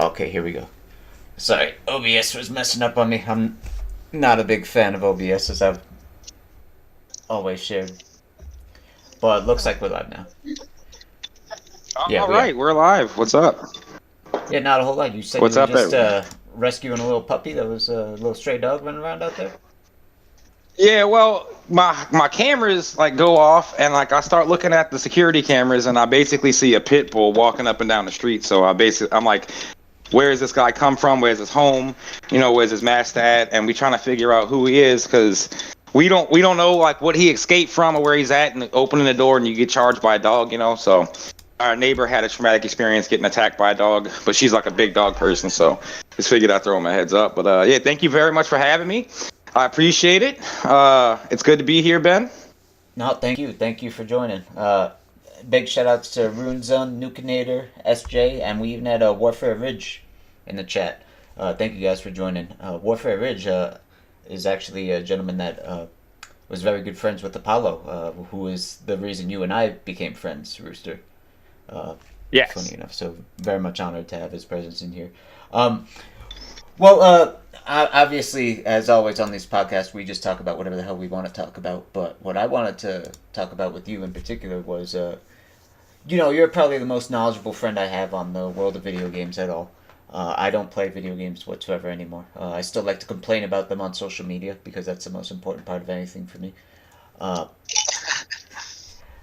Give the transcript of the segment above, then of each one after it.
Okay, here we go. Sorry, OBS was messing up on me. I'm not a big fan of OBS, as I've always shared. But it looks like we're live now. Yeah, all right, we're live. What's up? Yeah, not a whole lot. You said What's you were up, just rescuing a little puppy that was a little stray dog running around out there? Yeah, well, my cameras like go off, and like I start looking at the security cameras, and I basically see a pit bull walking up and down the street. So I'm like, where does this guy come from? Where's his home? Where's his master at? And we trying to figure out who he is, because we don't know like what he escaped from or where he's at, and opening the door and you get charged by a dog. So our neighbor had a traumatic experience getting attacked by a dog, but she's like a big dog person, so just figured I'd throw him a heads up. But yeah, thank you very much for having me. I appreciate it. It's good to be here, Ben. No, thank you. Thank you for joining. Big shout outs to RuneZone, Nukinator, SJ, and we even had Warfare Ridge in the chat. Thank you guys for joining. Warfare Ridge is actually a gentleman that was very good friends with Apollo, who is the reason you and I became friends, Rooster. Yes. Funny enough, so very much honored to have his presence in here. Obviously, as always on these podcasts, we just talk about whatever the hell we want to talk about. But what I wanted to talk about with you in particular was, you're probably the most knowledgeable friend I have on the world of video games at all. I don't play video games whatsoever anymore. I still like to complain about them on social media because that's the most important part of anything for me.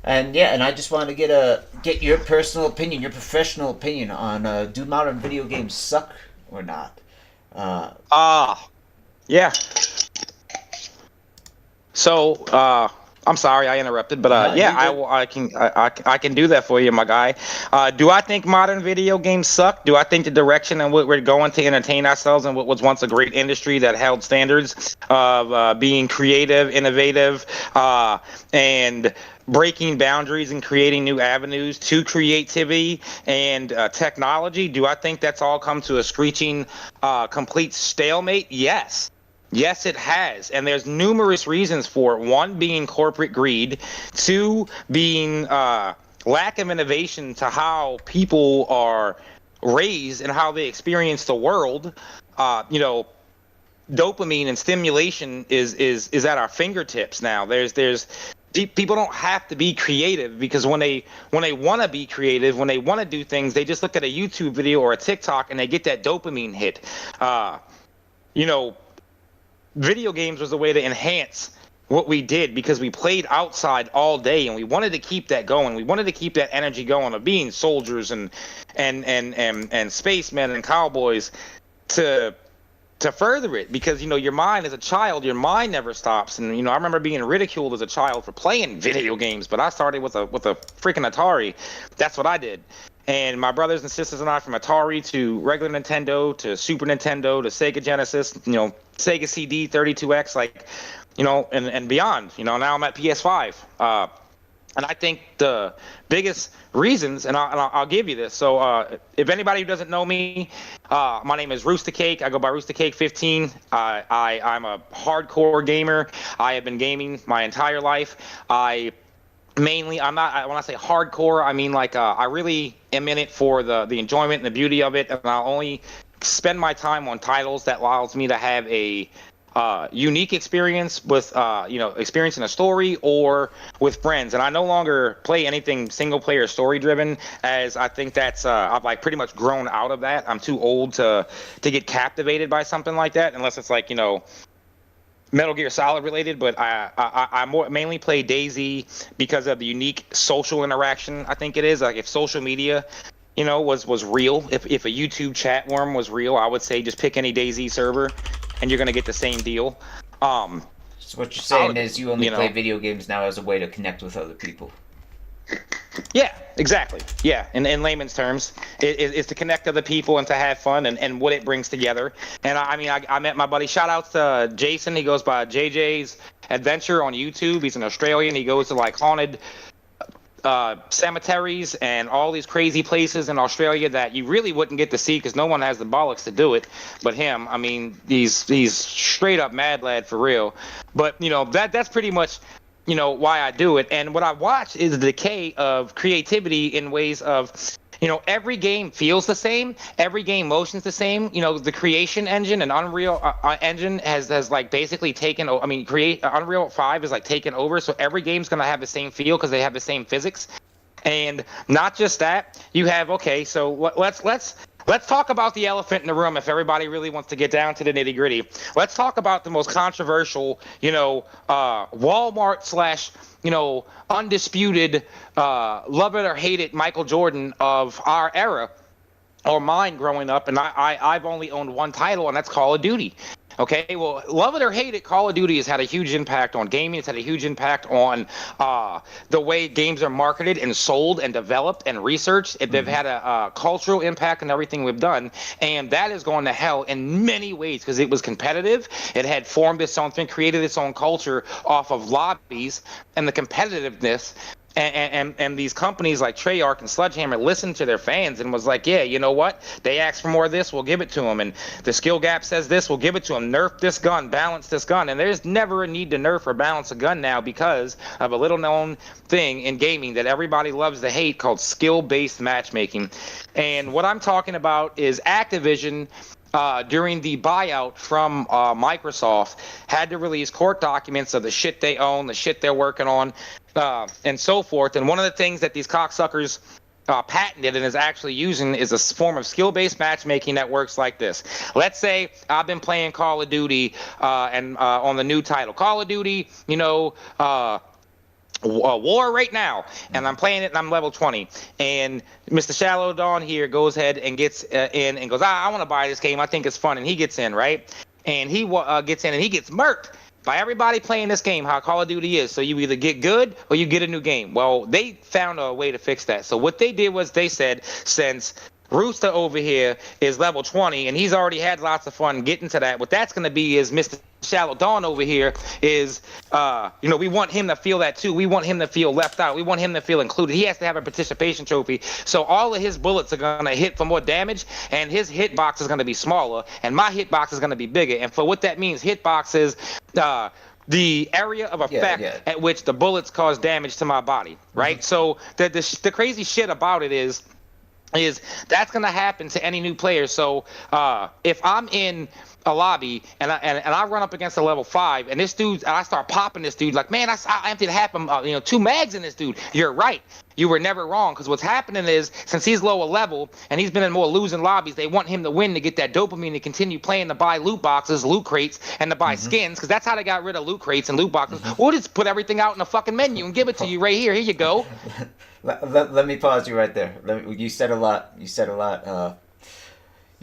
And I just wanted to get your personal opinion, your professional opinion on do modern video games suck or not? Yeah. So, I'm sorry I interrupted, but I can do that for you, my guy. Do I think modern video games suck? Do I think the direction in which we're going to entertain ourselves in what was once a great industry that held standards of being creative, innovative, and breaking boundaries and creating new avenues to creativity and technology? Do I think that's all come to a screeching complete stalemate? Yes. Yes, it has. And there's numerous reasons for it. One being corporate greed. Two being lack of innovation to how people are raised and how they experience the world. Dopamine and stimulation is at our fingertips now. People don't have to be creative, because when they want to be creative, when they want to do things, they just look at a YouTube video or a TikTok and they get that dopamine hit. Video games was a way to enhance what we did, because we played outside all day and we wanted to keep that going. We wanted to keep that energy going of being soldiers and spacemen and cowboys to further it, because your mind as a child, your mind never stops. And I remember being ridiculed as a child for playing video games, but I started with a freaking Atari. That's what I did. And my brothers and sisters and I, from Atari to regular Nintendo to Super Nintendo to Sega Genesis, Sega CD 32X, and beyond. Now I'm at PS5. And I think the biggest reasons, and I'll give you this. So if anybody who doesn't know me, my name is Roostercake. I go by Roostercake15. I'm a hardcore gamer. I have been gaming my entire life. I'm not, when I say hardcore, I mean I really am in it for the enjoyment and the beauty of it. And I'll only spend my time on titles that allows me to have a unique experience with, experiencing a story or with friends. And I no longer play anything single player story driven, as I think that's, I've pretty much grown out of that. I'm too old to get captivated by something like that, unless it's Metal Gear Solid related. But I mainly play DayZ because of the unique social interaction. I think it is if social media, was real. If a YouTube chat worm was real, I would say just pick any DayZ server, and you're gonna get the same deal. So what you're saying is you only play video games now as a way to connect with other people. Yeah, exactly. Yeah, in layman's terms, it's to connect other people and to have fun and what it brings together. And I met my buddy. Shout out to Jason. He goes by JJ's Adventure on YouTube. He's an Australian. He goes to haunted cemeteries and all these crazy places in Australia that you really wouldn't get to see because no one has the bollocks to do it but him. He's straight up mad lad for real. But that's pretty much why I do it. And what I watch is the decay of creativity in ways of every game feels the same. Every game motions the same. The creation engine and Unreal engine has like basically taken. I mean, Unreal 5 is like taken over. So every game's gonna have the same feel because they have the same physics. And not just that, you have so let's talk about the elephant in the room. If everybody really wants to get down to the nitty gritty, let's talk about the most controversial, Walmart slash, undisputed, love it or hate it, Michael Jordan of our era, or mine growing up. And I've only owned one title, and that's Call of Duty. Okay, well, love it or hate it, Call of Duty has had a huge impact on gaming. It's had a huge impact on the way games are marketed and sold and developed and researched. They've had a cultural impact on everything we've done, and that is going to hell in many ways because it was competitive. It had formed its own thing, created its own culture off of lobbies and the competitiveness. And these companies like Treyarch and Sledgehammer listened to their fans and was like, yeah, you know what? They asked for more of this, we'll give it to them. And the skill gap says this, we'll give it to them. Nerf this gun, balance this gun. And there's never a need to nerf or balance a gun now because of a little known thing in gaming that everybody loves to hate called skill-based matchmaking. And what I'm talking about is Activision during the buyout from Microsoft had to release court documents of the shit they own, the shit they're working on, and so forth. And one of the things that these cocksuckers patented and is actually using is a form of skill-based matchmaking that works like this. Let's say I've been playing Call of Duty and on the new title, Call of Duty, War right now, and I'm playing it and I'm level 20, and Mr. Shallow Dawn here goes ahead and gets in and goes, I want to buy this game, I think it's fun, and he gets in, right? And he gets in and he gets murked by everybody playing this game, how Call of Duty is. So you either get good or you get a new game. Well, they found a way to fix that. So what they did was they said, since Rooster over here is level 20 and he's already had lots of fun getting to that, what that's going to be is Mr. Shallow Dawn over here is, we want him to feel that too. We want him to feel left out. We want him to feel included. He has to have a participation trophy. So all of his bullets are going to hit for more damage, and his hitbox is going to be smaller, and my hitbox is going to be bigger. And for what that means, hitbox is the area of effect at which the bullets cause damage to my body, right? So the crazy shit about it is that's going to happen to any new player. So if I'm in a lobby and I run up against a level 5 and this dude, and I start popping this dude like, man, I emptied half of 2 mags in this dude. You're right. You were never wrong, because what's happening is, since he's lower level and he's been in more losing lobbies, they want him to win to get that dopamine to continue playing, to buy loot boxes, loot crates, and to buy skins, because that's how they got rid of loot crates and loot boxes. We'll just put everything out in the fucking menu and give it to you right here. Here you go. Let me pause you right there. You said a lot. You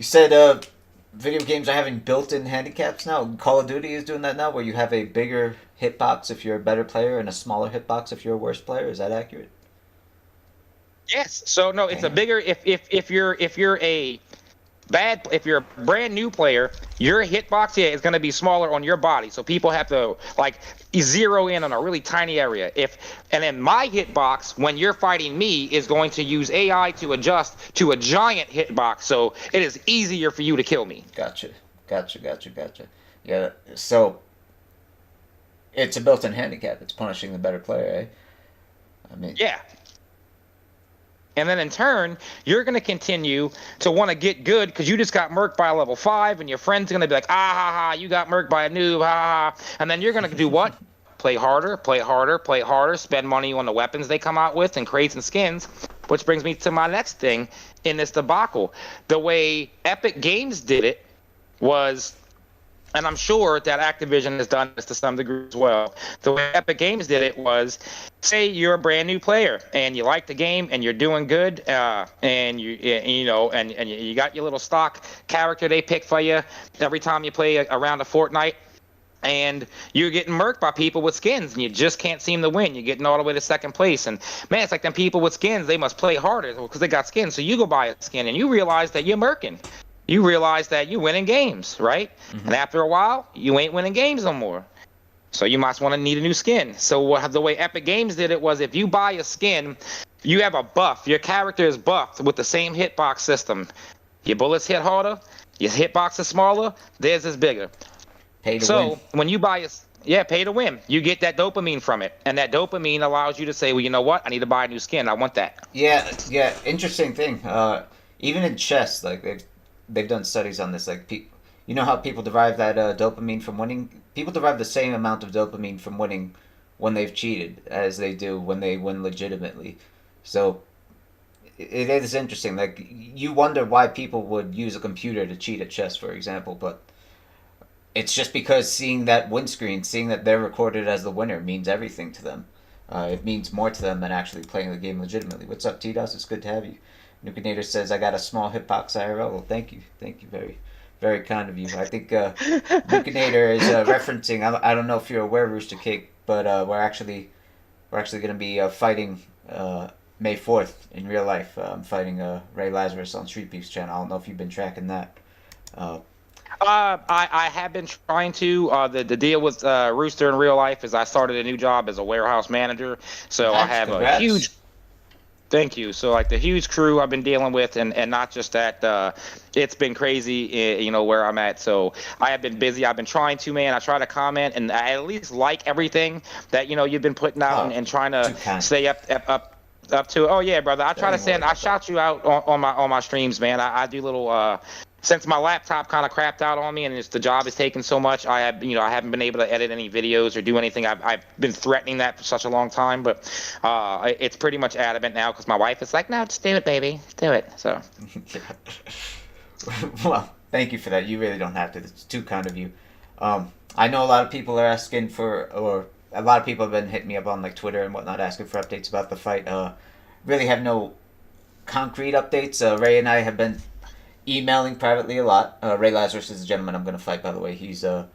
said video games are having built-in handicaps now. Call of Duty is doing that now, where you have a bigger hitbox if you're a better player and a smaller hitbox if you're a worse player. Is that accurate? Yes. So no, it's a bigger if you're a brand new player, your hitbox is going to be smaller on your body. So people have to like zero in on a really tiny area. And then my hitbox when you're fighting me is going to use AI to adjust to a giant hitbox. So it is easier for you to kill me. Gotcha. Yeah. So it's a built-in handicap. It's punishing the better player, eh? I mean. Yeah. And then in turn, you're going to continue to want to get good because you just got murked by a level 5, and your friend's going to be like, you got murked by a noob, ha. And then you're going to do what? Play harder, spend money on the weapons they come out with and crates and skins, which brings me to my next thing in this debacle. The way Epic Games did it was, and I'm sure that Activision has done this to some degree as well. The way Epic Games did it was, say you're a brand new player and you like the game and you're doing good, and you got your little stock character they pick for you every time you play around a Fortnite, and you're getting murked by people with skins and you just can't seem to win. You're getting all the way to second place, and man, it's like them people with skins, they must play harder because they got skins. So you go buy a skin and you realize that you're murking. You realize that you're winning games, right? Mm-hmm. And after a while, you ain't winning games no more. So you might want to need a new skin. So the way Epic Games did it was, if you buy a skin, you have a buff. Your character is buffed with the same hitbox system. Your bullets hit harder. Your hitbox is smaller. Theirs is bigger. Pay to win. When you buy Yeah, pay to win. You get that dopamine from it, and that dopamine allows you to say, well, you know what? I need to buy a new skin. I want that. Yeah. Interesting thing. Even in chess, like they've done studies on this. Like, you know how people derive that dopamine from winning. People derive the same amount of dopamine from winning when they've cheated as they do when they win legitimately. So it is interesting. Like, you wonder why people would use a computer to cheat at chess, for example, but it's just because seeing that win screen, seeing that they're recorded as the winner, means everything to them. It means more to them than actually playing the game legitimately. What's up, T-Dos? It's good to have you. Nukenator says, I got a small hitbox IRL. Well, thank you. Thank you. Very, very kind of you. I think Nukenator is referencing, I don't know if you're aware, Roostercake, but we're actually going to be fighting May 4th in real life. I'm fighting Ray Lazarus on Streetbeefs channel. I don't know if you've been tracking that. I have been trying to. The deal with Rooster in real life is I started a new job as a warehouse manager, so Nice, I have congrats. a huge. Thank you. So like the huge crew I've been dealing with, and not just that, it's been crazy, where I'm at. So I have been busy. I've been trying to, man. I try to comment, and I at least like everything that you've been putting out, and trying to stay up to. Oh yeah, brother. I try to send. I shout you out on my streams, man. I do little. Since my laptop kind of crapped out on me and the job is taking so much, I haven't been able to edit any videos or do anything. I've been threatening that for such a long time, but it's pretty much adamant now because my wife is like, no, just do it, baby, just do it. So. Well, thank you for that. You really don't have to. It's too kind of you. I know a lot of people are asking for, or a lot of people have been hitting me up on like Twitter and whatnot, asking for updates about the fight. Really have no concrete updates. Ray and I have been emailing privately a lot. Ray Lazarus is the gentleman I'm going to fight, by the way. He's the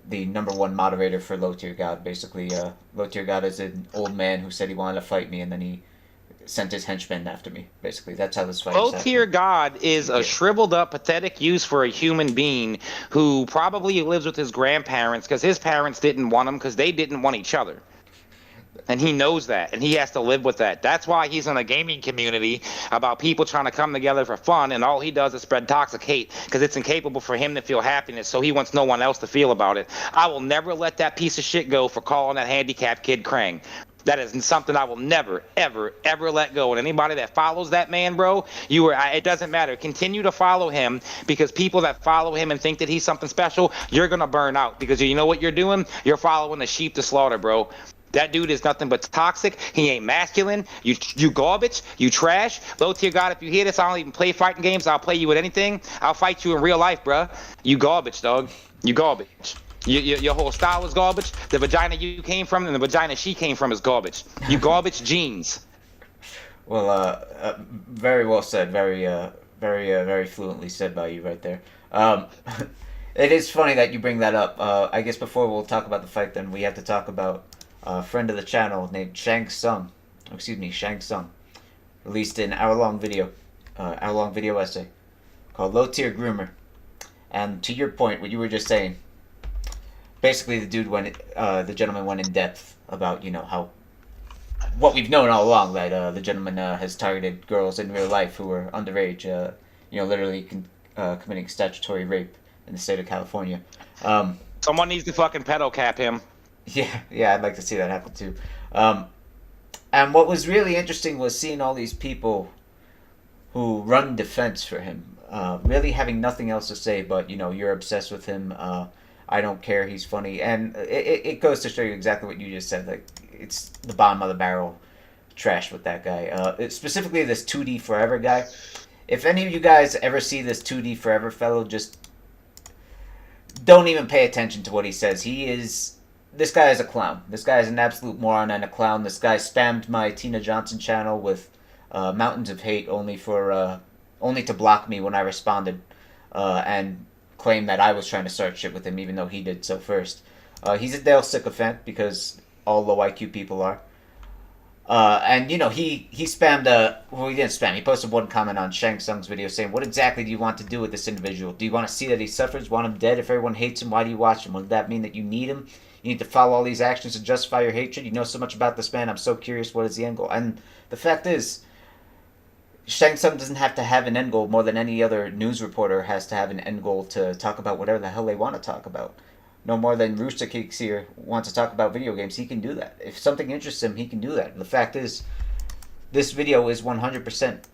#1 moderator for Low Tier God. Basically, Low Tier God is an old man who said he wanted to fight me, and then he sent his henchmen after me. Basically, that's how this fight Low is Tier happening. God is a shriveled up, pathetic use for a human being who probably lives with his grandparents because his parents didn't want him because they didn't want each other. And he knows that, and he has to live with that. That's why he's in a gaming community about people trying to come together for fun, and all he does is spread toxic hate because it's incapable for him to feel happiness, so he wants no one else to feel about it. I will never let that piece of shit go for calling that handicapped kid Krang. That is something I will never, ever, ever let go. And anybody that follows that man, bro, it doesn't matter. Continue to follow him because people that follow him and think that he's something special, you're going to burn out because you know what you're doing? You're following the sheep to slaughter, bro. That dude is nothing but toxic. He ain't masculine. You garbage. You trash. Low Tier God, if you hear this, I don't even play fighting games. I'll play you with anything. I'll fight you in real life, bruh. You garbage, dog. You garbage. Your whole style is garbage. The vagina you came from and the vagina she came from is garbage. You garbage genes. Well, very well said. Very fluently said by you right there. It is funny that you bring that up. I guess before we'll talk about the fight, then we have to talk about a friend of the channel named ShangTsung, released an hour-long video essay called Low Tier Groomer. And to your point, what you were just saying, basically the gentleman went in depth about, how, what we've known all along, that the gentleman has targeted girls in real life who are underage, literally committing statutory rape in the state of California. Someone needs to fucking pedo cap him. Yeah, I'd like to see that happen too. And what was really interesting was seeing all these people who run defense for him, really having nothing else to say but, you're obsessed with him, I don't care, he's funny. And it goes to show you exactly what you just said. Like, it's the bottom of the barrel trash with that guy. Specifically this 2D Forever guy. If any of you guys ever see this 2D Forever fellow, just don't even pay attention to what he says. This guy is a clown. This guy is an absolute moron and a clown. This guy spammed my Tina Johnson channel with mountains of hate only to block me when I responded and claim that I was trying to start shit with him even though he did so first. He's a Dale sycophant because all low IQ people are. And he spammed he didn't spam. He posted one comment on ShangTsungs's video saying, "What exactly do you want to do with this individual? Do you want to see that he suffers? Want him dead? If everyone hates him, why do you watch him? Would that mean that you need him? You need to follow all these actions to justify your hatred? You know so much about this man. I'm so curious. What is the end goal?" And the fact is, ShangTsung doesn't have to have an end goal more than any other news reporter has to have an end goal to talk about whatever the hell they want to talk about. no more than Roostercake's here wants to talk about video games, he can do that. If something interests him, he can do that. The fact is, this video is 100%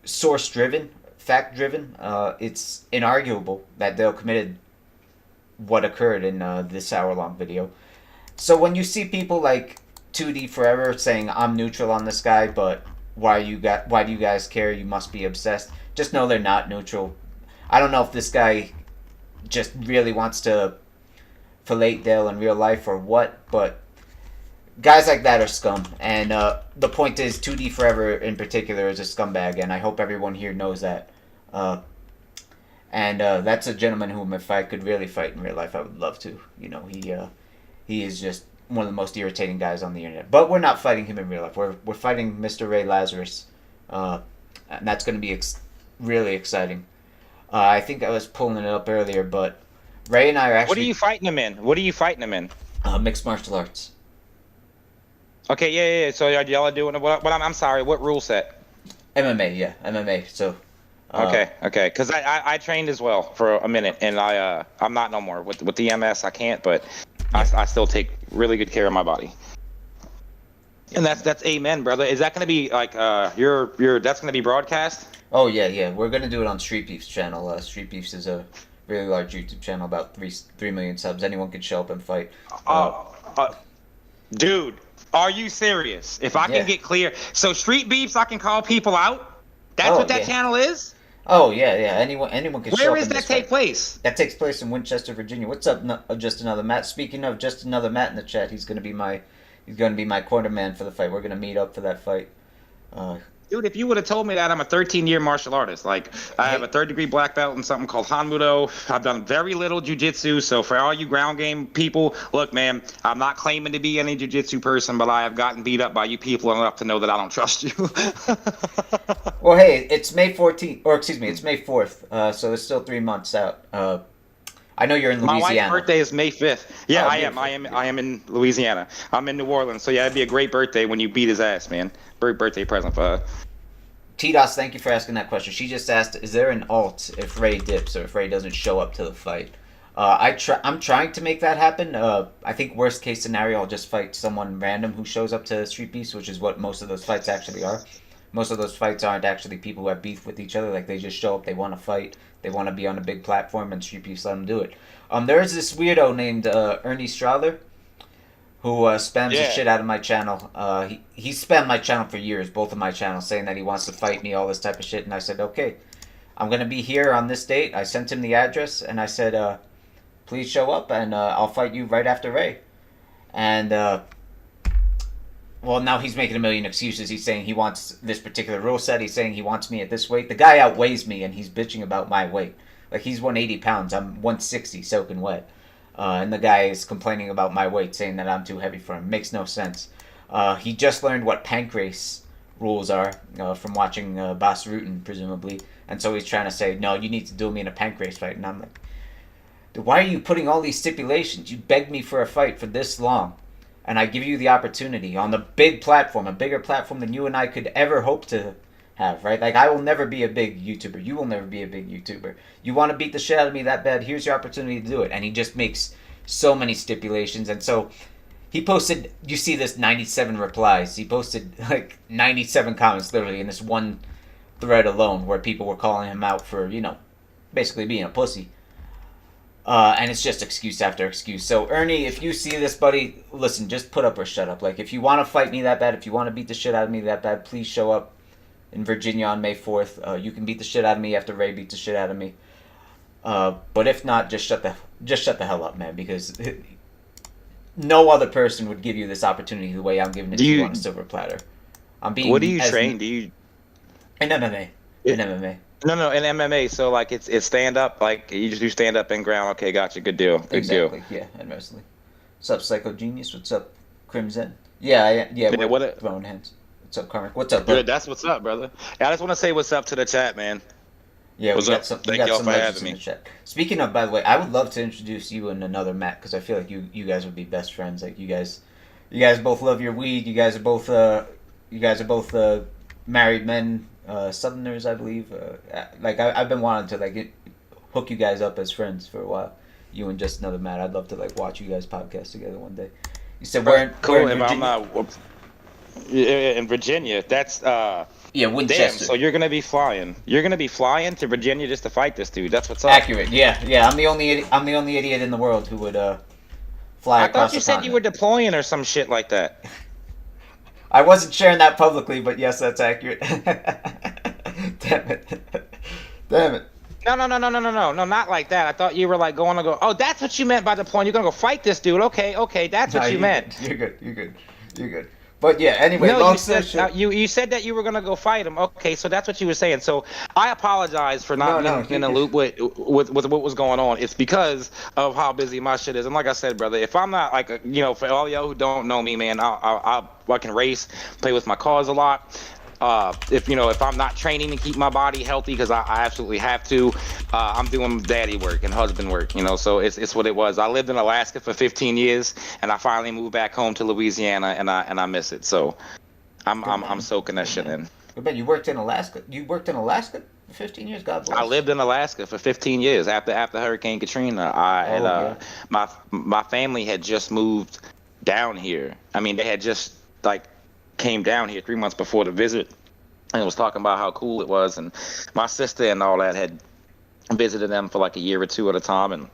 source driven, fact driven. It's inarguable that Dale committed what occurred in this hour-long video. So when you see people like 2D Forever saying, I'm neutral on this guy, but why do you guys care? You must be obsessed. Just know they're not neutral. I don't know if this guy just really wants to fillet Dale in real life or what, but guys like that are scum. And the point is, 2D Forever in particular is a scumbag, and I hope everyone here knows that. And that's a gentleman whom, if I could really fight in real life, I would love to. You know, he is just one of the most irritating guys on the internet. But we're not fighting him in real life. We're fighting Mr. Ray Lazarus, and that's going to be really exciting. I think I was pulling it up earlier, but Ray and I are actually... What are you fighting him in? Mixed martial arts. Okay, yeah. So y'all are doing what? I'm sorry. What rule set? MMA, yeah, MMA. So. Okay. Because I trained as well for a minute, and I'm not no more with the MS. I can't, but I still take really good care of my body. And that's amen, brother. Is that gonna be like that's gonna be broadcast? Oh yeah. We're gonna do it on Streetbeefs channel. Streetbeefs is a really large YouTube channel, about 3 million subs. Anyone can show up and fight. Dude, are you serious? If I can get clear, so Streetbeefs, I can call people out. That's what that channel is. Oh yeah. Anyone can. Where does that take place? That takes place in Winchester, Virginia. What's up, Just Another Matt? Speaking of Just Another Matt in the chat, he's gonna be my corner man for the fight. We're gonna meet up for that fight. Dude, if you would have told me that, I'm a 13-year martial artist. Like, I have a third-degree black belt in something called Hanmudo. I've done very little jiu-jitsu, so for all you ground game people, look, man, I'm not claiming to be any jiu-jitsu person, but I have gotten beat up by you people enough to know that I don't trust you. Well, hey, it's May 14th, or excuse me, it's May 4th, so it's still 3 months out. I know you're in Louisiana. My wife's birthday is May 5th. Yeah, Oh, I am. I am in Louisiana. I'm in New Orleans, so yeah, it'd be a great birthday when you beat his ass, man. Birthday present for her. T-Dos, thank you for asking that question. She just asked, is there an alt if Ray dips or if Ray doesn't show up to the fight? I'm trying to make that happen. I think worst case scenario, I'll just fight someone random who shows up to Street Beefs, which is what most of those fights actually are. Most of those fights aren't actually people who have beef with each other. Like, they just show up, they want to fight, they want to be on a big platform, and Street Beefs let them do it. There is this weirdo named Ernie Strahler, who spams the shit out of my channel. He spammed my channel for years, both of my channels, saying that he wants to fight me, all this type of shit. And I said, okay, I'm going to be here on this date. I sent him the address, and I said, please show up, and I'll fight you right after Ray. And, well, now he's making a million excuses. He's saying he wants this particular rule set. He's saying he wants me at this weight. The guy outweighs me, and he's bitching about my weight. Like, he's 180 pounds. I'm 160, soaking wet. And the guy is complaining about my weight, saying that I'm too heavy for him. Makes no sense. He just learned what pancrase rules are from watching Bas Rutten, presumably. And so he's trying to say, no, you need to duel me in a pancrase fight. And I'm like, why are you putting all these stipulations? You begged me for a fight for this long. And I give you the opportunity on the big platform, a bigger platform than you and I could ever hope to have, right? Like, I will never be a big YouTuber. You will never be a big YouTuber. You want to beat the shit out of me that bad? Here's your opportunity to do it. And he just makes so many stipulations. And so he posted, you see this 97 replies. He posted like 97 comments literally in this one thread alone where people were calling him out for, you know, basically being a pussy. And it's just excuse after excuse. So, Ernie, if you see this, buddy, listen, just put up or shut up. Like, if you want to fight me that bad, if you want to beat the shit out of me that bad, please show up in Virginia on May 4th. You can beat the shit out of me after Ray beats the shit out of me. But if not, just shut the hell up, man, because no other person would give you this opportunity the way I'm giving it to you on a silver platter. I'm being. What do you train? Do you in MMA? In MMA. No, in MMA. So like it's stand up. Like you just do stand up and ground. Okay, gotcha. Good deal. Good exactly. deal. Yeah, and wrestling. What's up, Psycho Genius? What's up, Crimson? Yeah. We're throwing hands. What's up, Carmick? What's up, bro? Good. That's what's up, brother. I just want to say what's up to the chat, man. Yeah, what's we got up? some. Thank y'all for having me. In the chat. Speaking of, by the way, I would love to introduce you and another Matt because I feel like you guys would be best friends. Like you guys both love your weed. You guys are both married men, Southerners, I believe. Like I've been wanting to hook you guys up as friends for a while. You and just another Matt. I'd love to like watch you guys podcast together one day. You said we're cool. in If Virginia. I'm not in Virginia, that's Yeah, Winchester. damn. So you're gonna be flying. You're gonna be flying to Virginia just to fight this dude. That's what's up. Accurate. Yeah. I'm the only idiot in the world who would fly I across thought you the said you continent. were deploying or some shit like that. I wasn't sharing that publicly, but yes, that's accurate. Damn it. Damn it. No, not like that. I thought you were like going to go. Oh, that's what you meant by deploying. You're gonna go fight this dude. Okay, that's what No, you meant. You're good. But yeah, anyway, No, long you story said short. you said that you were gonna go fight him. Okay, so that's what you were saying. So I apologize for not being in the loop with what was going on. It's because of how busy my shit is. And like I said, brother, if I'm not like for all y'all who don't know me, man, I can race, play with my cars a lot. If I'm not training to keep my body healthy, because I absolutely have to, I'm doing daddy work and husband work, so it's what it was. I lived in Alaska for 15 years, and I finally moved back home to Louisiana, and I miss it. So I'm soaking that shit in. I bet you worked in Alaska. You worked in Alaska for 15 years. God bless. I lived in Alaska for 15 years after Hurricane Katrina. My family had just moved down here. I mean, they had just came down here 3 months before the visit and was talking about how cool it was, and my sister and all that had visited them for like a year or two at a time, and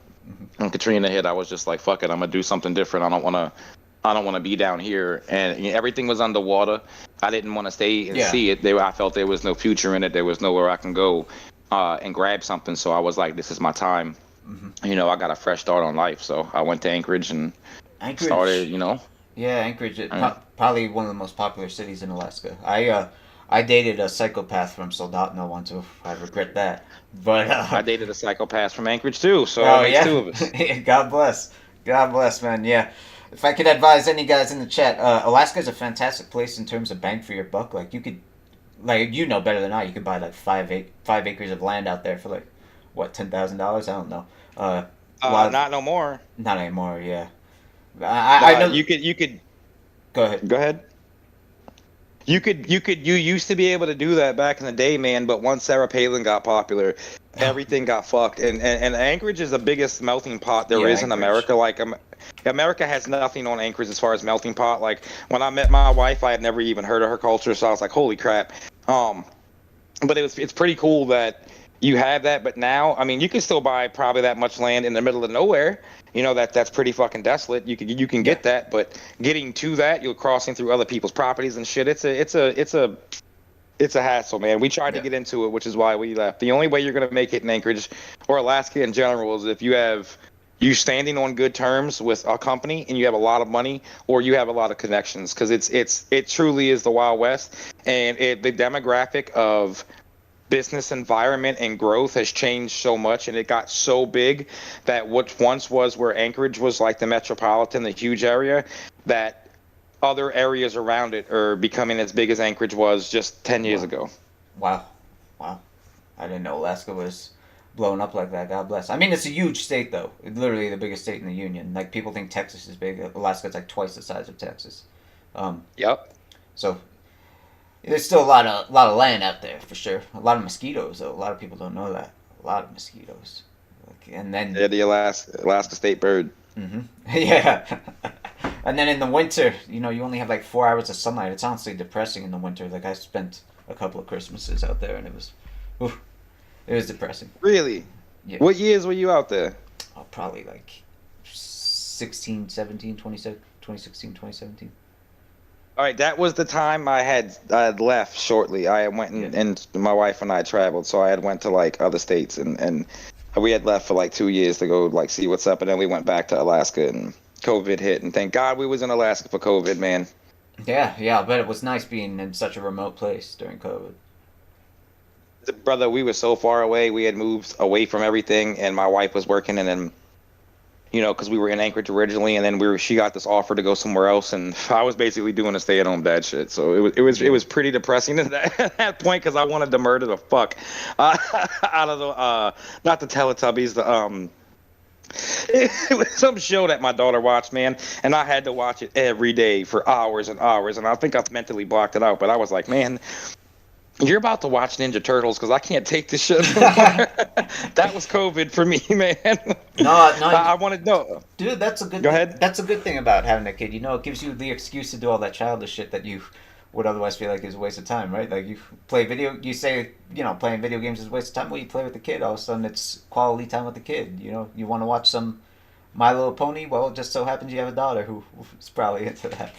when Katrina hit, I was just like, fuck it, I'm gonna do something different. I don't want to be down here, and everything was underwater. I didn't want to stay and see it. I felt there was no future in it. There was nowhere I can go and grab something, so I was like, this is my time. I got a fresh start on life, so I went to Anchorage and started, Yeah, Anchorage, probably one of the most popular cities in Alaska. I dated a psychopath from Soldotna once. I regret that. But I dated a psychopath from Anchorage too, so it makes two of us. God bless, man. Yeah. If I could advise any guys in the chat, Alaska is a fantastic place in terms of bang for your buck. Like you could, better than I. You could buy like 5 acres of land out there for like what, $10,000? I don't know. Not no more. Not anymore. Yeah. I know you could. Go ahead. Go ahead. You used to be able to do that back in the day, man. But once Sarah Palin got popular, everything got fucked. And Anchorage is the biggest melting pot there is in America. Like America has nothing on Anchorage as far as melting pot. Like when I met my wife, I had never even heard of her culture, so I was like, holy crap. But it's pretty cool that you have that. But now, I mean, you can still buy probably that much land in the middle of nowhere. That's pretty fucking desolate. You can get that, but getting to that, you're crossing through other people's properties and shit. It's a hassle, man. We tried to get into it, which is why we left. The only way you're gonna make it in Anchorage or Alaska in general is if you standing on good terms with a company and you have a lot of money or you have a lot of connections, because it truly is the Wild West, and the demographic of business environment and growth has changed so much, and it got so big that what once was where Anchorage was like the metropolitan, the huge area, that other areas around it are becoming as big as Anchorage was just 10 years ago. Wow. I didn't know Alaska was blowing up like that. God bless. I mean, it's a huge state, though. It's literally the biggest state in the union. Like, people think Texas is big. Alaska's like twice the size of Texas. Yep. So there's still a lot of land out there for sure. A lot of mosquitoes, though. A lot of people don't know that. A lot of mosquitoes. And then the Alaska state bird. Yeah. And then in the winter, you only have like 4 hours of sunlight. It's honestly depressing in the winter. Like I spent a couple of Christmases out there, and it was depressing. Really? Yeah. What years were you out there? Oh, probably like 16, 17, 2016, 2017. All right, that was the time I had left shortly. I went and my wife and I traveled, so I had went to like other states, and we had left for like 2 years to go like see what's up, and then we went back to Alaska, and COVID hit, and thank God we was in Alaska for COVID, man. Yeah, I bet it was nice being in such a remote place during COVID. Brother, we were so far away. We had moved away from everything, and my wife was working, and then because we were in Anchorage originally, and then she got this offer to go somewhere else, and I was basically doing a stay-at-home dad shit. So it was pretty depressing at that point, because I wanted to murder the fuck out of the not the Teletubbies, it was some show that my daughter watched, man, and I had to watch it every day for hours and hours, and I think I've mentally blocked it out. But I was like, man, You're about to watch Ninja Turtles because I can't take this shit anymore. That was COVID for me, man. No, I want to know. dude, that's a good. Go ahead. That's a good thing about having a kid. You know, it gives you the excuse to do all that childish shit that you would otherwise feel like is a waste of time, right? Like you play video, you say, playing video games is a waste of time. Well, you play with the kid, all of a sudden it's quality time with the kid. You know, you want to watch some My Little Pony. Well, it just so happens you have a daughter who's probably into that.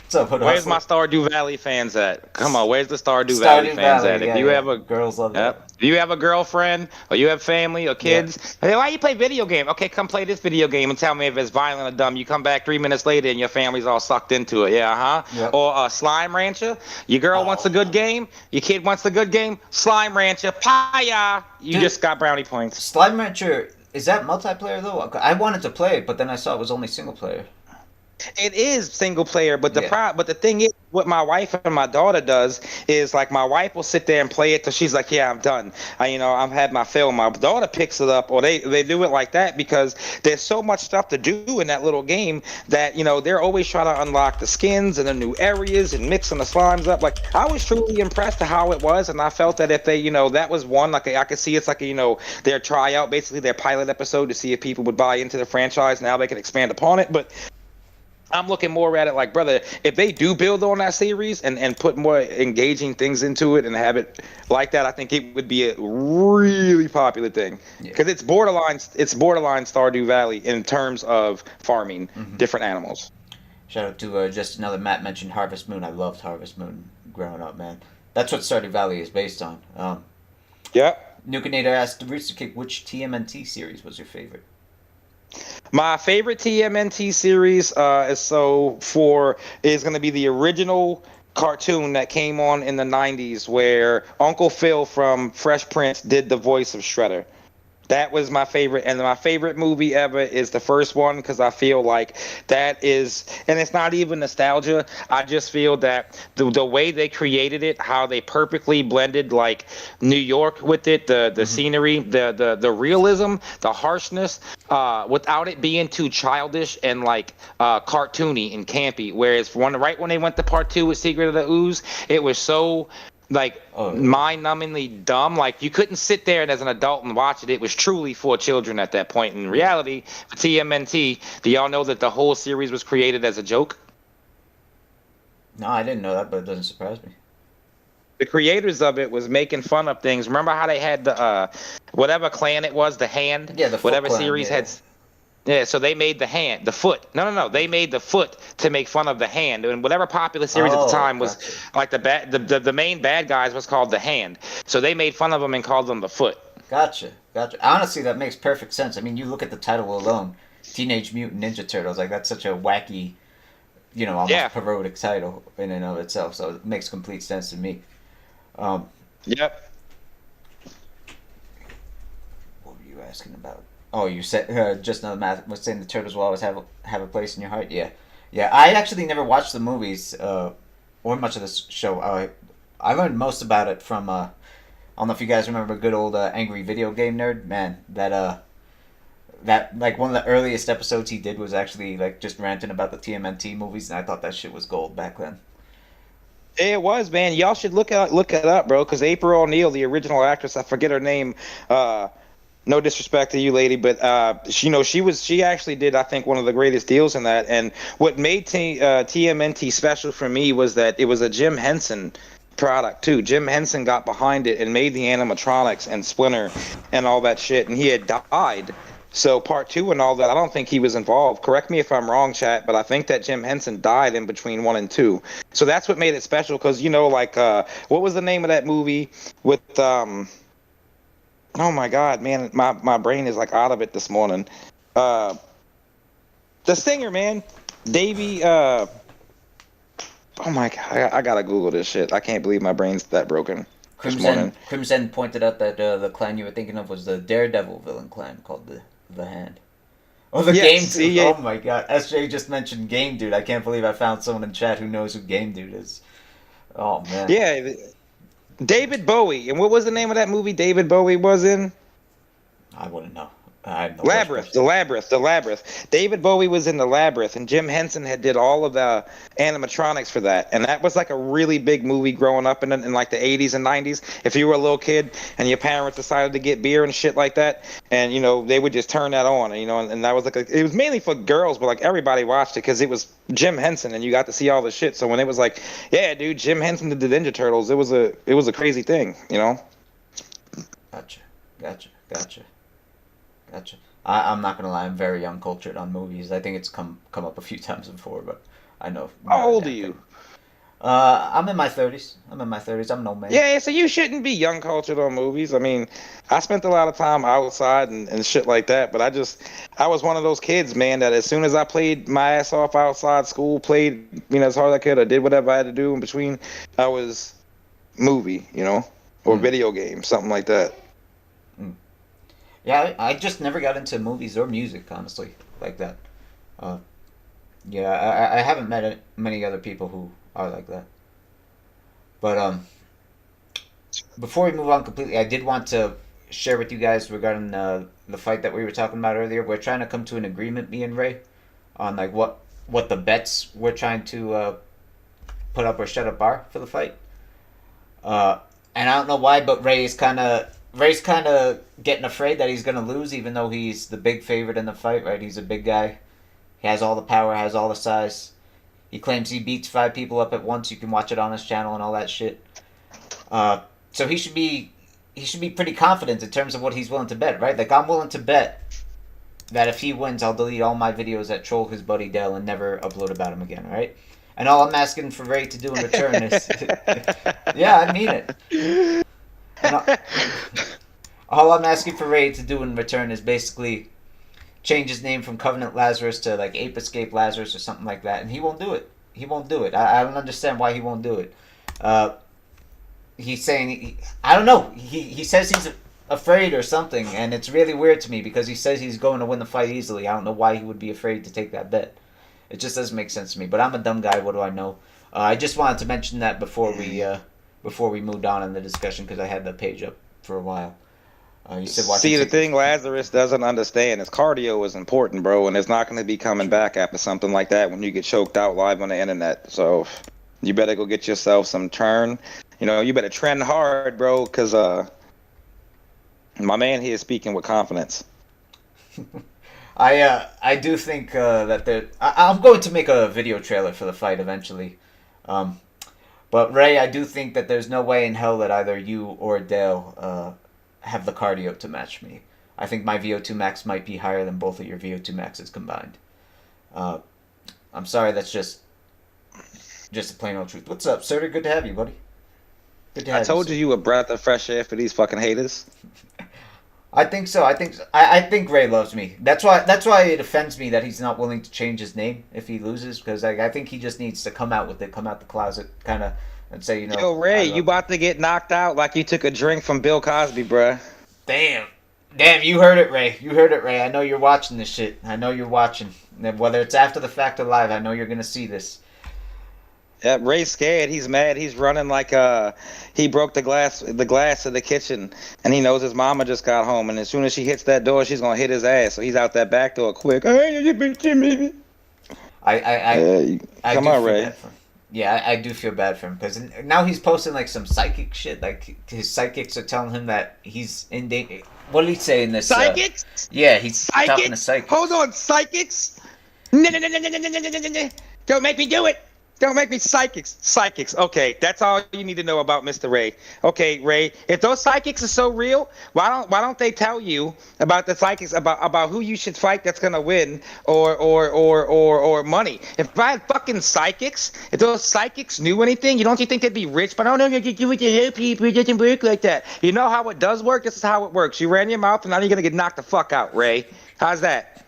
So, Where's my Stardew Valley fans at? Come on, where's the Stardew Valley fans at? Yeah, If you have a girls love that. if you have a girlfriend or you have family or kids, hey, why you play video game? Okay, come play this video game and tell me if it's violent or dumb. You come back 3 minutes later and your family's all sucked into it. Yeah, huh? Yep. Or Slime Rancher. Your girl wants a good game. Your kid wants a good game. Slime Rancher. Paya. You just got brownie points. Slime Rancher, is that multiplayer though? I wanted to play it, but then I saw it was only single player. It is single player, but the thing is, what my wife and my daughter does is, like, my wife will sit there and play it till she's like, yeah, I'm done. I've had my fill. My daughter picks it up, or they do it like that because there's so much stuff to do in that little game that, they're always trying to unlock the skins and the new areas and mixing the slimes up. Like, I was truly impressed at how it was, and I felt that if they, that was one, like, I could see it's like, their tryout, basically their pilot episode to see if people would buy into the franchise. Now they can expand upon it, but I'm looking more at it like, brother, if they do build on that series and put more engaging things into it and have it like that, I think it would be a really popular thing because it's borderline Stardew Valley in terms of farming different animals. Shout out to just another Matt mentioned Harvest Moon. I loved Harvest Moon growing up, man. That's what Stardew Valley is based on. Yeah. Nukinator asked Roostercake, which TMNT series was your favorite? My favorite TMNT series is going to be the original cartoon that came on in the 90s where Uncle Phil from Fresh Prince did the voice of Shredder. That was my favorite, and my favorite movie ever is the first one because I feel like that is, and it's not even nostalgia. I just feel that the way they created it, how they perfectly blended like New York with it, the scenery, the realism, the harshness, without it being too childish and like cartoony and campy. Whereas right when they went to part 2 with Secret of the Ooze, it was so mind-numbingly dumb. Like, you couldn't sit there and as an adult and watch it. It was truly for children at that point. In reality, for TMNT, do y'all know that the whole series was created as a joke? No, I didn't know that, but it doesn't surprise me. The creators of it was making fun of things. Remember how they had the whatever clan it was, the Hand? Yeah, the Foot whatever clan, series had. Yeah, so they made the foot. No. They made the foot to make fun of the Hand. And whatever popular series at the time was like the main bad guys was called the Hand. So they made fun of them and called them the Foot. Gotcha. Honestly, that makes perfect sense. I mean, you look at the title alone, Teenage Mutant Ninja Turtles. Like, that's such a wacky, almost parodic title in and of itself. So it makes complete sense to me. Yep. What were you asking about? Oh, you said just another Matt was saying the Turtles will always have a place in your heart. Yeah. I actually never watched the movies or much of this show. I learned most about it from I don't know if you guys remember good old Angry Video Game Nerd. Man, that like one of the earliest episodes he did was actually like just ranting about the TMNT movies, and I thought that shit was gold back then. It was, man. Y'all should look it up, bro. Because April O'Neil, the original actress, I forget her name. No disrespect to you, lady, but she actually did, I think, one of the greatest deals in that. And what made TMNT special for me was that it was a Jim Henson product too. Jim Henson got behind it and made the animatronics and Splinter and all that shit. And he had died. So part 2 and all that, I don't think he was involved. Correct me if I'm wrong, chat, but I think that Jim Henson died in between 1 and 2. So that's what made it special. Because what was the name of that movie with oh my God, man, my brain is like out of it this morning. The singer, man, Davey. Oh my God, I gotta Google this shit. I can't believe my brain's that broken. Crimson pointed out that the clan you were thinking of was the Daredevil villain clan called the Hand. Oh, the Game Dude. Yeah. Oh my God, SJ just mentioned Game Dude. I can't believe I found someone in chat who knows who Game Dude is. Oh man. Yeah. David Bowie. And what was the name of that movie David Bowie was in? I wouldn't know. I have no Labyrinth, the Labyrinth. David Bowie was in the Labyrinth, and Jim Henson did all of the animatronics for that, and that was like a really big movie growing up in like the 80s and 90s. If you were a little kid and your parents decided to get beer and shit like that, and they would just turn that on, and that was like it was mainly for girls, but like everybody watched it because it was Jim Henson, and you got to see all the shit. So when it was like, yeah, dude, Jim Henson did the Ninja Turtles, it was a crazy thing, Gotcha. I'm not gonna lie. I'm very uncultured on movies. I think it's come up a few times before, but I know. How old are you? I'm in my 30s. I'm an old man. Yeah, so you shouldn't be young cultured on movies. I mean, I spent a lot of time outside and shit like that, but I was one of those kids, man, that as soon as I played my ass off outside school, played, as hard as I could, I did whatever I had to do in between, I was movie, or video game, something like that. Yeah, I just never got into movies or music, honestly, like that. I haven't met many other people who are like that. But before we move on completely, I did want to share with you guys regarding the fight that we were talking about earlier. We're trying to come to an agreement, me and Ray, on like what the bets we're trying to put up or shut up are for the fight. And I don't know why, but Ray's kind of getting afraid that he's going to lose, even though he's the big favorite in the fight, right? He's a big guy. He has all the power, has all the size. He claims he beats 5 people up at once. You can watch it on his channel and all that shit. So he should be pretty confident in terms of what he's willing to bet, right? Like, I'm willing to bet that if he wins, I'll delete all my videos that troll his buddy Dell and never upload about him again, right? And all I'm asking for Ray to do in return is... yeah, I mean it. All I'm asking for Ray to do in return is basically change his name from Covenant Lazarus to like Ape Escape Lazarus or something like that, and he won't do it. I don't understand why he won't do it. He's saying I don't know. He says he's afraid or something, and it's really weird to me because he says he's going to win the fight easily. I don't know why he would be afraid to take that bet. It just doesn't make sense to me. But I'm a dumb guy. What do I know? I just wanted to mention that before we moved on in the discussion because I had the page up for a while. You said See, the thing Lazarus doesn't understand is cardio is important, bro, and it's not going to be coming back after something like that when you get choked out live on the internet. So you better go get yourself some turn. You better trend hard, bro, because my man here is speaking with confidence. I do think that I'm going to make a video trailer for the fight eventually. But Ray, I do think that there's no way in hell that either you or Dale have the cardio to match me. I think my VO2 max might be higher than both of your VO2 maxes combined. I'm sorry, that's just the plain old truth. What's up, sir? Good to have you, buddy. Good to have I told you a breath of fresh air for these fucking haters. I think so. I think Ray loves me. That's why it offends me that he's not willing to change his name if he loses, because I think he just needs to come out with it, come out the closet, kind of, and say, Yo, Ray, you about to get knocked out like you took a drink from Bill Cosby, bruh. Damn, you heard it, Ray. I know you're watching this shit. I know you're watching. Whether it's after the fact or live, I know you're gonna see this. Yeah, Ray's scared. He's mad. He's running like he broke the glass of the kitchen, and he knows his mama just got home. And as soon as she hits that door, she's gonna hit his ass. So he's out that back door quick. I come on, Ray. Yeah, I do feel bad for him because now he's posting like some psychic shit. Like his psychics are telling him that he's in danger. What did he say in this? Psychics? Yeah, he's talking to psychics. Hold on, psychics? No. Don't make me do it. Don't make me psychics. Okay, that's all you need to know about Mr. Ray. Okay, Ray, if those psychics are so real, why don't they tell you about the psychics about who you should fight that's gonna win or money? If I had fucking psychics, if those psychics knew anything, you think they'd be rich? But I don't know if you do it to help people. It doesn't work like that. You know how it does work? This is how it works. You ran your mouth, and now you're gonna get knocked the fuck out, Ray. How's that?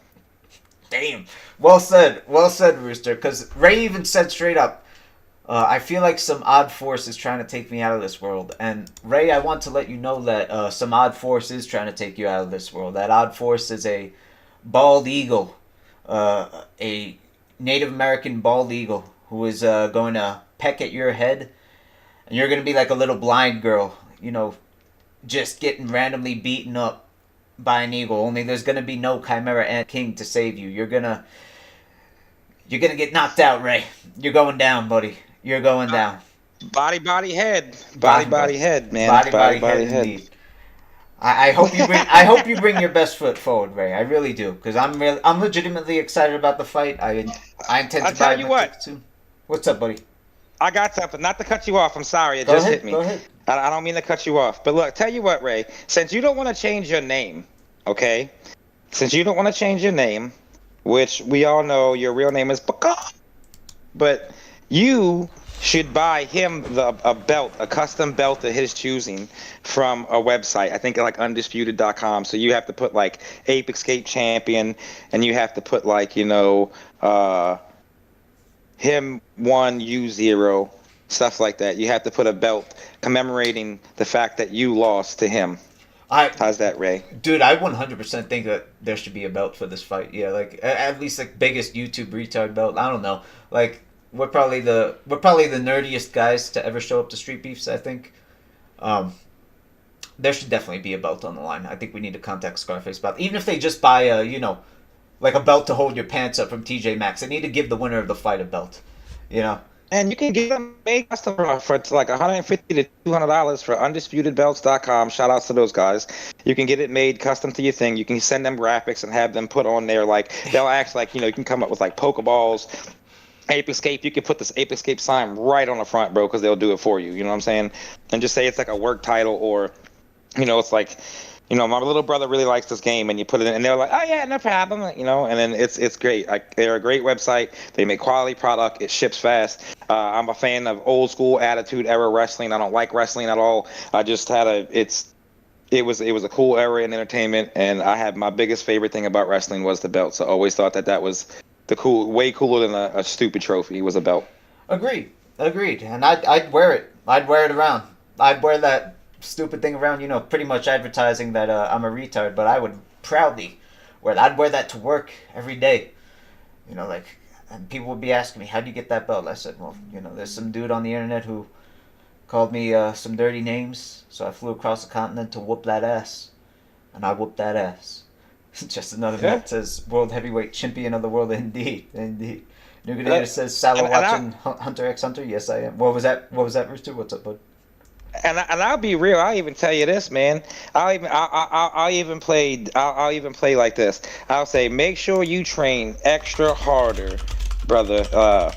Damn. Well said, Rooster. Because Ray even said straight up, I feel like some odd force is trying to take me out of this world. And Ray, I want to let you know that some odd force is trying to take you out of this world. That odd force is a bald eagle, a Native American bald eagle who is going to peck at your head, and you're going to be like a little blind girl, just getting randomly beaten up by an eagle. Only there's gonna be no Chimera Ant King to save you. You're gonna get knocked out, Ray. You're going down, buddy. You're going down. Body, head. Body, head, man. Body, head, indeed. I hope you bring your best foot forward, Ray. I really do, because I'm legitimately excited about the fight. I intend to I'll tell you what. Soon. What's up, buddy? I got something. Not to cut you off. I'm sorry. It Go just ahead, hit me. Go ahead. I don't mean to cut you off. But look, tell you what, Ray. Since you don't want to change your name, okay? Since you don't want to change your name, which we all know your real name is Baka, but you should buy him a belt, a custom belt of his choosing from a website. I think like undisputed.com. So you have to put like Ape Escape Champion, and you have to put like, you know, him 1, you 0, stuff like that. You have to put a belt commemorating the fact that you lost to him. How's that, Ray? Dude, I 100% think that there should be a belt for this fight. Yeah, like at least like biggest YouTube retard belt. I don't know. Like we're probably the nerdiest guys to ever show up to Streetbeefs, I think. There should definitely be a belt on the line. I think we need to contact Scarface about it. Even if they just buy a, you know, like a belt to hold your pants up from TJ Maxx. They need to give the winner of the fight a belt. You know? And you can get them made custom for like $150 to $200 for undisputedbelts.com. Shout outs to those guys. You can get it made custom to your thing. You can send them graphics and have them put on there. Like they'll act like, you know, you can come up with like Pokeballs, Ape Escape. You can put this Ape Escape sign right on the front, bro, because they'll do it for you. You know what I'm saying? And just say it's like a work title, or, you know, it's like, you know, my little brother really likes this game, and you put it in, and they're like, oh yeah, no problem, you know, and then it's great. They're a great website. They make quality product. It ships fast. I'm a fan of old school Attitude Era wrestling. I don't like wrestling at all. I just had it was a cool era in entertainment, and I had my biggest favorite thing about wrestling was the belts. I always thought that was way cooler than a stupid trophy was a belt. Agreed, and I'd wear it. I'd wear it around. I'd wear that stupid thing around, you know, pretty much advertising that I'm a retard, but I would proudly wear that. I'd wear that to work every day. You know, like, and people would be asking me, how'd you get that belt? I said, well, you know, there's some dude on the internet who called me some dirty names, so I flew across the continent to whoop that ass. And I whooped that ass. Just another note that says, World Heavyweight Champion of the World, indeed. Nugadator says, Sallow watching Hunter x Hunter? Yes, I am. What was that, Rooster? What's up, bud? And I'll be real. I'll even tell you this, man. I'll even play like this. I'll say, make sure you train extra harder, brother.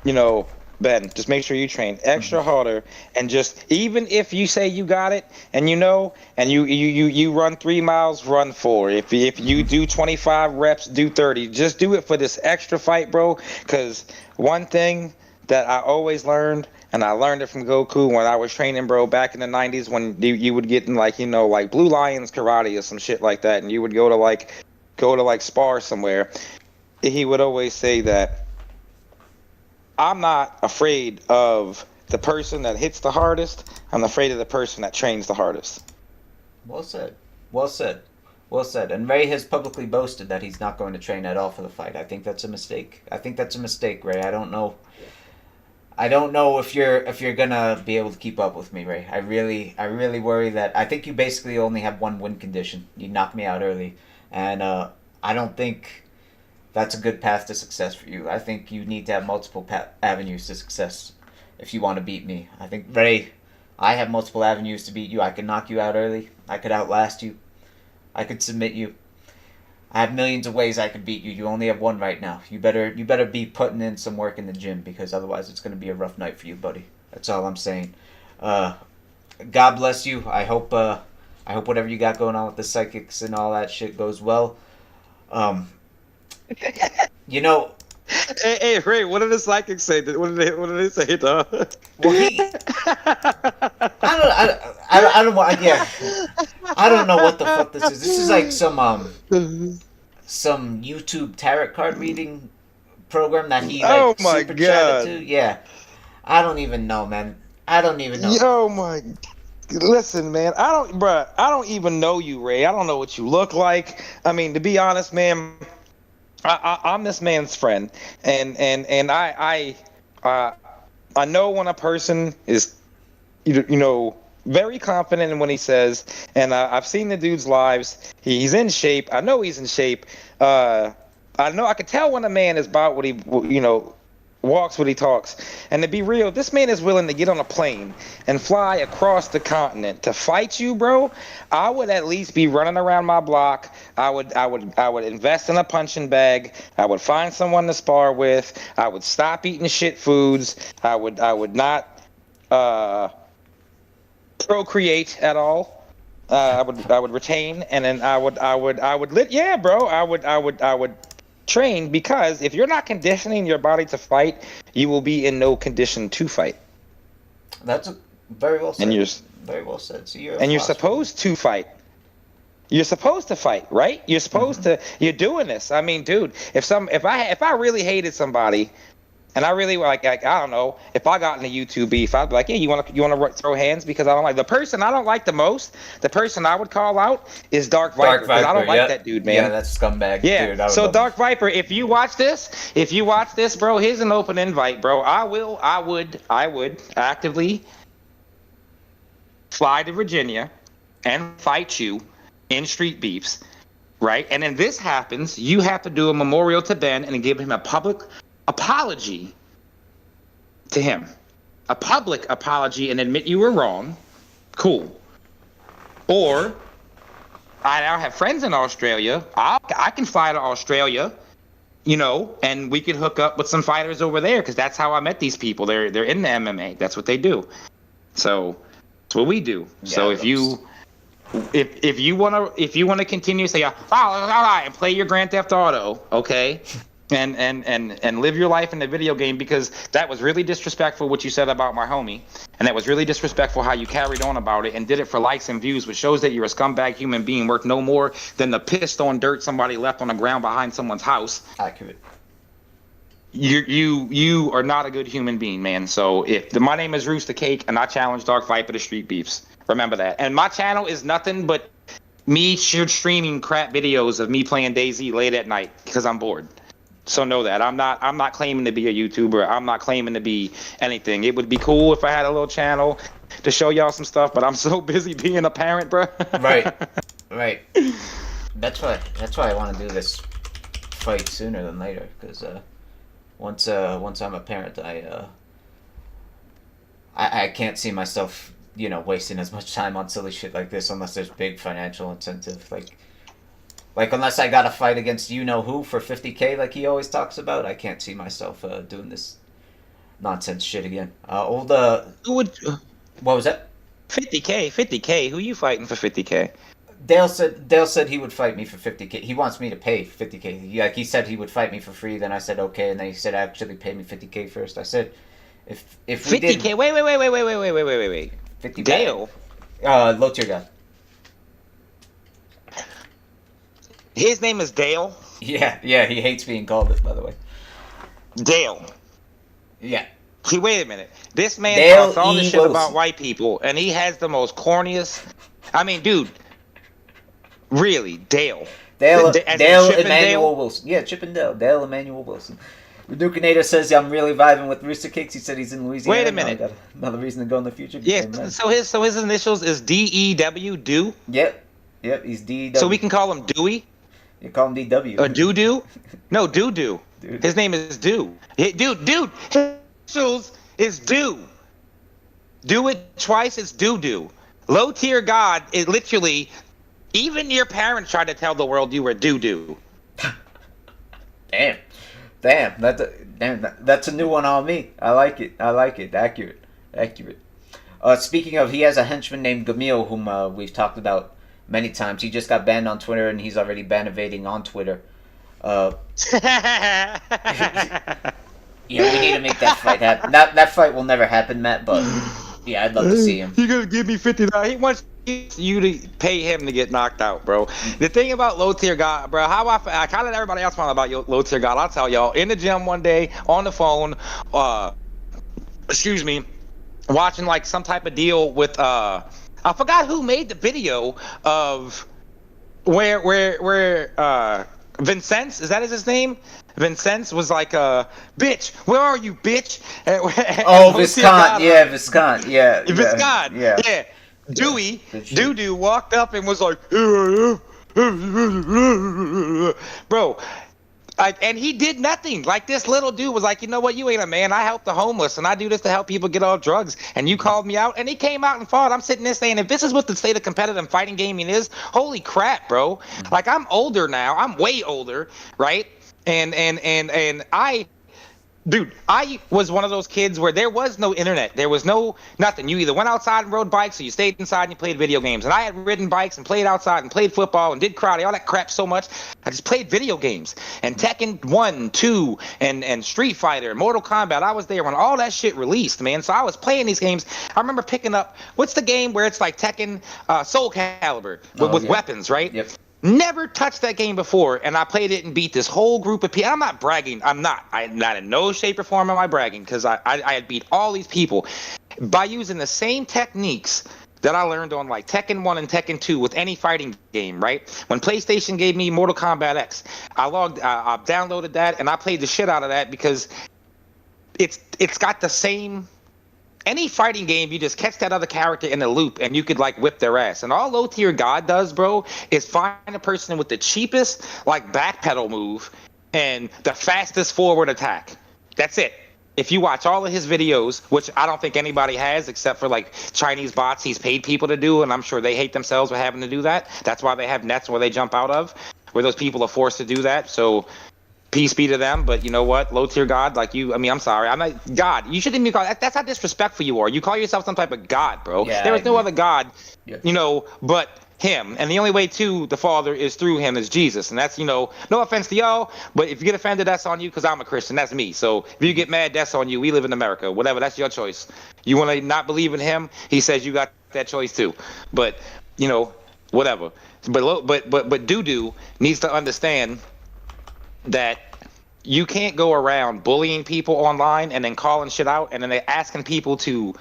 You know, Ben. Just make sure you train extra harder, and just even if you say you got it, and you know, and you run 3 miles, run 4. If you do 25 reps, do 30. Just do it for this extra fight, bro. Because one thing that I always learned. And I learned it from Goku when I was training, bro, back in the 90s when you would get in, like, you know, like Blue Lions karate or some shit like that, and you would go to spar somewhere. He would always say that I'm not afraid of the person that hits the hardest. I'm afraid of the person that trains the hardest. Well said. And Ray has publicly boasted that he's not going to train at all for the fight. I think that's a mistake. Ray. I don't know if you're gonna be able to keep up with me, Ray. I really worry that I think you basically only have one win condition. You knock me out early, and I don't think that's a good path to success for you. I think you need to have multiple avenues to success if you want to beat me. I think, Ray, I have multiple avenues to beat you. I could knock you out early. I could outlast you. I could submit you. I have millions of ways I could beat you. You only have one right now. You better be putting in some work in the gym, because otherwise it's going to be a rough night for you, buddy. That's all I'm saying. God bless you. I hope whatever you got going on with the psychics and all that shit goes well. You know. Hey, Ray, what did the psychics say? What did they say, dog? Well, I don't want. Yeah, I don't know what the fuck this is. This is like some YouTube tarot card reading program that he super chatted to. Yeah, I don't even know, man. I don't even know. Yo, my. Listen, man, I don't even know you, Ray. I don't know what you look like. I mean, to be honest, man, I'm this man's friend, and I know when a person is, you know, very confident in what he says, and I've seen the dude's lives. He's in shape. I know he's in shape. I know I can tell when a man is about what he, walks what he talks. And to be real, this man is willing to get on a plane and fly across the continent to fight you, bro. I would at least be running around my block. I would invest in a punching bag. I would find someone to spar with. I would stop eating shit foods. I would not procreate at all. I would retain, and then I would train, because if you're not conditioning your body to fight, you will be in no condition to fight. That's very well said. Very well said. So you're supposed to fight. You're supposed to fight, right? You're supposed to. You're doing this. I mean, dude, if I really hated somebody, and I really like I don't know, if I got in a YouTube beef, I'd be like, yeah, you want to throw hands, because I don't like the person I don't like the most. The person I would call out is Dark Viper, because I don't like that dude, man. Yeah, that's scumbag. Yeah. Dude, so Dark Viper, if you watch this, bro, here's an open invite, bro. I would actively fly to Virginia and fight you in Streetbeefs, right? And then this happens, you have to do a memorial to Ben and give him a public apology to him. A public apology and admit you were wrong. Cool. Or I now have friends in Australia. I can fly to Australia, and we could hook up with some fighters over there, because that's how I met these people. They're in the MMA. That's what they do. So that's what we do. Yeah, so if you want to continue to say and play your Grand Theft Auto, okay, and live your life in the video game, because that was really disrespectful what you said about my homie, and that was really disrespectful how you carried on about it and did it for likes and views, which shows that you're a scumbag human being worth no more than the pissed on dirt somebody left on the ground behind someone's house. Accurate. You are not a good human being, man. So my name is Roostercake, and I challenge Dark Viper to Streetbeefs. Remember that. And my channel is nothing but me streaming crap videos of me playing DayZ late at night because I'm bored. So know that I'm not claiming to be a YouTuber. I'm not claiming to be anything. It would be cool if I had a little channel to show y'all some stuff, but I'm so busy being a parent, bro. Right. That's why I want to do this fight sooner than later, because once I'm a parent, I can't see myself, wasting as much time on silly shit like this unless there's big financial incentive, like unless I got to fight against who for $50K like he always talks about. I can't see myself doing this nonsense shit again. Who would? What was that? 50K. Who you fighting for 50K? Dale said he would fight me for 50K. He wants me to pay 50K. Like he said he would fight me for free. Then I said okay, and then he said actually pay me 50K first. I said if we 50K. did Wait. 50 Dale. Low tier guy. His name is Dale? Yeah, he hates being called it, by the way. Dale. Yeah. See, wait a minute. This man Dale talks all this shit Wilson. about white people, and he has the most corniest... I mean, dude. Really, Dale. Dale Emmanuel Emmanuel Wilson. Yeah, Chip and Dale. Dale Emmanuel Wilson. Reducinator says I'm really vibing with Roostercakes. He said he's in Louisiana. Wait a minute. Got another reason to go in the future. Yeah, so his initials is DEW, Do? Yep, he's DEW. So we can call him Dewey? You call him DW. Or Doo-Doo? No, Doo-Doo. His name is Do. Dude, his initials is Do. Do it twice, it's Doo-Doo. Low Tier God is literally, even your parents tried to tell the world you were Doo-Doo. Damn, that's a new one on me. I like it. Accurate. Speaking of, he has a henchman named Gamil, whom we've talked about many times. He just got banned on Twitter, and he's already ban evading on Twitter. Yeah, we need to make that fight happen. That fight will never happen, Matt, but yeah, I'd love to see him. You're going to give me $50. He wants you to pay him to get knocked out, bro. The thing about Low Tier God, bro, how I kind of let everybody else find about Low Tier God. I'll tell y'all, in the gym one day, on the phone, watching like some type of deal with, I forgot who made the video of where Vincenz, is that his name? Vincenz was like, bitch, where are you, bitch? Oh, Viscount, yeah, Viscount, yeah. Viscount, yeah. Dewey, Good shit. Doo-Doo walked up and was like, "Here I am." Bro. And he did nothing. Like, this little dude was like, you know what? You ain't a man. I help the homeless, and I do this to help people get off drugs. And you called me out, and he came out and fought. I'm sitting there saying, if this is what the state of competitive fighting gaming is, holy crap, bro. Like, I'm older now. I'm way older, right? And Dude, I was one of those kids where there was no internet. There was no nothing. You either went outside and rode bikes or you stayed inside and you played video games. And I had ridden bikes and played outside and played football and did karate, all that crap so much. I just played video games. And Tekken 1, 2, and Street Fighter, Mortal Kombat. I was there when all that shit released, man. So I was playing these games. I remember picking up, what's the game where it's like Tekken Soul Calibur with weapons, right? Yep. Never touched that game before, and I played it and beat this whole group of people. I'm not bragging. I'm not in no shape or form am I bragging, because I had beat all these people by using the same techniques that I learned on like Tekken 1 and Tekken 2 with any fighting game, right? When PlayStation gave me Mortal Kombat X, I downloaded that and I played the shit out of that because it's got the same. Any fighting game, you just catch that other character in a loop and you could like whip their ass. And all Low Tier God does, bro, is find a person with the cheapest like backpedal move and the fastest forward attack. That's it. If you watch all of his videos, which I don't think anybody has except for like Chinese bots he's paid people to do, and I'm sure they hate themselves for having to do that. That's why they have nets where they jump out of, where those people are forced to do that. So peace be to them, but you know what? Low Tier God, like you, I mean, I'm sorry. I'm not God. You shouldn't even call that. That's how disrespectful you are. You call yourself some type of God, bro. Yeah, there is no other God, you know, but him. And the only way to the Father is through him, is Jesus. And that's, you know, no offense to y'all, but if you get offended, that's on you because I'm a Christian. That's me. So if you get mad, that's on you. We live in America. Whatever. That's your choice. You want to not believe in him? He says you got that choice too. But, you know, whatever. But Doo-Doo needs to understand that you can't go around bullying people online and then calling shit out and then they're asking people to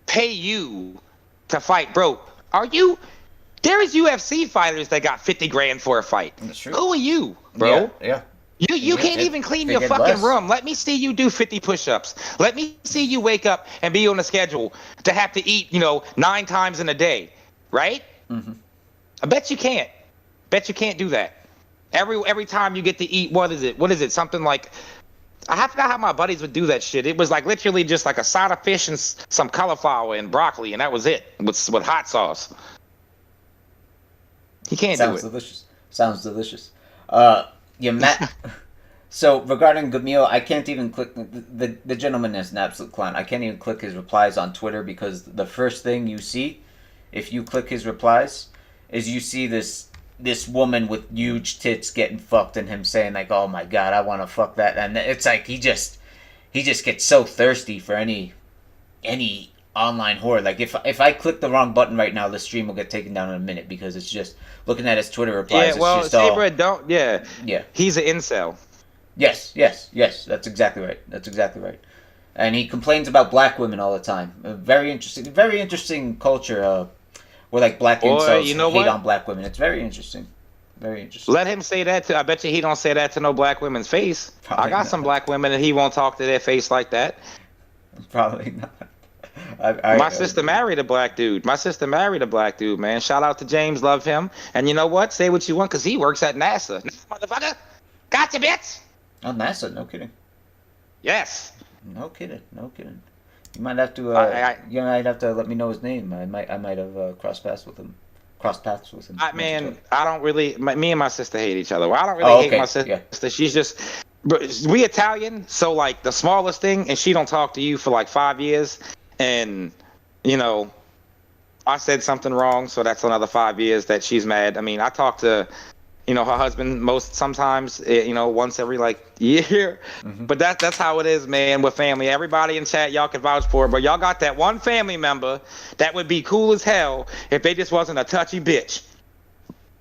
pay you to fight. Bro, there is UFC fighters that got 50 grand for a fight. That's true. Who are you, bro? Yeah. You can't even clean your fucking room. Let me see you do 50 push-ups. Let me see you wake up and be on a schedule to have to eat, you know, 9 times in a day, right? Mm-hmm. I bet you can't. Bet you can't do that. Every time you get to eat, what is it? Something like, I forgot how my buddies would do that shit. It was like literally just like a side of fish and some cauliflower and broccoli, and that was it with hot sauce. You can't do it. Sounds delicious. Yeah, Matt. So regarding Gamil, I can't even click. The gentleman is an absolute clown. I can't even click his replies on Twitter because the first thing you see, if you click his replies, is you see this woman with huge tits getting fucked and him saying like, oh my god, I want to fuck that. And it's like he just gets so thirsty for any online whore. Like if I click the wrong button right now, the stream will get taken down in a minute because it's just looking at his Twitter replies. Yeah, well, Sabra, don't. Yeah. He's an incel. Yes. That's exactly right. And he complains about black women all the time. Very interesting culture. Where like black incels hate on black women. It's very interesting. Very interesting. Let him say that I bet you he don't say that to no black women's face. Probably I got not. some black women and he won't talk to their face like that. Probably not. My sister married a black dude. Man. Shout out to James, love him. And you know what? Say what you want because he works at NASA. Motherfucker. Gotcha, bitch. Oh, NASA? No kidding. Yes. No kidding. You might have to. You might have to let me know his name. I might have crossed paths with him. Man, I don't really. Me and my sister hate each other. Well, I don't really hate my sister. Yeah. She's just. We Italian, so like the smallest thing, and she don't talk to you for like 5 years, and you know, I said something wrong, so that's another 5 years that she's mad. I mean, I talk to, you know, her husband sometimes, you know, once every like year. Mm-hmm. But that's how it is, man, with family. Everybody in chat, y'all can vouch for it, but y'all got that one family member that would be cool as hell if they just wasn't a touchy bitch.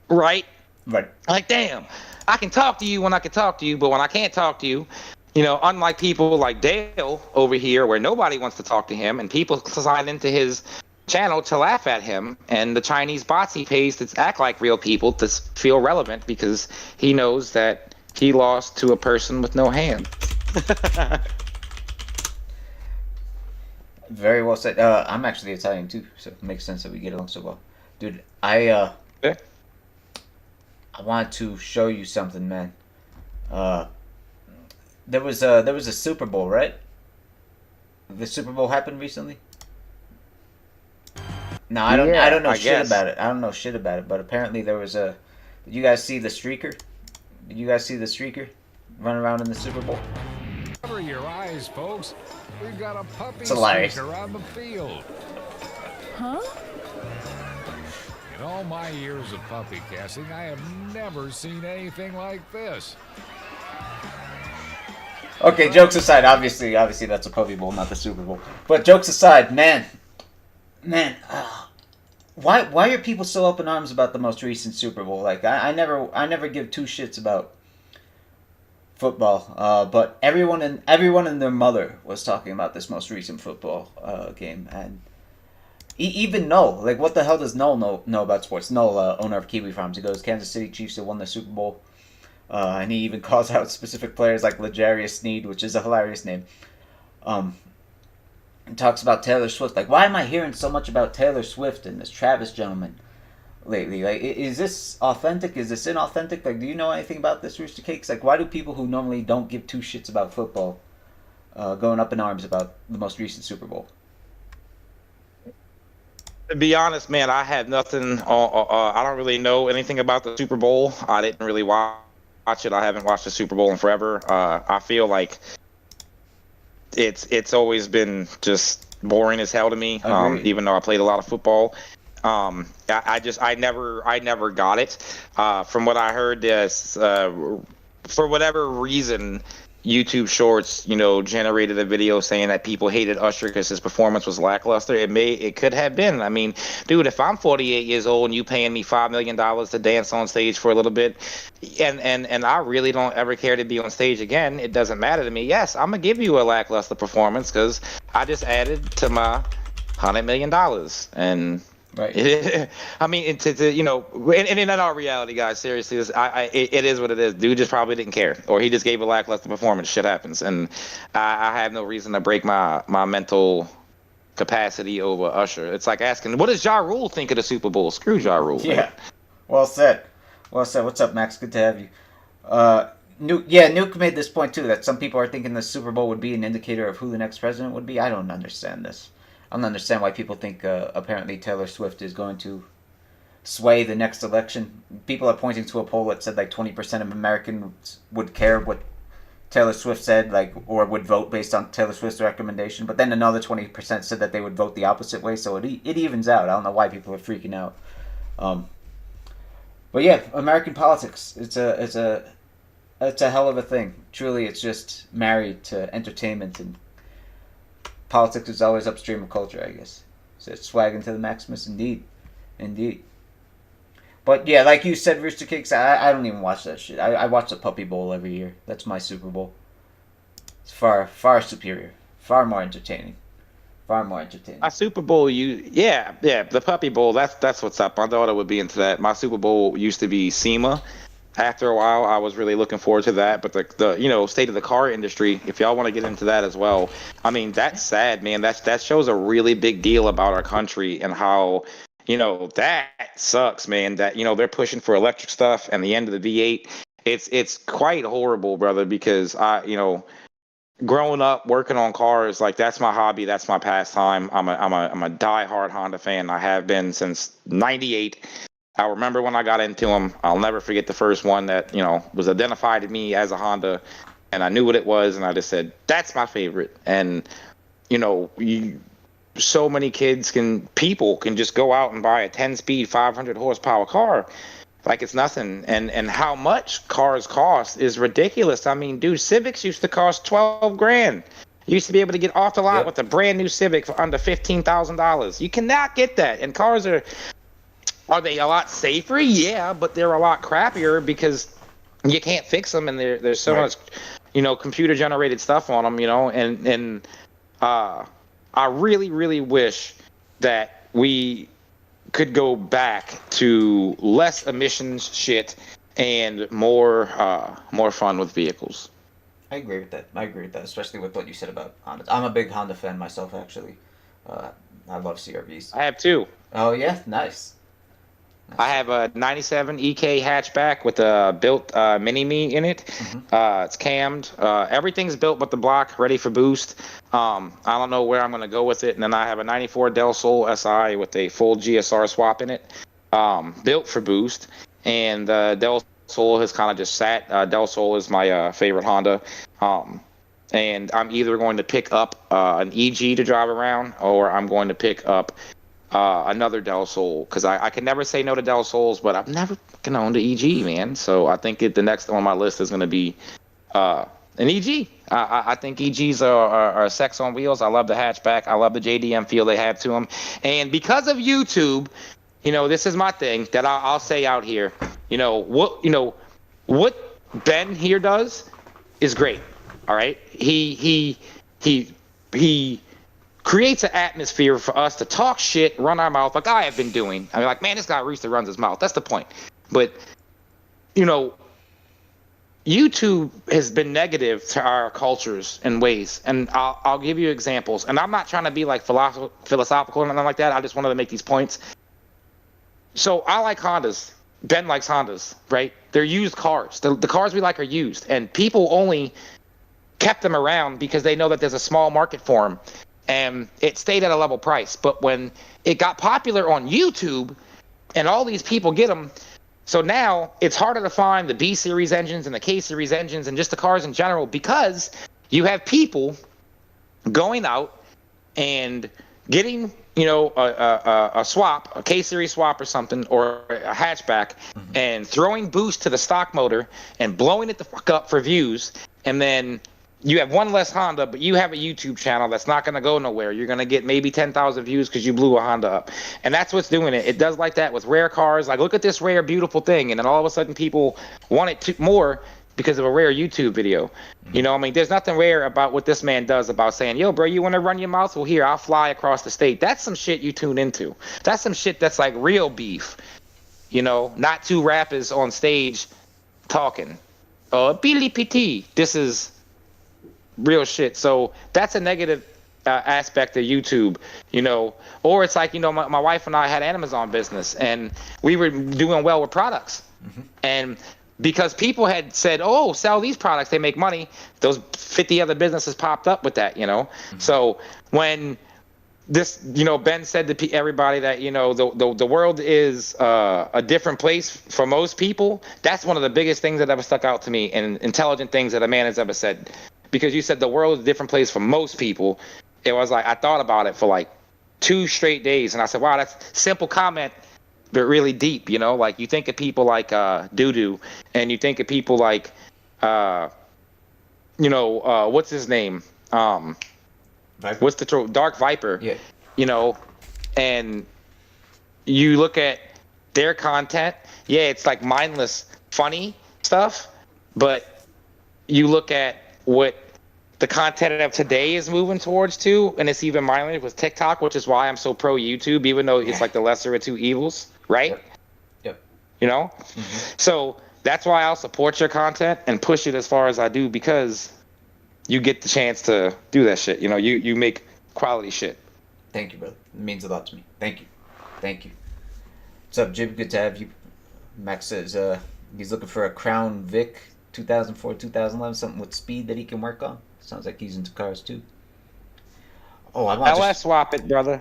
Right? Like, damn, I can talk to you when I can talk to you, but when I can't talk to you, you know, unlike people like Dale over here where nobody wants to talk to him and people sign into his channel to laugh at him, and the Chinese bots he pays to act like real people to feel relevant because he knows that he lost to a person with no hand. Very well said. I'm actually Italian too, so it makes sense that we get along so well, dude. Yeah. I wanted to show you something, man. Uh, there was a Super Bowl, right? The Super Bowl happened recently. No, I Yeah, don't know I shit guess. about it. I don't know shit about it, but apparently there was a. Did you guys see the streaker? Did you guys see the streaker running around in the Super Bowl? Cover your eyes, folks. We've got a puppy It's hilarious. streaker on the field. Huh? In all my years of puppy casting, I have never seen anything like this. Okay, jokes aside, obviously that's a Puppy Bowl, not the Super Bowl. But jokes aside, man, why are people so up in arms about the most recent Super Bowl? Like I never give two shits about football, but everyone and their mother was talking about this most recent football game, and even Noel, like what the hell does Noel know about sports? Noel, owner of Kiwi Farms, he goes, Kansas City Chiefs have won the Super Bowl. And he even calls out specific players like L'Jarius Sneed, which is a hilarious name. And talks about Taylor Swift. Like, why am I hearing so much about Taylor Swift and this Travis gentleman lately? Like, is this authentic? Is this inauthentic? Like, do you know anything about this, Roostercakes? Like, why do people who normally don't give two shits about football going up in arms about the most recent Super Bowl? To be honest, man, I had nothing. I don't really know anything about the Super Bowl. I didn't really watch it. I haven't watched the Super Bowl in forever. I feel like it's always been just boring as hell to me. Even though I played a lot of football. I never got it. From what I heard, for whatever reason, YouTube Shorts, generated a video saying that people hated Usher because his performance was lackluster. It could have been. I mean, dude, if I'm 48 years old and you paying me $5 million to dance on stage for a little bit, and I really don't ever care to be on stage again, it doesn't matter to me. Yes, I'm gonna give you a lackluster performance because I just added to my $100 million, and Right. I mean, and in all reality, guys, seriously, it is what it is. Dude just probably didn't care, or he just gave a lackluster performance. Shit happens, and I have no reason to break my mental capacity over Usher. It's like asking, what does Ja Rule think of the Super Bowl? Screw Ja Rule. Yeah. Well said. Well said. What's up, Max? Good to have you. Nuke made this point too, that some people are thinking the Super Bowl would be an indicator of who the next president would be. I don't understand this. I don't understand why people think apparently Taylor Swift is going to sway the next election. People are pointing to a poll that said like 20% of Americans would care what Taylor Swift said, like, or would vote based on Taylor Swift's recommendation. But then another 20% said that they would vote the opposite way. So it evens out. I don't know why people are freaking out. But yeah, American politics. It's a hell of a thing. Truly, it's just married to entertainment, and politics is always upstream of culture, I guess. So it's swagging to the Maximus, indeed. But yeah, like you said, Rooster Cakes, I don't even watch that shit. I watch the Puppy Bowl every year. That's my Super Bowl. It's far superior. Far more entertaining. My Super Bowl, the Puppy Bowl. That's what's up. My daughter would be into that. My Super Bowl used to be SEMA. After a while, I was really looking forward to that. But the state of the car industry, if y'all want to get into that as well, I mean, that's sad, man. That shows a really big deal about our country and how, that sucks, man. That they're pushing for electric stuff and the end of the V8. It's quite horrible, brother. Because growing up working on cars, like that's my hobby, that's my pastime. I'm a diehard Honda fan. I have been since '98. I remember when I got into them. I'll never forget the first one that was identified to me as a Honda, and I knew what it was, and I just said that's my favorite. And so many people can just go out and buy a 10-speed 500 horsepower car like it's nothing. And how much cars cost is ridiculous. I mean, dude, Civics used to cost $12 grand. You used to be able to get off the lot with a brand new Civic for under $15,000. You cannot get that. And cars are they a lot safer? Yeah, but they're a lot crappier because you can't fix them, and there's so much, computer generated stuff on them, and I really, really wish that we could go back to less emissions shit and more fun with vehicles. I agree with that, especially with what you said about Honda. I'm a big Honda fan myself, actually. I love CRVs. I have 2. Oh yeah, nice. I have a 97 EK hatchback with a built mini-me in it. It's cammed. Everything's built but the block, ready for boost. I don't know where I'm going to go with it. And then I have a 94 Del Sol SI with a full GSR swap in it, built for boost. And Del Sol has kind of just sat. Del Sol is my favorite Honda. And I'm either going to pick up an EG to drive around, or I'm going to pick up another Del Sol, because I can never say no to Del Sols, but I've never fucking owned an EG, man. So I think the next on my list is going to be an EG. I think EGs are sex on wheels. I love the hatchback. I love the JDM feel they have to them. And because of YouTube, this is my thing that I'll say out here. What Ben here does is great. All right, he creates an atmosphere for us to talk shit, run our mouth like I have been doing. I mean, like, man, this guy Rooster runs his mouth. That's the point. But, YouTube has been negative to our cultures in ways. And I'll give you examples. And I'm not trying to be like philosophical or anything like that. I just wanted to make these points. So I like Hondas. Ben likes Hondas, right? They're used cars. The cars we like are used. And people only kept them around because they know that there's a small market for them. And it stayed at a level price. But when it got popular on YouTube and all these people get them, so now it's harder to find the B series engines and the K series engines and just the cars in general, because you have people going out and getting, a swap, a K series swap or something, or a hatchback, and throwing boost to the stock motor and blowing it the fuck up for views. And then you have one less Honda, but you have a YouTube channel that's not going to go nowhere. You're going to get maybe 10,000 views because you blew a Honda up. And that's what's doing it. It does like that with rare cars. Like, look at this rare, beautiful thing. And then all of a sudden people want it more because of a rare YouTube video. There's nothing rare about what this man does about saying, yo, bro, you want to run your mouth? Well, here, I'll fly across the state. That's some shit you tune into. That's some shit that's like real beef. Not 2 rappers on stage talking. Billy Pittie. This is real shit. So that's a negative aspect of YouTube, or it's like, my wife and I had an Amazon business and we were doing well with products. And because people had said, oh, sell these products, they make money, those 50 other businesses popped up with that, So when this, Ben said to everybody that, the world is a different place for most people, that's one of the biggest things that ever stuck out to me, and intelligent things that a man has ever said. Because you said the world is a different place for most people. It was like, I thought about it for like 2 straight days. And I said, wow, that's a simple comment, but really deep, Like, you think of people like Doo-Doo, and you think of people like, what's his name? Viper? What's the Dark Viper? Yeah. And you look at their content. Yeah, it's like mindless, funny stuff. But you look at what the content of today is moving towards too, and it's even mindless with TikTok, which is why I'm so pro YouTube, even though it's like the lesser of 2 evils, right? Yep. So that's why I'll support your content and push it as far as I do, because you get the chance to do that shit. You make quality shit. Thank you, brother. It means a lot to me. Thank you. What's up, Jib? Good to have you. Max says he's looking for a Crown Vic 2004, 2011, something with speed that he can work on. Sounds like he's into cars too. Oh, LS swap it, brother.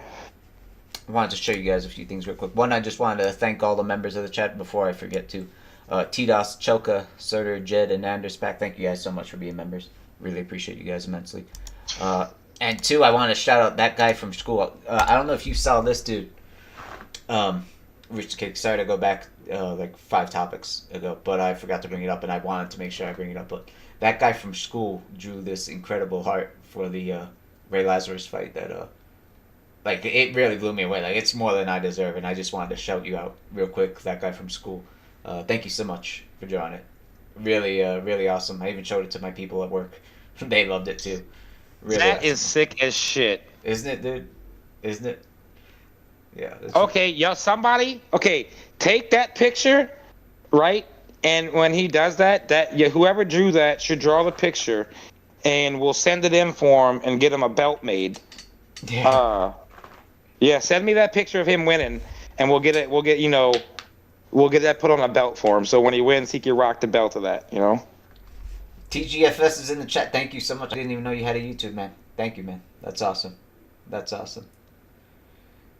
I wanted to show you guys a few things real quick. One, I just wanted to thank all the members of the chat before I forget to. T-Dos, Chelka, Surter, Jed, and Anders Pack. Thank you guys so much for being members. Really appreciate you guys immensely. And 2, I want to shout out that guy from school. I don't know if you saw this dude. Roostercake. Sorry to go back like 5 topics ago, but I forgot to bring it up, and I wanted to make sure I bring it up. But that guy from school drew this incredible heart for the Ray Lazarus fight that like, it really blew me away. Like, it's more than I deserve, and I just wanted to shout you out real quick. That guy from school. Thank you so much for drawing it. Really, really awesome. I even showed it to my people at work. They loved it too. Really that awesome. Is sick as shit. Isn't it, dude? Isn't it? Yeah. Okay, somebody. Okay, take that picture, right? And when he does that, whoever drew that should draw the picture, and we'll send it in for him and get him a belt made. Yeah. Yeah, send me that picture of him winning, and we'll get it. We'll get we'll get that put on a belt for him. So when he wins, he can rock the belt of that. TGFS is in the chat. Thank you so much. I didn't even know you had a YouTube, man. Thank you, man. That's awesome. That's awesome.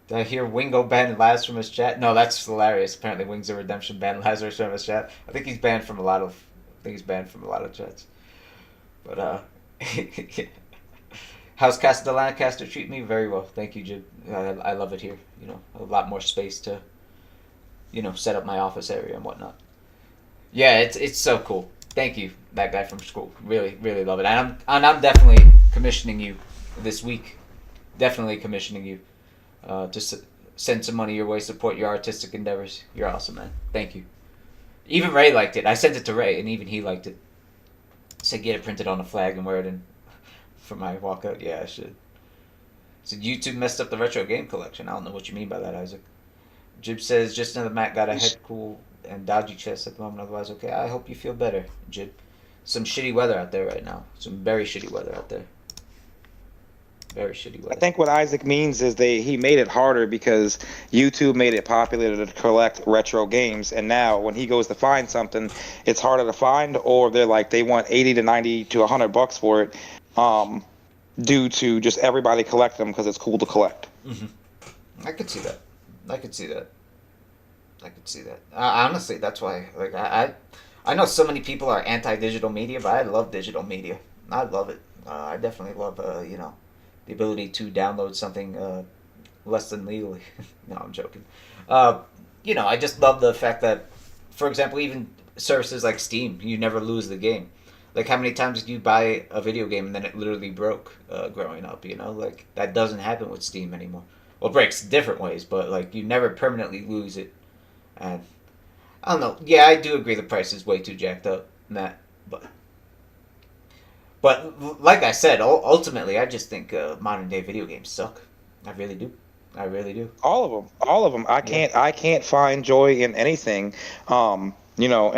Did I hear Wingo banned Laz from his chat? No, that's hilarious. Apparently, Wings of Redemption banned Lazarus from his chat. I think he's banned from a lot of. Chats. But how's Casa de Lancaster treat me? Very well, thank you, Jib. I love it here. A lot more space to, set up my office area and whatnot. Yeah, it's so cool. Thank you, that guy from school. Really, really love it. And I'm definitely commissioning you this week. Definitely commissioning you to send some money your way, support your artistic endeavors. You're awesome, man. Thank you. Even Ray liked it. I sent it to Ray, and even he liked it. Said get it printed on a flag and wear it in for my walkout. Yeah, I should. Said YouTube messed up the retro game collection. I don't know what you mean by that, Isaac. Jib says just another Matt got a head cool and dodgy chest at the moment. Otherwise, okay. I hope you feel better, Jib. Some shitty weather out there right now. Some very shitty weather out there. Very shitty weather. I think what Isaac means is he made it harder because YouTube made it popular to collect retro games, and now when he goes to find something, it's harder to find, or they want $80 to $90 to $100 for it, due to just everybody collect them because it's cool to collect. Mm-hmm. I could see that. Honestly, that's why. I know so many people are anti-digital media, but I love digital media. I love it. I definitely love the ability to download something less than legally. No, I'm joking. I just love the fact that, for example, even services like Steam, you never lose the game. Like, how many times did you buy a video game and then it literally broke growing up, that doesn't happen with Steam anymore. Well, it breaks different ways, but, you never permanently lose it. And, I don't know. Yeah, I do agree the price is way too jacked up, Matt, But like I said, ultimately, I just think modern day video games suck. I really do. All of them. I can't find joy in anything. And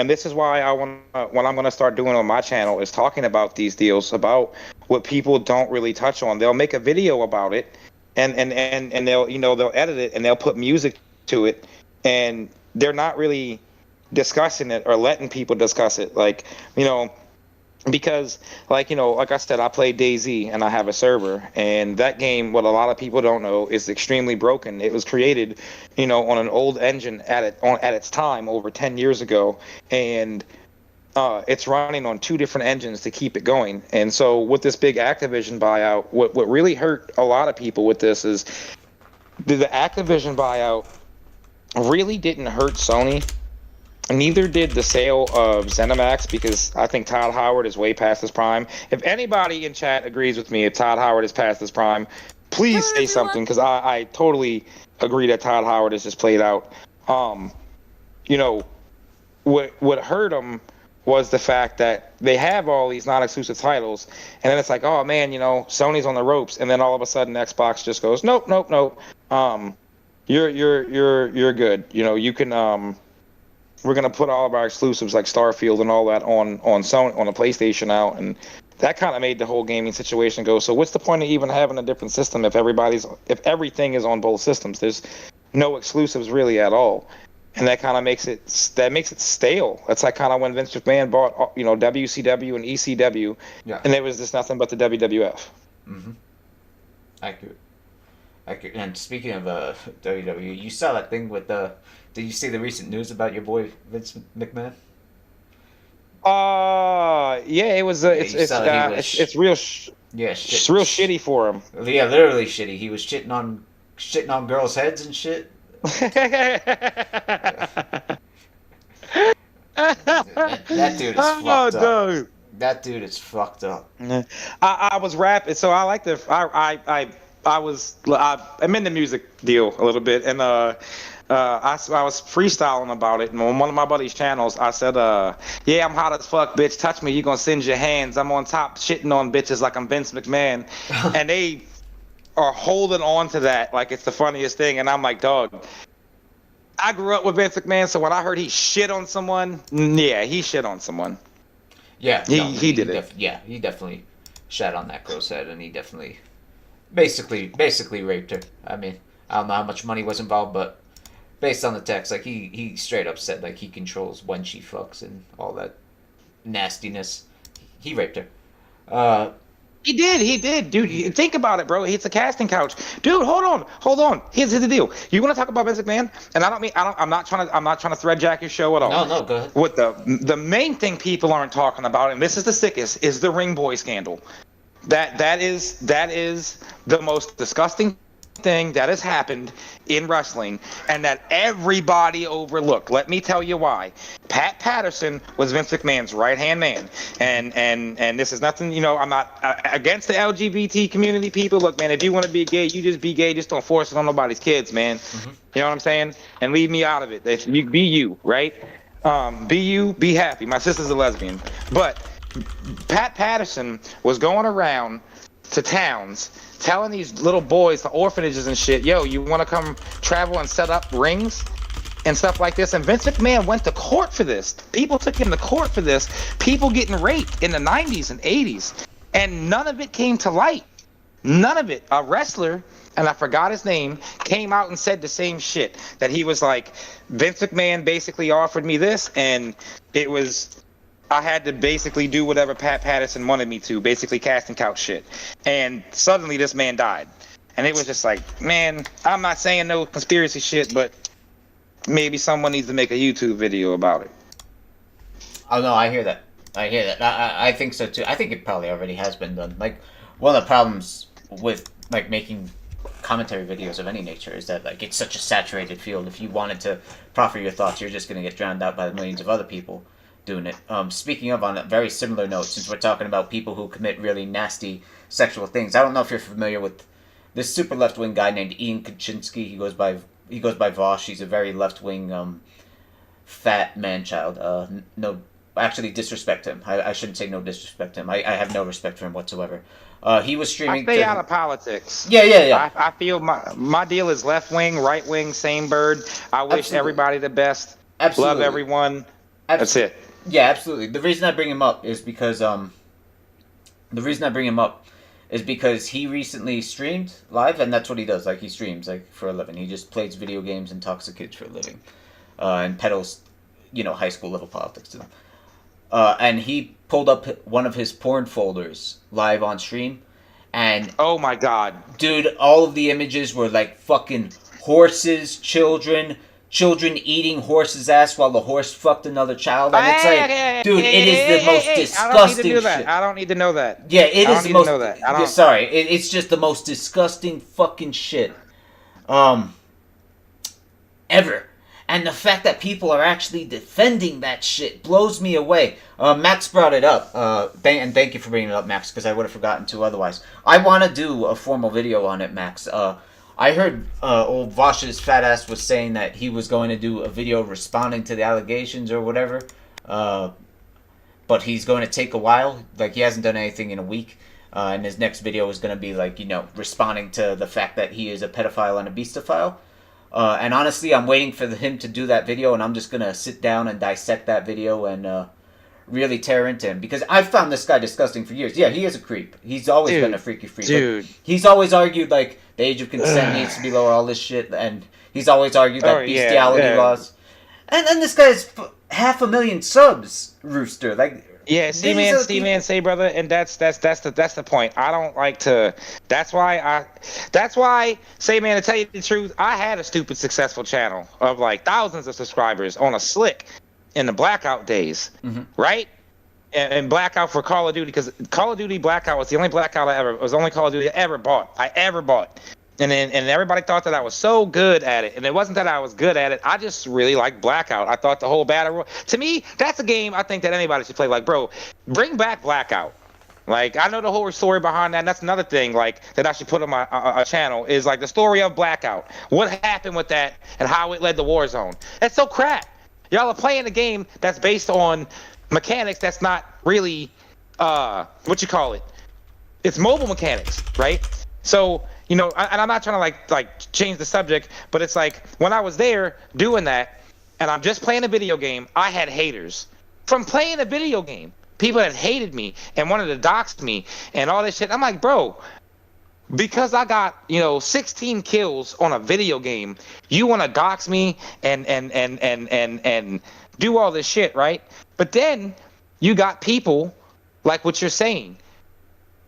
this is why what I'm gonna start doing on my channel is talking about these deals, about what people don't really touch on. They'll make a video about it, and they'll edit it and they'll put music to it, and they're not really discussing it or letting people discuss it. Because like I said, I play DayZ and I have a server, and that game, what a lot of people don't know, is extremely broken. It was created, on an old engine at its time over 10 years ago, and it's running on 2 different engines to keep it going. And so with this big Activision buyout, what really hurt a lot of people with this is the Activision buyout really didn't hurt Sony. Neither did the sale of ZeniMax, because I think Todd Howard is way past his prime. If anybody in chat agrees with me, if Todd Howard is past his prime, please say something, because I totally agree that Todd Howard is just played out. What hurt him was the fact that they have all these non-exclusive titles, and then it's like, oh man, Sony's on the ropes, and then all of a sudden Xbox just goes, nope. You're good. You can we're gonna put all of our exclusives like Starfield and all that on Sony, on a PlayStation now, and that kind of made the whole gaming situation go. So what's the point of even having a different system if everything is on both systems? There's no exclusives really at all, and that kind of makes it stale. That's like kind of when Vince McMahon bought WCW and ECW, and there was just nothing but the WWF. Mm-hmm. Accurate. And speaking of WWE, you saw that thing with did you see the recent news about your boy Vince McMahon? Yeah, it was. It's real. It's real shitty for him. Yeah, literally shitty. He was shitting on girls' heads and shit. That dude is fucked up. That dude is fucked up. I was rapping, so I like the. I'm in the music deal a little bit, and I was freestyling about it, and on one of my buddy's channels, I said, yeah, I'm hot as fuck, bitch, touch me, you gonna send your hands, I'm on top shitting on bitches like I'm Vince McMahon, and they are holding on to that like it's the funniest thing, and I'm like, dog, I grew up with Vince McMahon, so when I heard he shit on someone, yeah, he shit on someone. Yeah. He did it. He definitely shat on that girl's head, and he definitely basically raped her. I mean, I don't know how much money was involved, but based on the text, like he straight up said like he controls when she fucks and all that nastiness. He raped her. He did, dude. Think about it, bro. It's a casting couch, dude. Hold on. Here's the deal. You want to talk about Vince McMahon? And I'm not trying to thread jack your show at all. No, go ahead. What the main thing people aren't talking about, and this is the sickest, is the ring boy scandal. That is the most disgusting thing that has happened in wrestling, and that everybody overlooked. Let me tell you why. Pat Patterson was Vince McMahon's right-hand man, and this is nothing, I'm not against the LGBT community. People, look, man, if you want to be gay, you just be gay. Just don't force it on nobody's kids, man. Mm-hmm. You know what I'm saying? And leave me out of it. If you be you, right? Be you, be happy. My sister's a lesbian, but Pat Patterson was going around to towns telling these little boys, the orphanages and shit, yo, you want to come travel and set up rings and stuff like this? And Vince McMahon went to court for this. People took him to court for this. People getting raped in the 90s and 80s. And none of it came to light. None of it. A wrestler, and I forgot his name, came out and said the same shit. That he was like, Vince McMahon basically offered me this, and it was... I had to basically do whatever Pat Patterson wanted me to, basically casting couch shit. And suddenly this man died. And it was just like, man, I'm not saying no conspiracy shit, but maybe someone needs to make a YouTube video about it. Oh, no, I hear that. I think so, too. I think it probably already has been done. Like, one of the problems with, like, making commentary videos of any nature is that, like, it's such a saturated field. If you wanted to proffer your thoughts, you're just going to get drowned out by the millions of other people doing it. Speaking of, on a very similar note, since we're talking about people who commit really nasty sexual things, I don't know if you're familiar with this super left-wing guy named Ian Kaczynski. He goes by Vaush. He's a very left-wing, fat man-child. No, actually, disrespect him. I shouldn't say no disrespect him. I have no respect for him whatsoever. He was streaming. I stay out of politics. Yeah. I feel my deal is left-wing, right-wing, same bird. I wish everybody the best. Absolutely. Love everyone. That's it. Yeah, absolutely. The reason I bring him up is because he recently streamed live, and that's what he does. Like, he streams like for a living. He just plays video games and talks to kids for a living, and peddles, high school level politics to them. And he pulled up one of his porn folders live on stream, and oh my god, dude! All of the images were like fucking horses, children eating horse's ass while the horse fucked another child, and it's like, dude, it is the most disgusting shit. I don't need to know that. Yeah, it is the most. Sorry, it's just the most disgusting fucking shit, ever. And the fact that people are actually defending that shit blows me away. Max brought it up, and thank you for bringing it up, Max, because I would have forgotten to otherwise. I want to do a formal video on it, Max. I heard old Vaush's fat ass was saying that he was going to do a video responding to the allegations or whatever, but he's going to take a while. Like, he hasn't done anything in a week, and his next video is going to be like, responding to the fact that he is a pedophile and a beastophile. And honestly, I'm waiting for him to do that video, and I'm just going to sit down and dissect that video and really tear into him, because I've found this guy disgusting for years. Yeah, he is a creep. He's always been a freaky freak. Dude. Like, he's always argued, like, the age of consent needs to be lower, all this shit, and he's always argued that bestiality laws. And then this guy's 500,000 subs, Rooster. Like, yeah, Steve-Man, say, brother, and that's the point. I don't like to. That's why, say, man, to tell you the truth, I had a stupid successful channel of like thousands of subscribers on a slick in the Blackout days, right? And Blackout for Call of Duty, because Call of Duty Blackout was the only Blackout was the only Call of Duty I ever bought. And everybody thought that I was so good at it. And it wasn't that I was good at it. I just really liked Blackout. I thought the whole battle royale, to me, that's a game I think that anybody should play. Like, bro, bring back Blackout. Like, I know the whole story behind that. And that's another thing, like, that I should put on my channel is like the story of Blackout. What happened with that and how it led to Warzone. That's so crap. Y'all are playing a game that's based on mechanics that's not really it's mobile mechanics, right? So, and I'm not trying to like change the subject, but it's like when I was there doing that and I'm just playing a video game, I had haters from playing a video game. People that hated me and wanted to dox me and all this shit. I'm like, bro, because I got 16 kills on a video game, you want to dox me and do all this shit, right? But then you got people like what you're saying.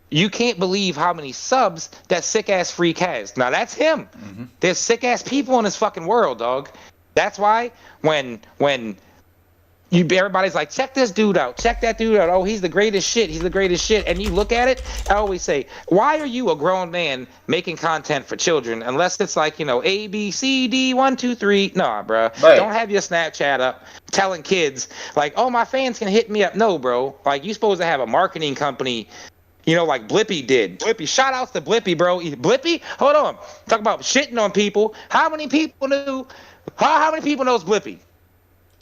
You can't believe how many subs that sick ass freak has. Now that's him. Mm-hmm. There's sick ass people in this fucking world, dog. That's why when everybody's like, check this dude out, check that dude out. Oh, he's the greatest shit. He's the greatest shit. And you look at it, I always say, why are you a grown man making content for children? Unless it's like, A, B, C, D, 1, 2, 3. Nah, bro. Right. Don't have your Snapchat up telling kids like, oh, my fans can hit me up. No, bro. Like, you supposed to have a marketing company, like Blippi did. Blippi, shout outs to Blippi, bro. Blippi, hold on. Talk about shitting on people. How many people how many people knows Blippi?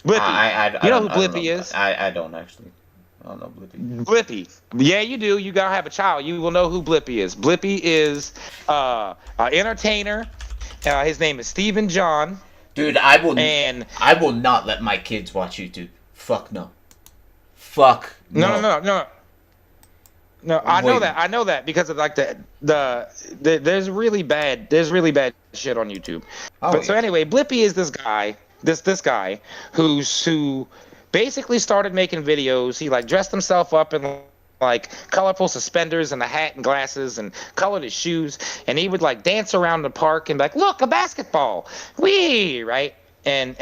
Blippi. I you know who Blippi is? I don't actually. I don't know Blippi. Blippi. Yeah, you do. You gotta have a child. You will know who Blippi is. Blippi is an entertainer. His name is Stephen John. Dude, I will not let my kids watch YouTube. Fuck no. Fuck no. No, I know that because of like there's really bad shit on YouTube. So anyway, Blippi is this guy. This guy who basically started making videos. He like dressed himself up in like colorful suspenders and a hat and glasses and colored his shoes, and he would like dance around the park and be like, look, a basketball, wee, right? And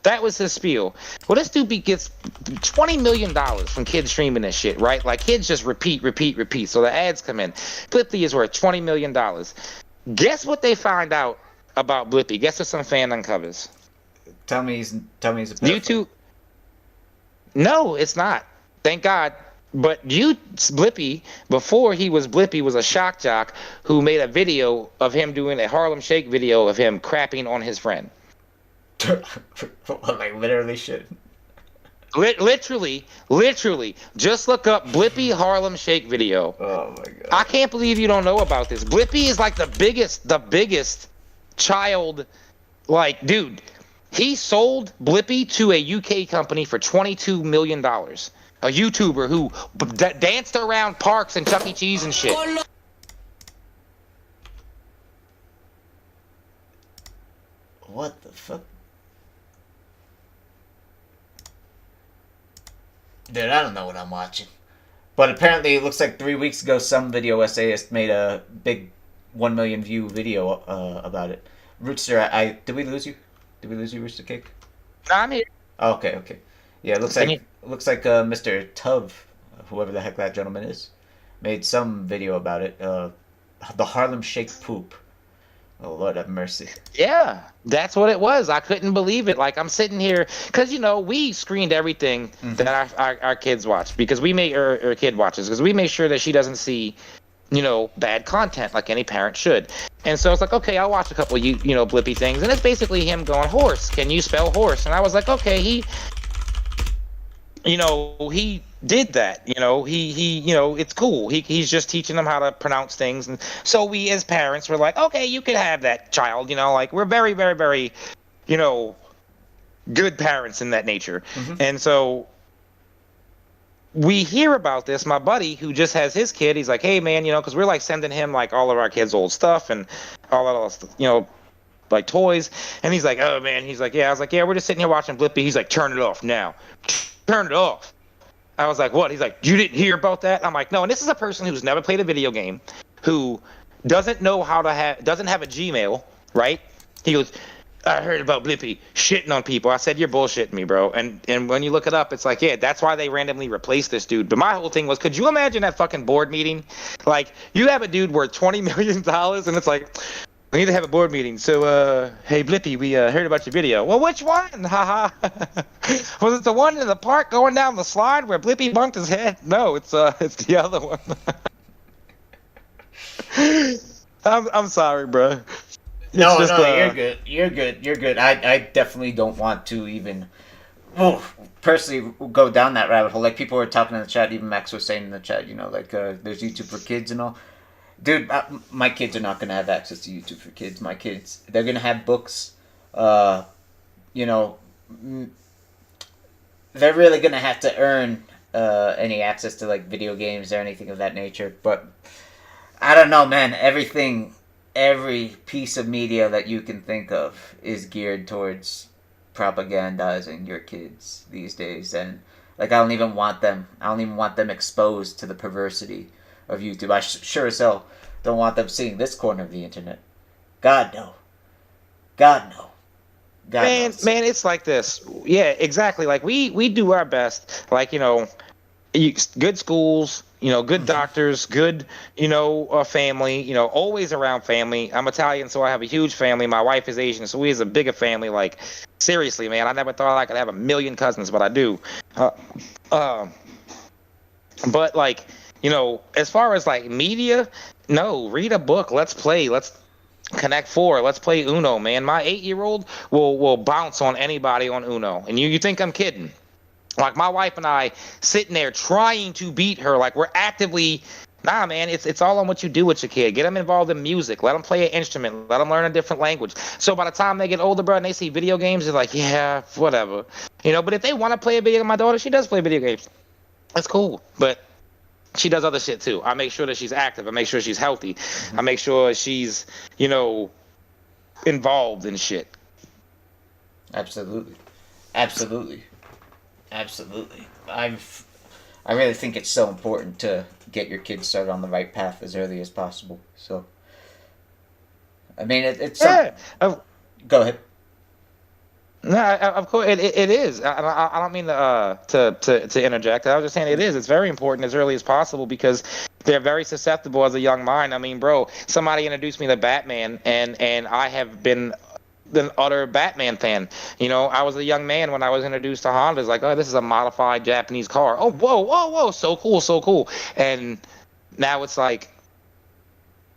that was his spiel. Well, this dude gets $20 million from kids streaming this shit, right? Like kids just repeat. So the ads come in. Blippi is worth $20 million. Guess what they find out about Blippi? Guess what some fan uncovers? Tell me he's a pedophile. YouTube. No, it's not. Thank God. But Blippi, before he was Blippi, was a shock jock who made a video of him doing a Harlem Shake video of him crapping on his friend. Like literally shit. Literally, just look up Blippi Harlem Shake video. Oh my god! I can't believe you don't know about this. Blippi is like the biggest child. Like, dude, he sold Blippi to a UK company for $22 million. A YouTuber who danced around parks and Chuck E. Cheese and shit. What the fuck? Dude, I don't know what I'm watching. But apparently it looks like 3 weeks ago some video essayist made a big 1 million view video about it. Rooster, did we lose you? Did we lose you, Roostercake? I'm here. Oh, okay. Yeah, it looks like Mr. Tuv, whoever the heck that gentleman is, made some video about it. The Harlem Shake poop. Oh, Lord have mercy. Yeah, that's what it was. I couldn't believe it. Like, I'm sitting here, because, we screened everything that our kids watch, because we make, or kid watches, because we make sure that she doesn't see, bad content like any parent should. And so it's like, okay, I'll watch a couple, Blippi things, and it's basically him going, horse, can you spell horse? And I was like, okay, he did that, it's cool. He's just teaching them how to pronounce things. And so we as parents were like, okay, you can have that child, like we're very, very, very, good parents in that nature. And so we hear about this. My buddy who just has his kid, he's like, hey man, because we're like sending him like all of our kids' old stuff and all that, like toys. And he's like, oh man, he's like, yeah. I was like, yeah, we're just sitting here watching Blippi. He's like, turn it off now. Turn it off. I was like, what? He's like, you didn't hear about that? I'm like, no. And this is a person who's never played a video game, who doesn't know how to doesn't have a Gmail, right? He goes, I heard about Blippi shitting on people. I said, you're bullshitting me, bro. And when you look it up, it's like, yeah, that's why they randomly replaced this dude. But my whole thing was, could you imagine that fucking board meeting? Like, you have a dude worth $20 million, and it's like, we need to have a board meeting. So, hey, Blippi, we heard about your video. Well, which one? Haha. Was it the one in the park going down the slide where Blippi bumped his head? No, it's the other one. I'm sorry, bro. No, you're good. I definitely don't want to even, personally go down that rabbit hole. Like, people were talking in the chat, even Max was saying in the chat, there's YouTube for kids and all. Dude, my kids are not going to have access to YouTube for kids. My kids, they're going to have books. They're really going to have to earn any access to, like, video games or anything of that nature. But I don't know, man. Every piece of media that you can think of is geared towards propagandizing your kids these days, and like I don't even want them exposed to the perversity of YouTube. I sure as hell don't want them seeing this corner of the internet. God no. God no. God knows. Man, it's like this. Yeah, exactly. Like we do our best. Like, good schools, good doctors, good, family, always around family. I'm Italian, so I have a huge family. My wife is Asian, so we have a bigger family. Like, seriously, man, I never thought I could have a million cousins, but I do. But like, as far as like media, no, read a book. Let's play. Let's Connect Four. Let's play Uno, man. My 8-year-old will bounce on anybody on Uno, and you think I'm kidding? Like my wife and I sitting there trying to beat her. Like we're actively. Nah, man, it's all on what you do with your kid. Get them involved in music. Let them play an instrument. Let them learn a different language. So by the time they get older, bro, and they see video games, they're like, yeah, whatever. But if they want to play a video game, my daughter, she does play video games. That's cool. But she does other shit too. I make sure that she's active. I make sure she's healthy. I make sure she's, involved in shit. Absolutely. I really think it's so important to get your kids started on the right path as early as possible. So, I mean, it's yeah. Go ahead. No, of course it is. I don't mean to interject. I was just saying it is. It's very important as early as possible because they're very susceptible as a young mind. I mean, bro, somebody introduced me to Batman, and I have been an utter Batman fan. I was a young man when I was introduced to Hondas. Like, oh, this is a modified Japanese car. Oh, whoa, so cool. And now it's like,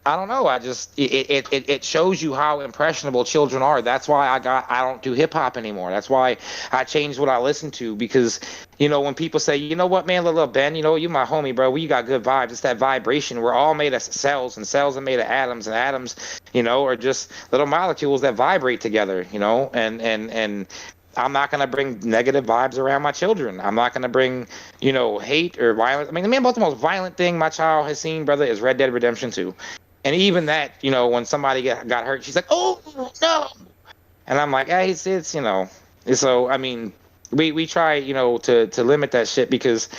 I don't know. It shows you how impressionable children are. That's why I don't do hip hop anymore. That's why I changed what I listen to because, when people say, you know what, man, little Ben, you my homie, bro. You got good vibes. It's that vibration. We're all made of cells, and cells are made of atoms, and atoms, are just little molecules that vibrate together, and I'm not gonna bring negative vibes around my children. I'm not gonna bring, hate or violence. I mean, about the most violent thing my child has seen, brother, is Red Dead Redemption 2. And even that, when somebody got hurt, she's like, "Oh no," and I'm like, "Hey, it's So I mean, we try, to limit that shit because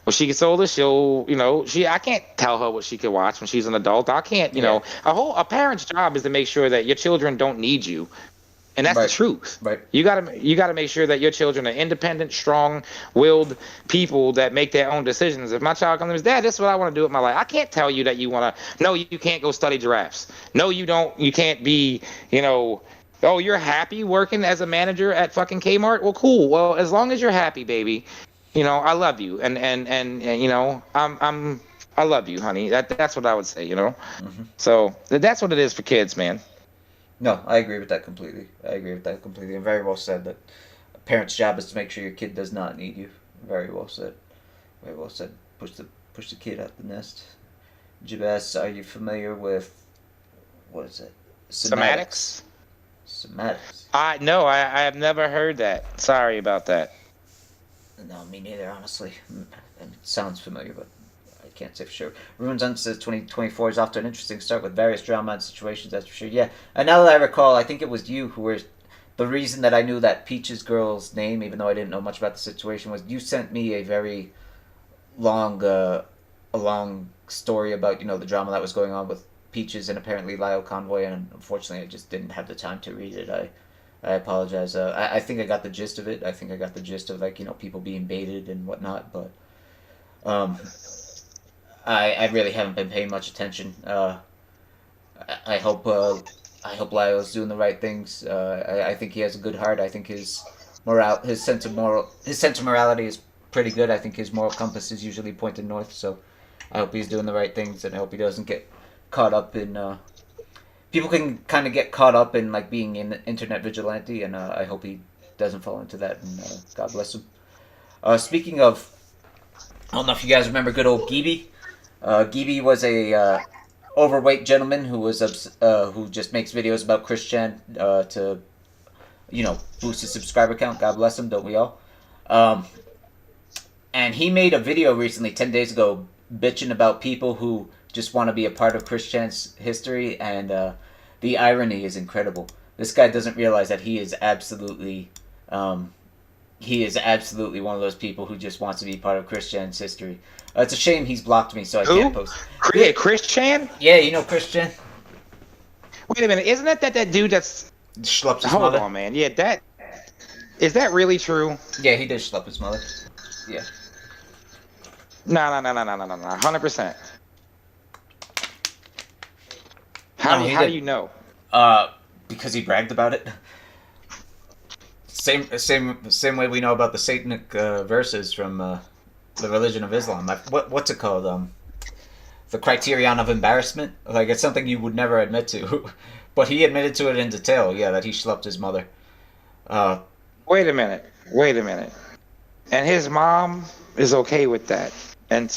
when she gets older, she'll, I can't tell her what she can watch when she's an adult. I can't, a parent's job is to make sure that your children don't need you. And that's the truth. Right. You gotta make sure that your children are independent, strong-willed people that make their own decisions. If my child comes to me, Dad, this is what I want to do with my life. I can't tell you that you want to. No, you can't go study giraffes. No, you don't. You can't be. Oh, you're happy working as a manager at fucking Kmart. Well, cool. Well, as long as you're happy, baby. I love you, and I love you, honey. That's what I would say. Mm-hmm. So that's what it is for kids, man. No, I agree with that completely. And very well said that a parent's job is to make sure your kid does not need you. Very well said. Push the kid out the nest. Jabez, are you familiar with, what is it? Somatics? Somatics. I have never heard that. Sorry about that. No, me neither, honestly. It sounds familiar, but I can't say for sure. Ruins on says 2024 is off to an interesting start with various drama and situations, that's for sure. Yeah, and now that I recall, I think it was you who were the reason that I knew that Peach's girl's name, even though I didn't know much about the situation, was you sent me a very long story about the drama that was going on with Peaches and apparently Lyle Convoy, and unfortunately I just didn't have the time to read it. I apologize. I think I got the gist of it. I think I got the gist of people being baited and whatnot, but I really haven't been paying much attention. I hope Lyle's doing the right things. I think he has a good heart. I think his sense of morality is pretty good. I think his moral compass is usually pointed north. So I hope he's doing the right things, and I hope he doesn't get caught up in. People can kind of get caught up in being an internet vigilante, and I hope he doesn't fall into that. And God bless him. Speaking of, I don't know if you guys remember good old Gibi. Gibi was a overweight gentleman who just makes videos about Christian to boost his subscriber count. God bless him, don't we all? And he made a video recently, 10 days ago, bitching about people who just want to be a part of Christian's history, and the irony is incredible. This guy doesn't realize that he is absolutely one of those people who just wants to be part of Christian's history. It's a shame he's blocked me, so I can't post. Christian? Yeah, you know Christian. Wait a minute, isn't that dude that's Schlepped his Hold mother? on, man. Yeah, is that really true? Yeah, he did schlep his mother. Yeah. No, 100%. No, How he do did. you know? Because he bragged about it. Same way we know about the Satanic verses from the religion of Islam. What's it called? The criterion of embarrassment. Like, it's something you would never admit to, but he admitted to it in detail. Yeah, that he schlepped his mother. Wait a minute. And his mom is okay with that and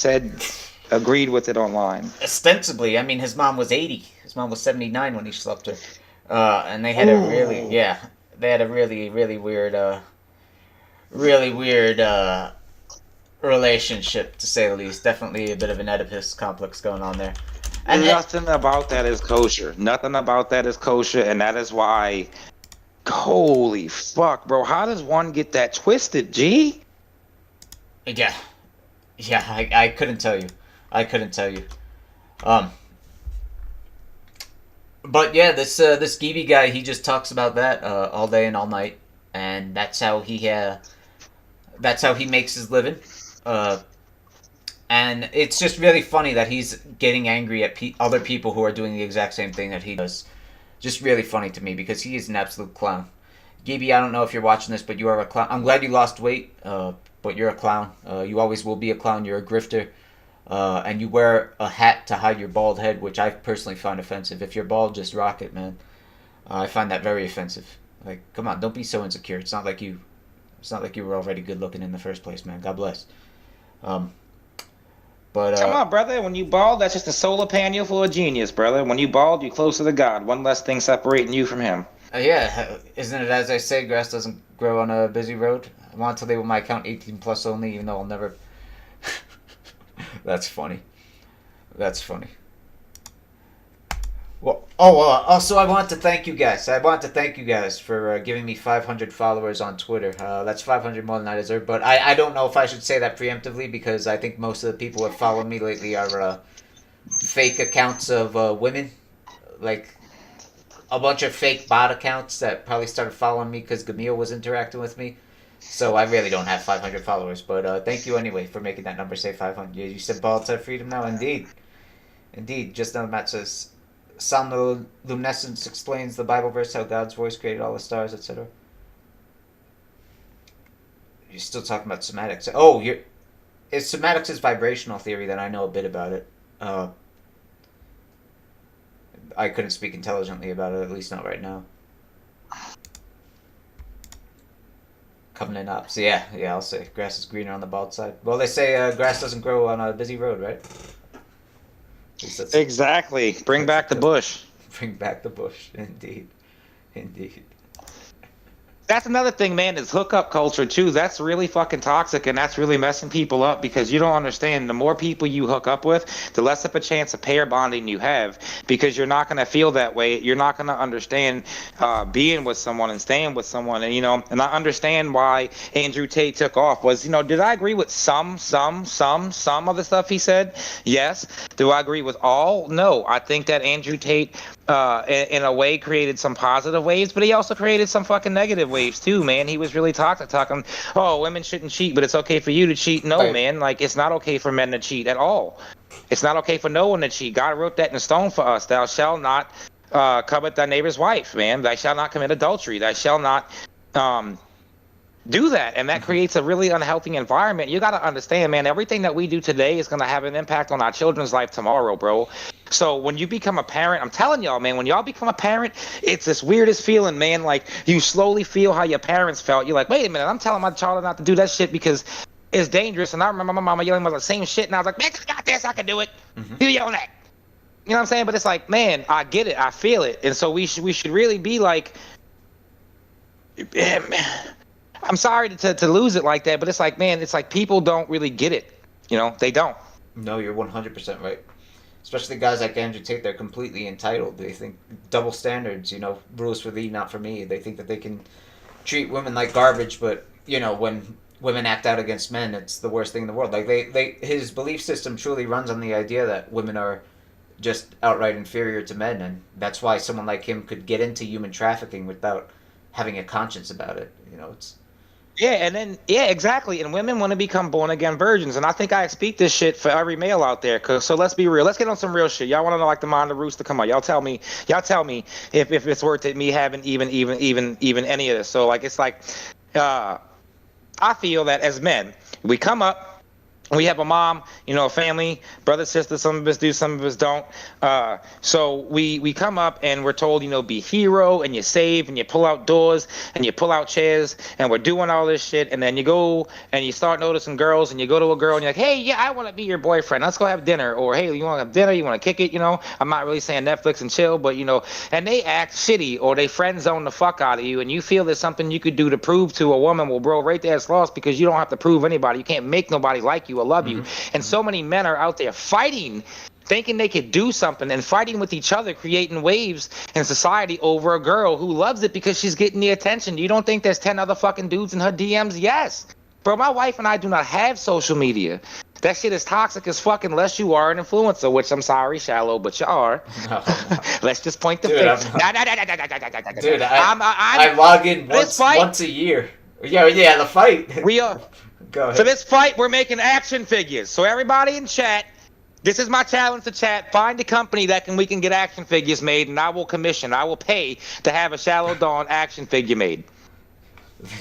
agreed with it online. Ostensibly, I mean, his mom was 80. His mom was 79 when he schlepped her. And they had a really weird relationship, to say the least. Definitely a bit of an Oedipus complex going on there. And nothing about that is kosher. Nothing about that is kosher, and that is why. Holy fuck, bro! How does one get that twisted, G? Yeah, I couldn't tell you. But yeah, this Geeby guy, he just talks about that all day and all night, and that's how he makes his living. And it's just really funny that he's getting angry at other people who are doing the exact same thing that he does. Just really funny to me, because he is an absolute clown. Geeby, I don't know if you're watching this, but you are a clown. I'm glad you lost weight, but you're a clown. You always will be a clown. You're a grifter. And you wear a hat to hide your bald head, which I personally find offensive. If you're bald, just rock it, man. I find that very offensive. Like, come on, don't be so insecure. It's not like you were already good looking in the first place, man. God bless. Come on, brother. When you bald, that's just a solar panel for a genius, brother. When you bald, you're closer to God. One less thing separating you from Him. Yeah, isn't it as I say, grass doesn't grow on a busy road? I want to label my account 18 plus only, even though I'll never... That's funny. Well, also I want to thank you guys. For giving me 500 followers on Twitter. That's 500 more than I deserve, but I don't know if I should say that preemptively, because I think most of the people who have followed me lately are fake accounts of women. Like, a bunch of fake bot accounts that probably started following me because Gamil was interacting with me. So I really don't have 500 followers, but thank you anyway for making that number say 500. You said bald side freedom now? Indeed. Just now Matt says, Somnoluminescence explains the Bible verse, how God's voice created all the stars, etc. You're still talking about somatics. Oh, somatics is vibrational theory, then I know a bit about it. I couldn't speak intelligently about it, at least not right now. Covenant ops. Yeah, I'll say. Grass is greener on the bald side. Well, they say grass doesn't grow on a busy road, right? Exactly. Bring back the bush. Bring back the bush. Indeed. That's another thing, man, is hookup culture, too. That's really fucking toxic, and that's really messing people up, because you don't understand. The more people you hook up with, the less of a chance of pair bonding you have, because you're not going to feel that way. You're not going to understand being with someone and staying with someone. And, and I understand why Andrew Tate took off was, did I agree with some of the stuff he said? Yes. Do I agree with all? No. I think that Andrew Tate, in a way, created some positive waves, but he also created some fucking negative waves too, man. He was really talking, oh, women shouldn't cheat, but it's okay for you to cheat. No, right. Man, like, it's not okay for men to cheat at all. It's not okay for no one to cheat. God wrote that in stone for us. Thou shalt not covet thy neighbor's wife, man. Thou shalt not commit adultery. Thou shalt not do that, and that creates a really unhealthy environment. You got to understand, man, everything that we do today is going to have an impact on our children's life tomorrow, bro. So when you become a parent, I'm telling y'all, man, when y'all become a parent, it's this weirdest feeling, man. Like, you slowly feel how your parents felt. You're like, wait a minute, I'm telling my child not to do that shit because it's dangerous. And I remember my mama yelling about the same shit, and I was like, man, I got this, I can do it. You yelling that. You know what I'm saying? But it's like, man, I get it, I feel it. And so we should really be like, I'm sorry to lose it like that, but it's like, man, it's like people don't really get it. They don't. No, you're 100% right. especially guys like Andrew Tate, they're completely entitled. They think double standards, rules for thee, not for me. They think that they can treat women like garbage, but when women act out against men, it's the worst thing in the world. Like his belief system truly runs on the idea that women are just outright inferior to men, and that's why someone like him could get into human trafficking without having a conscience about it. It's exactly. And women want to become born again virgins, and I think I speak this shit for every male out there. So let's be real. Let's get on some real shit. Y'all want to know like the mind of Rooster? Come on, y'all tell me if it's worth it me having even any of this. So like it's like I feel that as men, we come up. We have a mom, a family, brother, sister. Some of us do, some of us don't. So we come up and we're told, be hero, and you save, and you pull out doors, and you pull out chairs, and we're doing all this shit. And then you go and you start noticing girls, and you go to a girl and you're like, hey, yeah, I want to be your boyfriend. Let's go have dinner. Or hey, you want to have dinner? You want to kick it? I'm not really saying Netflix and chill, but and they act shitty or they friend zone the fuck out of you, and you feel there's something you could do to prove to a woman. Well, bro, right there it's lost because you don't have to prove anybody. You can't make nobody like you. I love you. And so many men are out there fighting, thinking they could do something, and fighting with each other, creating waves in society over a girl who loves it because she's getting the attention. You don't think there's 10 other fucking dudes in her DMs? Yes. Bro, my wife and I do not have social media. That shit is toxic as fuck unless you are an influencer, which I'm sorry, shallow, but you are. No. Let's just point the finger. Dude, I log in once a year. Yeah, the fight. We are. Go ahead. For this fight, we're making action figures. So everybody in chat, this is my challenge to chat. Find a company we can get action figures made, and I will pay to have a Shallow Dawn action figure made.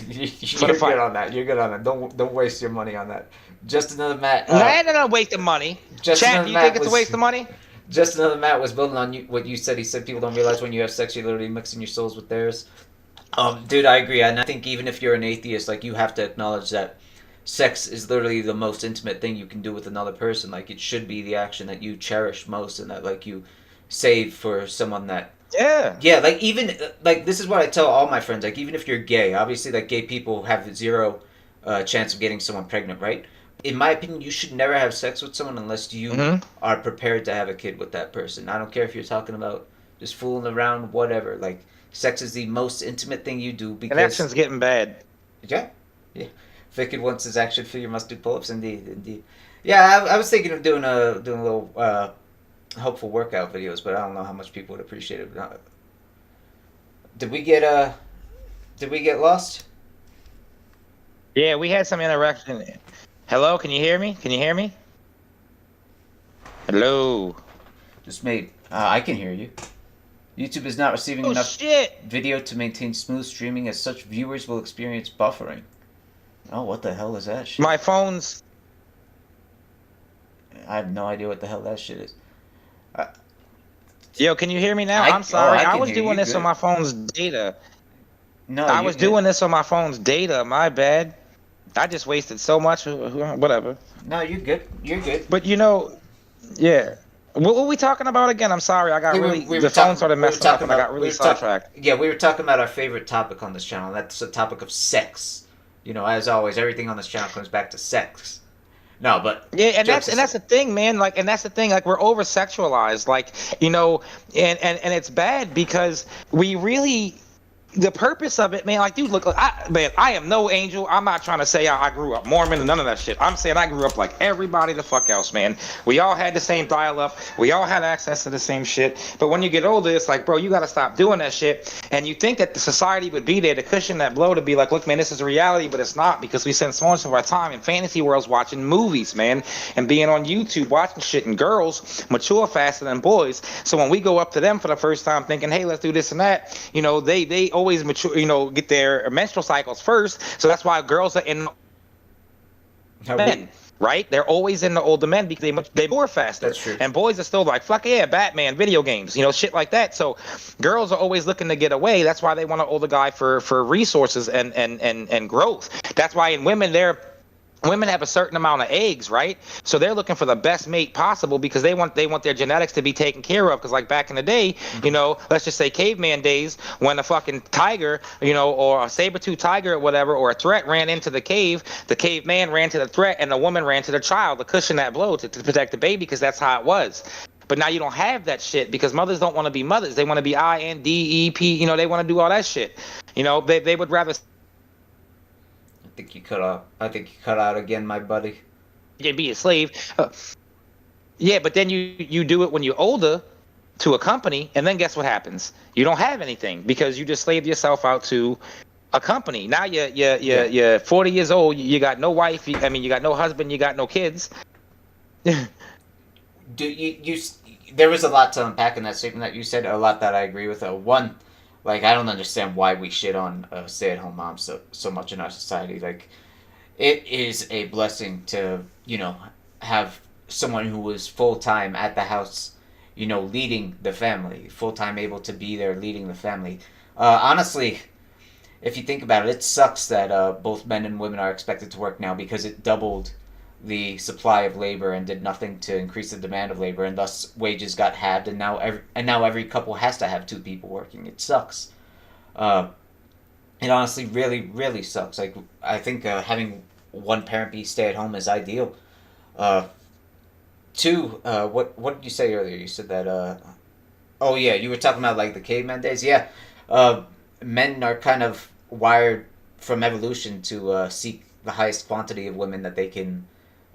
You're good on that. You're good on that. Don't waste your money on that. Just another Matt. No, waste of money. Chat, do you think it's a waste of money? Just another Matt was building on what you said. He said people don't realize when you have sex, you're literally mixing your souls with theirs. Dude, I agree. And I think even if you're an atheist, like you have to acknowledge that sex is literally the most intimate thing you can do with another person. Like it should be the action that you cherish most and that like you save for someone that like even like this is what I tell all my friends. Like even if you're gay, obviously like gay people have zero chance of getting someone pregnant, right? In my opinion, you should never have sex with someone unless you are prepared to have a kid with that person. I don't care if you're talking about just fooling around, whatever. Like sex is the most intimate thing you do because connection's getting bad. Yeah. Wicked wants his action figure must do pull-ups. Indeed. Yeah, I was thinking of doing a little helpful workout videos, but I don't know how much people would appreciate it. Did we get lost? Yeah, we had some interaction. Hello, can you hear me? Hello. Just made. I can hear you. YouTube is not receiving enough video to maintain smooth streaming, as such viewers will experience buffering. Oh, what the hell is that shit? My phone's... I have no idea what the hell that shit is. Yo, can you hear me now? I'm sorry. I was doing this on my phone's data. No, I was doing this on my phone's data. My bad. I just wasted so much. Whatever. No, you're good. But yeah. What were we talking about again? I'm sorry. I got the phone started messing up and I got really sidetracked. Yeah, we were talking about our favorite topic on this channel. That's the topic of sex. As always, everything on this channel comes back to sex. No, but yeah, and that's the thing, man. Like, we're over sexualized, like, and it's bad because we really. The purpose of it, man, like, dude, look, I am no angel. I'm not trying to say I grew up Mormon and none of that shit. I'm saying I grew up like everybody the fuck else, man. We all had the same dial-up. We all had access to the same shit. But when you get older, it's like, bro, you got to stop doing that shit. And you think that the society would be there to cushion that blow to be like, look, man, this is reality, but it's not, because we spend so much of our time in fantasy worlds watching movies, man, and being on YouTube watching shit. And girls mature faster than boys. So when we go up to them for the first time thinking, hey, let's do this and that, they always mature, get their menstrual cycles first. So that's why girls are in men, right? They're always in the older men because they mature faster. That's true. And boys are still like, fuck yeah, Batman, video games, shit like that. So girls are always looking to get away. That's why they want an older guy for resources and growth. That's why in women women have a certain amount of eggs, right? So they're looking for the best mate possible because they want their genetics to be taken care of. Because like back in the day, let's just say caveman days, when a fucking tiger, or a saber-tooth tiger or whatever, or a threat ran into the cave, the caveman ran to the threat and the woman ran to the child to cushion that blow to protect the baby, because that's how it was. But now you don't have that shit because mothers don't want to be mothers. They want to be INDEP. You know, they want to do all that shit. You know, they would rather. I think you cut out. I think you cut out again, my buddy. Be a slave. Yeah, but then you do it when you're older to a company, and then guess what happens? You don't have anything because you just slaved yourself out to a company. Now you're 40 years old. You got no wife. You got no husband. You got no kids. Do you? There was a lot to unpack in that statement that you said. A lot that I agree with. One, like I don't understand why we shit on stay-at-home moms so much in our society. Like, it is a blessing to have someone who is full-time at the house, leading the family, full-time able to be there leading the family. Honestly, if you think about it, it sucks that both men and women are expected to work now because it doubled the supply of labor and did nothing to increase the demand of labor, and thus wages got halved, and now every couple has to have two people working. It sucks. It honestly really, really sucks. Like, I think having one parent be stay at home is ideal. Two, what did you say earlier? You said that. Oh yeah, you were talking about like the caveman days. Yeah, men are kind of wired from evolution to seek the highest quantity of women that they can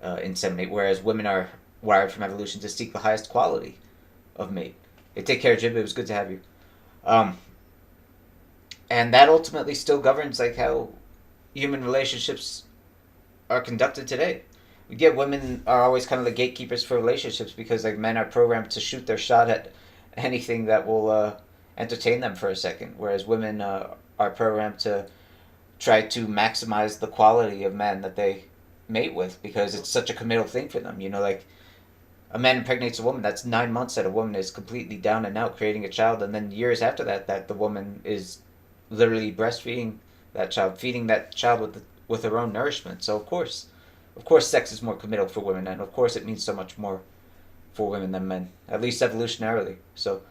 inseminate, whereas women are wired from evolution to seek the highest quality of mate. Hey, take care, Jib. It was good to have you. And that ultimately still governs like how human relationships are conducted today. We get women are always kind of the gatekeepers for relationships because like men are programmed to shoot their shot at anything that will entertain them for a second, whereas women are programmed to try to maximize the quality of men that they mate with because it's such a committal thing for them. Like a man impregnates a woman, that's 9 months that a woman is completely down and out creating a child, and then years after that the woman is literally breastfeeding that child, feeding that child with her own nourishment. So of course sex is more committal for women, and of course it means so much more for women than men, at least evolutionarily. So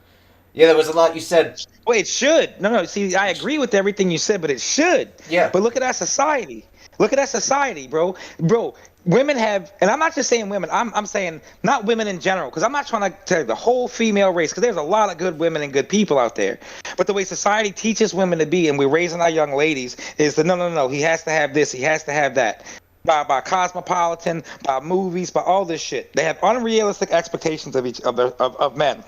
yeah, there was a lot you said. Well, it should. No. See, I agree with everything you said, but it should. Yeah. But look at our society. Look at that society, bro. Bro, women have, and I'm not just saying women. I'm saying not women in general, because I'm not trying to tell the whole female race, because there's a lot of good women and good people out there. But the way society teaches women to be, and we're raising our young ladies, is the no. He has to have this. He has to have that. By cosmopolitan, by movies, by all this shit. They have unrealistic expectations of men,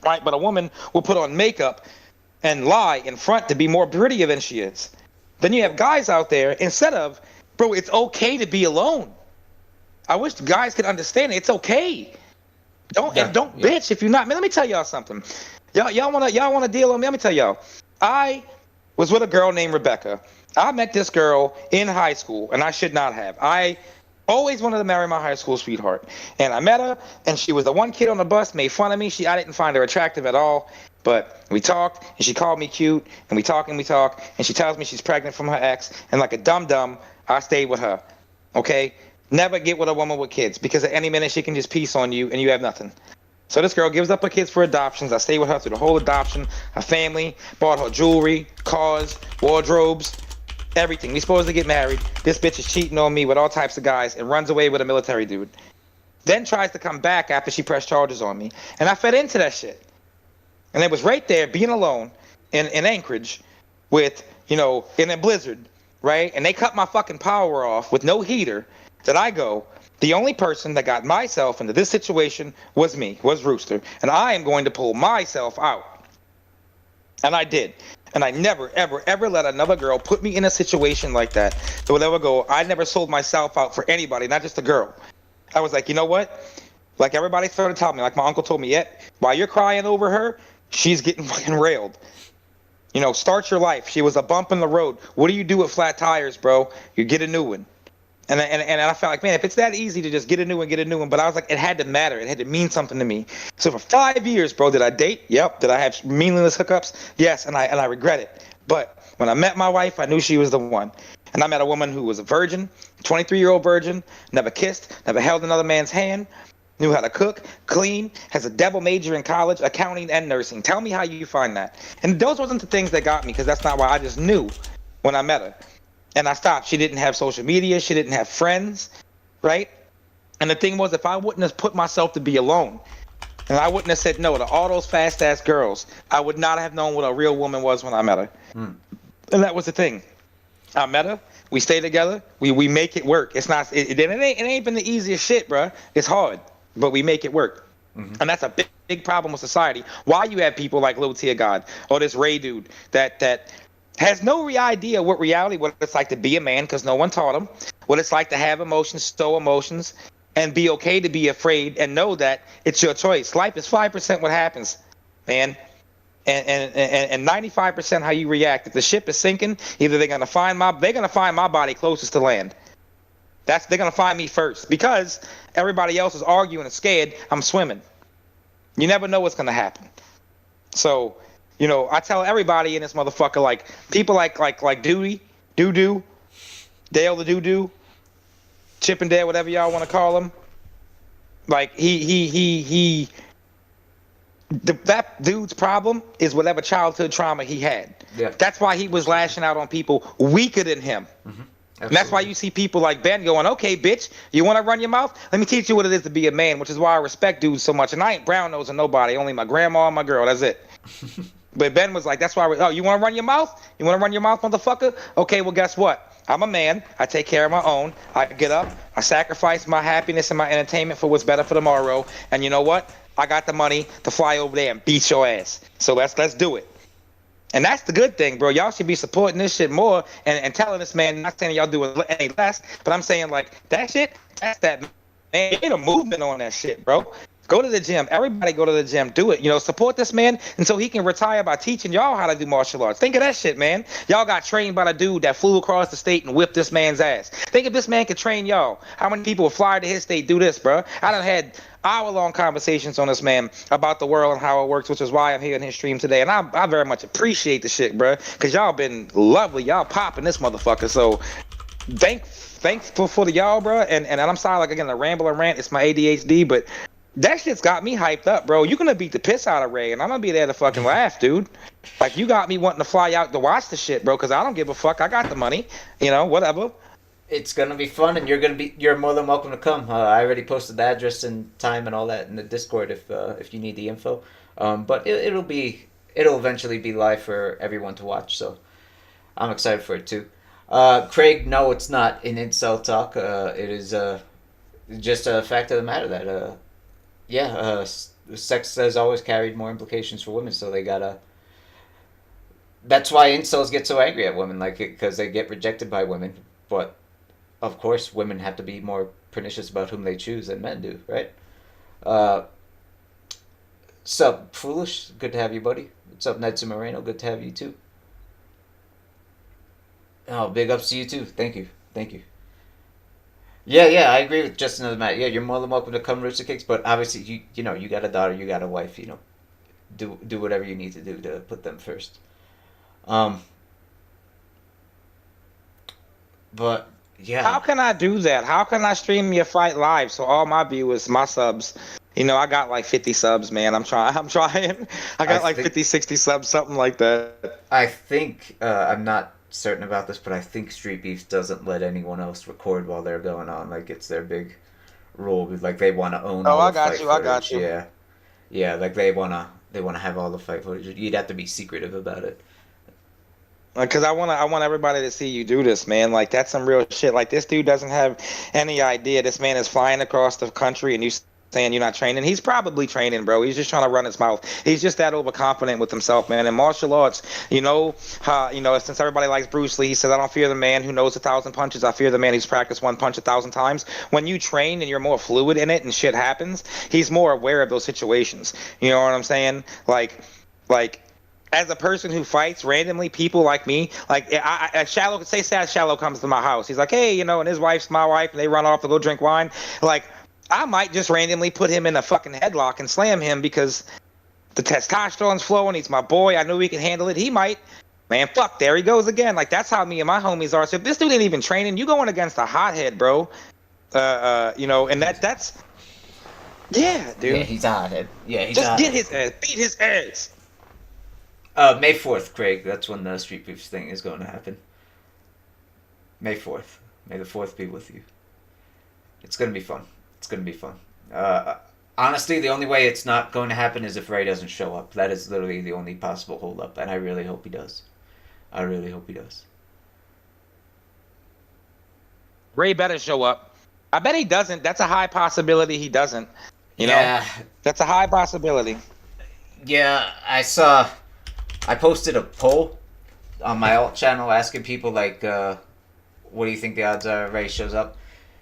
right? But a woman will put on makeup and lie in front to be more prettier than she is. Then you have guys out there, instead of, bro, it's okay to be alone. I wish guys could understand it. It's okay. Don't bitch if you're not. Man, let me tell y'all something. Y'all wanna deal with me? Let me tell y'all. I was with a girl named Rebecca. I met this girl in high school, and I should not have. I always wanted to marry my high school sweetheart. And I met her, and she was the one kid on the bus, made fun of me. I didn't find her attractive at all. But we talked, and she called me cute, and we talk, and she tells me she's pregnant from her ex, and like a dum-dum, I stayed with her. Okay? Never get with a woman with kids, because at any minute she can just piece on you, and you have nothing. So this girl gives up her kids for adoptions. I stayed with her through the whole adoption. Her family bought her jewelry, cars, wardrobes, everything. We supposed to get married. This bitch is cheating on me with all types of guys and runs away with a military dude. Then tries to come back after she pressed charges on me. And I fed into that shit. And it was right there, being alone in Anchorage with, in a blizzard, right? And they cut my fucking power off with no heater, that I go, the only person that got myself into this situation was Rooster. And I am going to pull myself out. And I did. And I never, ever, ever let another girl put me in a situation like that. That would ever go, I never sold myself out for anybody, not just a girl. I was like, you know what? Like everybody started telling me, like my uncle told me, while you're crying over her, she's getting fucking railed. Start your life. She was a bump in the road. What do you do with flat tires, bro? You get a new one. And I felt like, man, if it's that easy to just get a new one, but I was like, it had to matter. It had to mean something to me. So for 5 years, bro, did I date? Yep. Did I have meaningless hookups? Yes, and I regret it. But when I met my wife, I knew she was the one. And I met a woman who was a virgin, 23-year-old virgin, never kissed, never held another man's hand, knew how to cook, clean, has a double major in college, accounting and nursing. Tell me how you find that. And those wasn't the things that got me, because that's not why. I just knew when I met her. And I stopped. She didn't have social media. She didn't have friends, right? And the thing was, if I wouldn't have put myself to be alone, And I wouldn't have said no to all those fast ass girls. I would not have known what a real woman was when I met her. And that was the thing. I met her. We stay together. We make it work. It's not. It ain't been the easiest shit, bro. It's hard, but we make it work. And that's a big problem with society. Why you have people like Low Tier God or this Ray dude that has no idea what it's like to be a man because no one taught him. What it's like to have emotions, show emotions, and be okay to be afraid and know that it's your choice. Life is 5% what happens, man. And 95% how you react. If the ship is sinking, either they're gonna find my body closest to land. They're gonna find me first because everybody else is arguing and scared. I'm swimming. You never know what's gonna happen. So, I tell everybody in this motherfucker, like people like Duty, Doo-Doo, Dale the Doo-Doo, Chip and Dale, whatever y'all want to call him. Like that dude's problem is whatever childhood trauma he had. Yeah. That's why he was lashing out on people weaker than him. And that's why you see people like Ben going, okay, bitch, you want to run your mouth? Let me teach you what it is to be a man, which is why I respect dudes so much. And I ain't brown nosing nobody, only my grandma and my girl. That's it. But Ben was like, that's why, you want to run your mouth? You want to run your mouth, motherfucker? Okay, well, guess what? I'm a man. I take care of my own. I get up. I sacrifice my happiness and my entertainment for what's better for tomorrow. And you know what? I got the money to fly over there and beat your ass. So let's do it. And that's the good thing, bro. Y'all should be supporting this shit more and telling this man, not saying y'all do it any less, but I'm saying, like, that shit, that's that, man. Ain't a movement on that shit, bro. Go to the gym. Everybody go to the gym. Do it. Support this man and so he can retire by teaching y'all how to do martial arts. Think of that shit, man. Y'all got trained by the dude that flew across the state and whipped this man's ass. Think if this man could train y'all. How many people would fly to his state do this, bro? I done had hour-long conversations on this man about the world and how it works, which is why I'm here in his stream today. And I very much appreciate the shit, bro, because y'all been lovely. Y'all popping this motherfucker. So thankful for the y'all, bro. And I'm sorry, like, again, the ramble and rant. It's my ADHD, but that shit's got me hyped up, bro. You're going to beat the piss out of Ray, and I'm going to be there to fucking laugh, dude. Like, you got me wanting to fly out to watch the shit, bro, because I don't give a fuck. I got the money, whatever. It's going to be fun, and you're more than welcome to come. I already posted the address and time and all that in the Discord if you need the info. But it'll eventually be live for everyone to watch, so I'm excited for it, too. Craig, no, it's not an incel talk. It is just a fact of the matter that... sex has always carried more implications for women, so they gotta... That's why incels get so angry at women, because they get rejected by women. But, of course, women have to be more pernicious about whom they choose than men do, right? Sup, Foolish? Good to have you, buddy. What's up, Nedson Moreno? Good to have you, too. Oh, big ups to you, too. Thank you. Yeah, I agree with Justin and Matt. Yeah, you're more than welcome to come Roostercakes, but obviously you got a daughter, you got a wife, do whatever you need to do to put them first. But yeah. How can I do that? How can I stream your fight live so all my viewers, my subs, I got like 50 subs, man. I'm trying. I got 50, 60 subs, something like that. I think I'm not certain about this, but I think Streetbeefs doesn't let anyone else record while they're going on. Like, it's their big rule. Like, they want to own all the fight footage. I got you. Yeah, like they want to have all the fight footage. You'd have to be secretive about it. Because I want everybody to see you do this, man. Like, that's some real shit. Like, this dude doesn't have any idea. This man is flying across the country and you saying you're not training. He's probably training, bro. He's just trying to run his mouth. He's just that overconfident with himself, man. In martial arts, since everybody likes Bruce Lee, he says, I don't fear the man who knows 1,000 punches. I fear the man who's practiced one punch 1,000 times. When you train and you're more fluid in it and shit happens, he's more aware of those situations. You know what I'm saying? Like, as a person who fights randomly, people like me, like Shallow comes to my house. He's like, hey, and his wife's my wife, and they run off to go drink wine. Like, I might just randomly put him in a fucking headlock and slam him because the testosterone's flowing. He's my boy. I knew he could handle it. He might. Man, fuck, there he goes again. Like, that's how me and my homies are. So if this dude ain't even training, you going against a hothead, bro. And that's... Yeah, dude. Yeah, he's a hothead. Yeah, he's just get his ass. Beat his ass. May 4th, Craig. That's when the Streetbeefs thing is going to happen. May 4th. May the 4th be with you. It's going to be fun. Honestly, the only way it's not going to happen is if Ray doesn't show up. That is literally the only possible holdup, and I really hope he does. I really hope he does. Ray better show up. I bet he doesn't. That's a high possibility he doesn't. You know? That's a high possibility. Yeah, I posted a poll on my alt channel asking people, like, what do you think the odds are Ray shows up?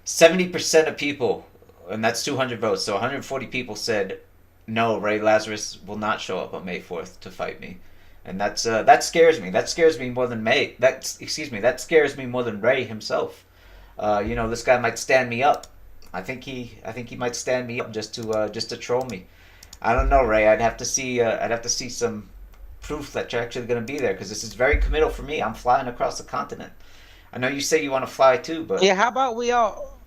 70% of people, and that's 200 votes, so 140 people said, no, Ray Lazarus will not show up on May 4th to fight me. And that scares me. That scares me more than that scares me more than Ray himself. This guy might stand me up. I think he might stand me up just to troll me. I don't know, Ray. I'd have to see some proof that you're actually going to be there, because this is very committal for me. I'm flying across the continent. I know you say you want to fly too, but yeah, how about we all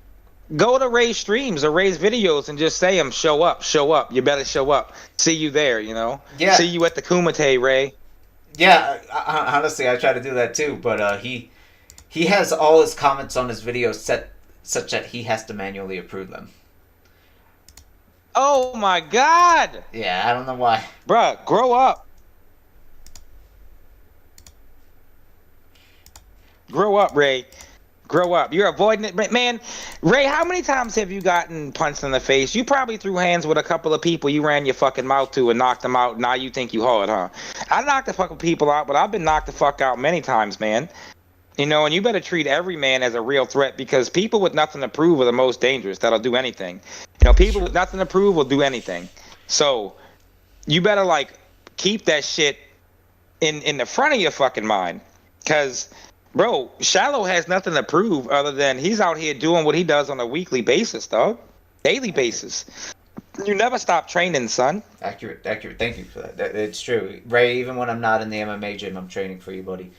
go to Ray's streams or Ray's videos and just say him, show up. You better show up. See you there, Yeah. See you at the Kumite, Ray. Yeah, honestly, I try to do that too, but he has all his comments on his videos set such that he has to manually approve them. Oh my God! Yeah, I don't know why. Bruh, grow up. Grow up, Ray. Grow up. You're avoiding it. Man, Ray, how many times have you gotten punched in the face? You probably threw hands with a couple of people you ran your fucking mouth to and knocked them out. Now you think you hard, huh? I knocked the fucking people out, but I've been knocked the fuck out many times, man. And you better treat every man as a real threat, because people with nothing to prove are the most dangerous. That'll do anything. People with nothing to prove will do anything. So you better, keep that shit in the front of your fucking mind. Because, bro, Shallow has nothing to prove other than he's out here doing what he does on a weekly basis, dog. Daily basis. You never stop training, son. Accurate. Thank you for that. It's true. Ray, even when I'm not in the MMA gym, I'm training for you, buddy.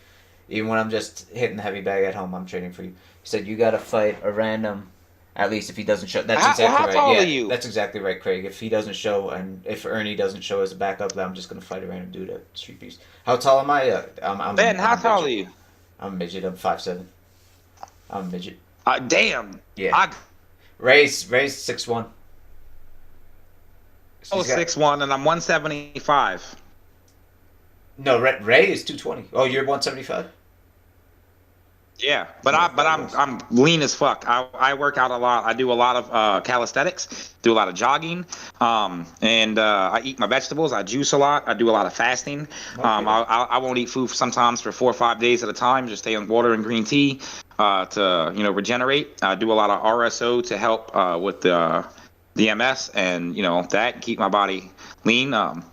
Even when I'm just hitting the heavy bag at home, I'm training for you. You said you got to fight a random, at least if he doesn't show. That's exactly right. How tall are you? That's exactly right, Craig. If he doesn't show, and if Ernie doesn't show as a backup, then I'm just going to fight a random dude at Streetbeefs. How tall am I? Ben, how tall are you? I'm a midget. I'm 5'7". I'm a midget. Damn. Yeah. Ray's 6'1". Oh, 6'1", and I'm 175. No, Ray is 220. Oh, you're 175? Yeah, but I'm lean as fuck. I work out a lot. I do a lot of calisthenics, do a lot of jogging, and I eat my vegetables. I juice a lot. I do a lot of fasting. Okay. I won't eat food sometimes for 4 or 5 days at a time. Just stay on water and green tea to regenerate. I do a lot of RSO to help with the MS and that keep my body lean. A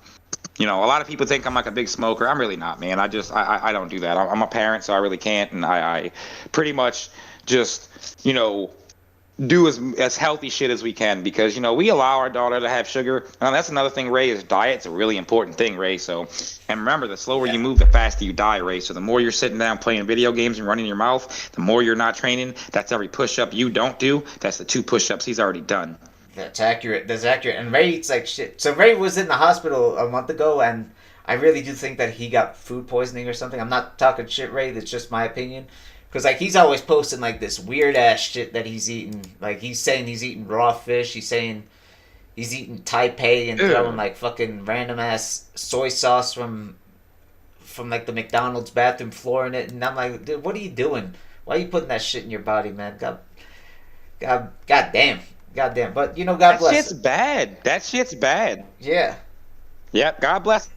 lot of people think I'm like a big smoker. I'm really not, man. I don't do that. I'm a parent, so I really can't. And I pretty much just, do as healthy shit as we can, because, we allow our daughter to have sugar. And that's another thing, Ray, is diet's a really important thing, Ray. So, and remember, the slower you move, the faster you die, Ray. So the more you're sitting down playing video games and running your mouth, the more you're not training. That's every push-up you don't do. That's the 2 push-ups he's already done. That's accurate. And Ray eats like shit. So Ray was in the hospital a month ago, and I really do think that he got food poisoning or something. I'm not talking shit, Ray. That's just my opinion. Because he's always posting this weird ass shit that he's eating. He's saying he's eating raw fish. He's saying he's eating Taipei and throwing fucking random ass soy sauce from the McDonald's bathroom floor in it. And I'm like, dude, what are you doing? Why are you putting that shit in your body, man? God damn. Goddamn, but God bless. That shit's bad. That shit's bad. Yeah. Yep. God bless.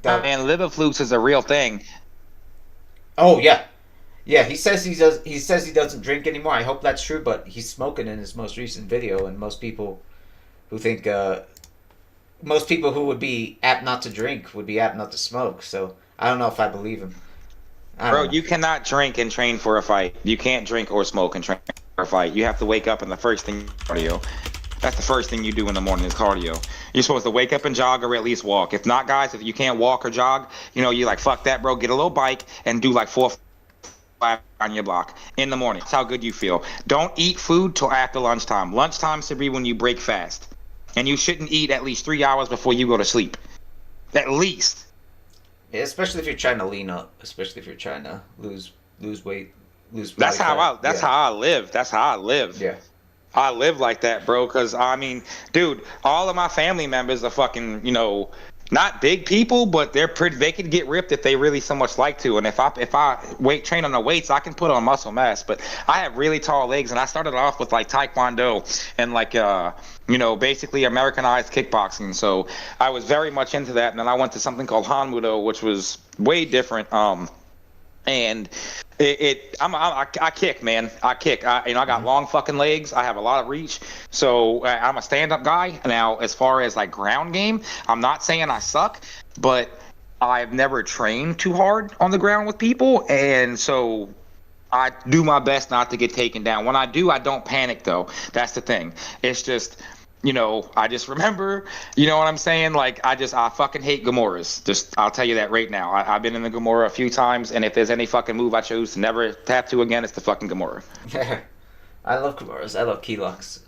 Man, liver flukes is a real thing. Oh yeah, yeah. He says he doesn't drink anymore. I hope that's true, but he's smoking in his most recent video, and most people who would be apt not to drink would be apt not to smoke. So I don't know if I believe him. Bro, you cannot drink and train for a fight. You can't drink or smoke and train for a fight. You have to wake up and the first thing cardio. That's the first thing you do in the morning is cardio. You're supposed to wake up and jog or at least walk. If not, guys, if you can't walk or jog, you're like, fuck that, bro. Get a little bike and do 4 on your block in the morning. That's how good you feel. Don't eat food till after lunchtime. Lunchtime should be when you break fast. And you shouldn't eat at least 3 hours before you go to sleep. At least. Yeah, especially if you're trying to lean up. Especially if you're trying to lose weight, lose body That's how fat. I live. That's how I live. Yeah. I live like that, bro. Because I mean, dude, all of my family members are fucking, not big people, but they're pretty. They could get ripped if they really so much like to. And if I weight train on the weights, I can put on muscle mass. But I have really tall legs, and I started off with like Taekwondo and like basically Americanized kickboxing. So I was very much into that. And then I went to something called Hanmudo, which was way different. And I kick, man. I kick. I got long fucking legs. I have a lot of reach. So I'm a stand-up guy. Now, as far as like ground game, I'm not saying I suck, but I've never trained too hard on the ground with people, and so I do my best not to get taken down. When I do, I don't panic though. That's the thing. It's just, I just remember, you know what I'm saying? Like, I fucking hate Gamoras. I'll tell you that right now. I've been in the Gamora a few times, and if there's any fucking move I choose to never tap to again, it's the fucking Gamora. I love Gamoras. I love key locks.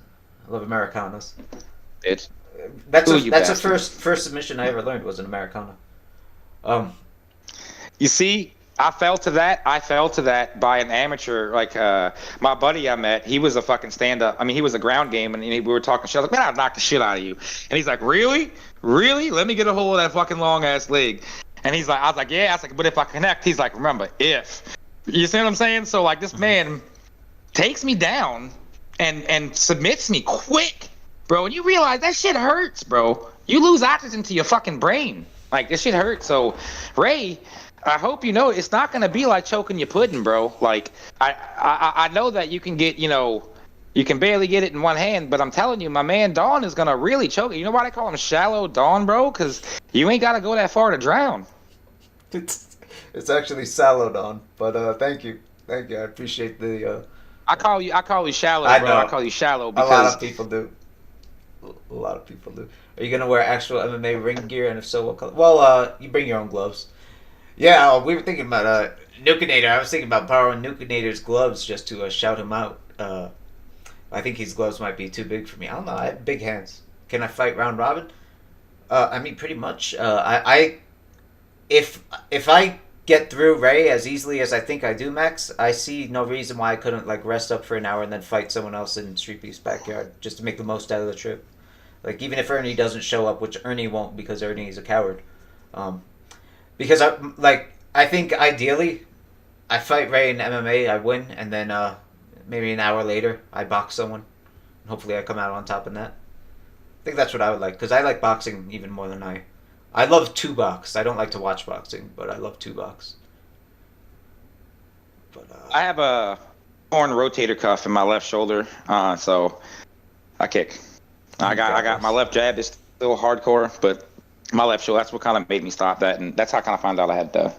I love Americanas. That's the first submission I ever learned was an Americana. You see, I fell to that by an amateur. Like my buddy I met, he was a fucking stand-up. I mean, he was a ground game, and we were talking shit. I was like, man, I'd knock the shit out of you. And he's like, really? Let me get a hold of that fucking long ass leg. And he's like, I was like, yeah. I was like, but if I connect, he's like, remember, if. You see what I'm saying? So like, this man takes me down and submits me quick, bro. And you realize that shit hurts, bro. You lose oxygen to your fucking brain. Like, this shit hurts. So, Ray, I hope you know it's not gonna be like choking your pudding, bro. Like, I know that you can get, you can barely get it in one hand, but I'm telling you, my man Dawn is gonna really choke it. You know why they call him Shallow Dawn, bro? Because you ain't gotta go that far to drown. It's actually Sallow Dawn, but thank you. I appreciate the. I call you Shallow, bro. I call you Shallow because a lot of people do. Are you gonna wear actual MMA ring gear, and if so, what color? Well, you bring your own gloves. Yeah, we were thinking about Nukenator. I was thinking about borrowing Nukenator's gloves just to shout him out. I think his gloves might be too big for me. I don't know. I have big hands. Can I fight round robin? I mean, pretty much. If I get through Ray as easily as I think I do, Max, I see no reason why I couldn't like rest up for an hour and then fight someone else in Streetbeefs' backyard just to make the most out of the trip. Like, even if Ernie doesn't show up, which Ernie won't because Ernie is a coward. Because I think ideally, I fight Ray in MMA, I win, and then maybe an hour later, I box someone. And hopefully I come out on top in that. I think that's what I would like, because I like boxing even more than I love 2-box. I don't like to watch boxing, but I love 2-box. But I have a torn rotator cuff in my left shoulder, so I kick. I got my left jab is still hardcore, but my left shoulder, that's what kind of made me stop that, and that's how I kind of found out I had the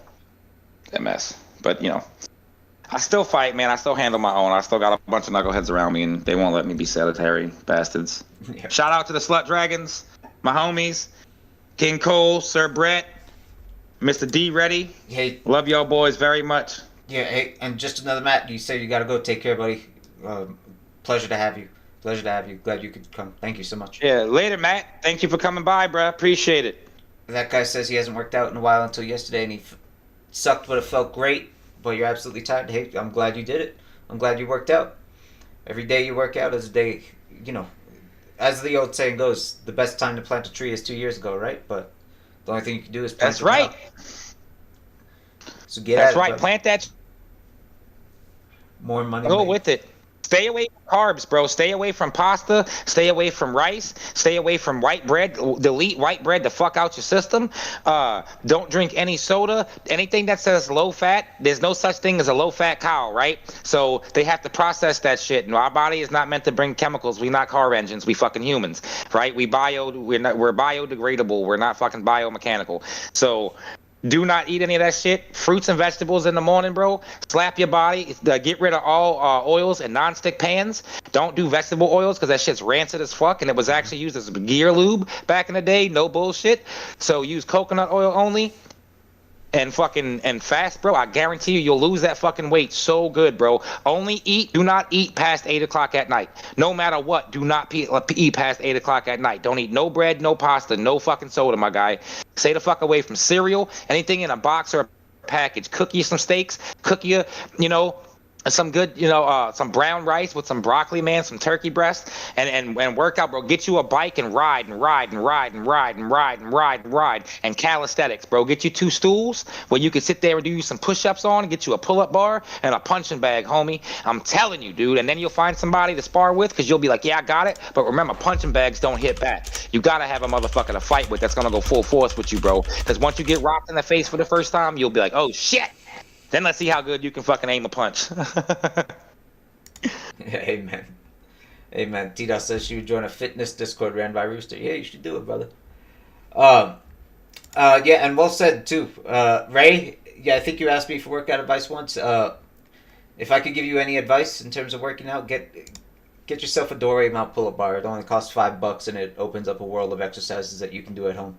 MS. But, I still fight, man. I still handle my own. I still got a bunch of knuckleheads around me, and they won't let me be sedentary bastards. Yeah. Shout out to the Slut Dragons, my homies, King Cole, Sir Brett, Mr. D Ready. Hey. Love y'all boys very much. Yeah, hey, and just another Matt, you say you got to go. Take care, buddy. Pleasure to have you. Glad you could come. Thank you so much. Yeah, later, Matt. Thank you for coming by, bruh. Appreciate it. That guy says he hasn't worked out in a while until yesterday, and he sucked, but it felt great. But you're absolutely tired. Hey, I'm glad you did it. I'm glad you worked out. Every day you work out is a day, as the old saying goes, the best time to plant a tree is 2 years ago, right? But the only thing you can do is plant That's right. Now. So get That's at it. Right. Brother. Plant that. More money. Go with it. Stay away from carbs, bro. Stay away from pasta. Stay away from rice. Stay away from white bread. Delete white bread the fuck out your system. Don't drink any soda. Anything that says low fat, there's no such thing as a low fat cow, right? So they have to process that shit. And our body is not meant to bring chemicals. We not car engines. We fucking humans, right? We're biodegradable. We're not fucking biomechanical. So do not eat any of that shit. Fruits and vegetables in the morning, bro. Slap your body. Get rid of all oils and non-stick pans. Don't do vegetable oils because that shit's rancid as fuck, and it was actually used as gear lube back in the day. No bullshit. So use coconut oil only. And fast, bro. I guarantee you'll lose that fucking weight so good, bro. Do not eat past 8 o'clock at night. No matter what, do not eat past 8 o'clock at night. Don't eat no bread, no pasta, no fucking soda, my guy. Stay the fuck away from cereal, anything in a box or a package. Cook you some steaks, cook you, some good, some brown rice with some broccoli, man, some turkey breast, and work out, bro. Get you a bike and ride and calisthenics, bro. Get you 2 stools where you can sit there and do you some push-ups on, get you a pull-up bar and a punching bag, homie. I'm telling you, dude. And then you'll find somebody to spar with because you'll be like, yeah, I got it. But remember, punching bags don't hit back. You gotta have a motherfucker to fight with that's gonna go full force with you, bro. Because once you get rocked in the face for the first time, you'll be like, oh shit. Then let's see how good you can fucking aim a punch. Amen. Amen. Tito says she would join a fitness Discord ran by Rooster. Yeah, you should do it, brother. Yeah, and well said too. Ray, yeah, I think you asked me for workout advice once. If I could give you any advice in terms of working out, get yourself a doorway mount pull-up bar. It only costs $5 and it opens up a world of exercises that you can do at home.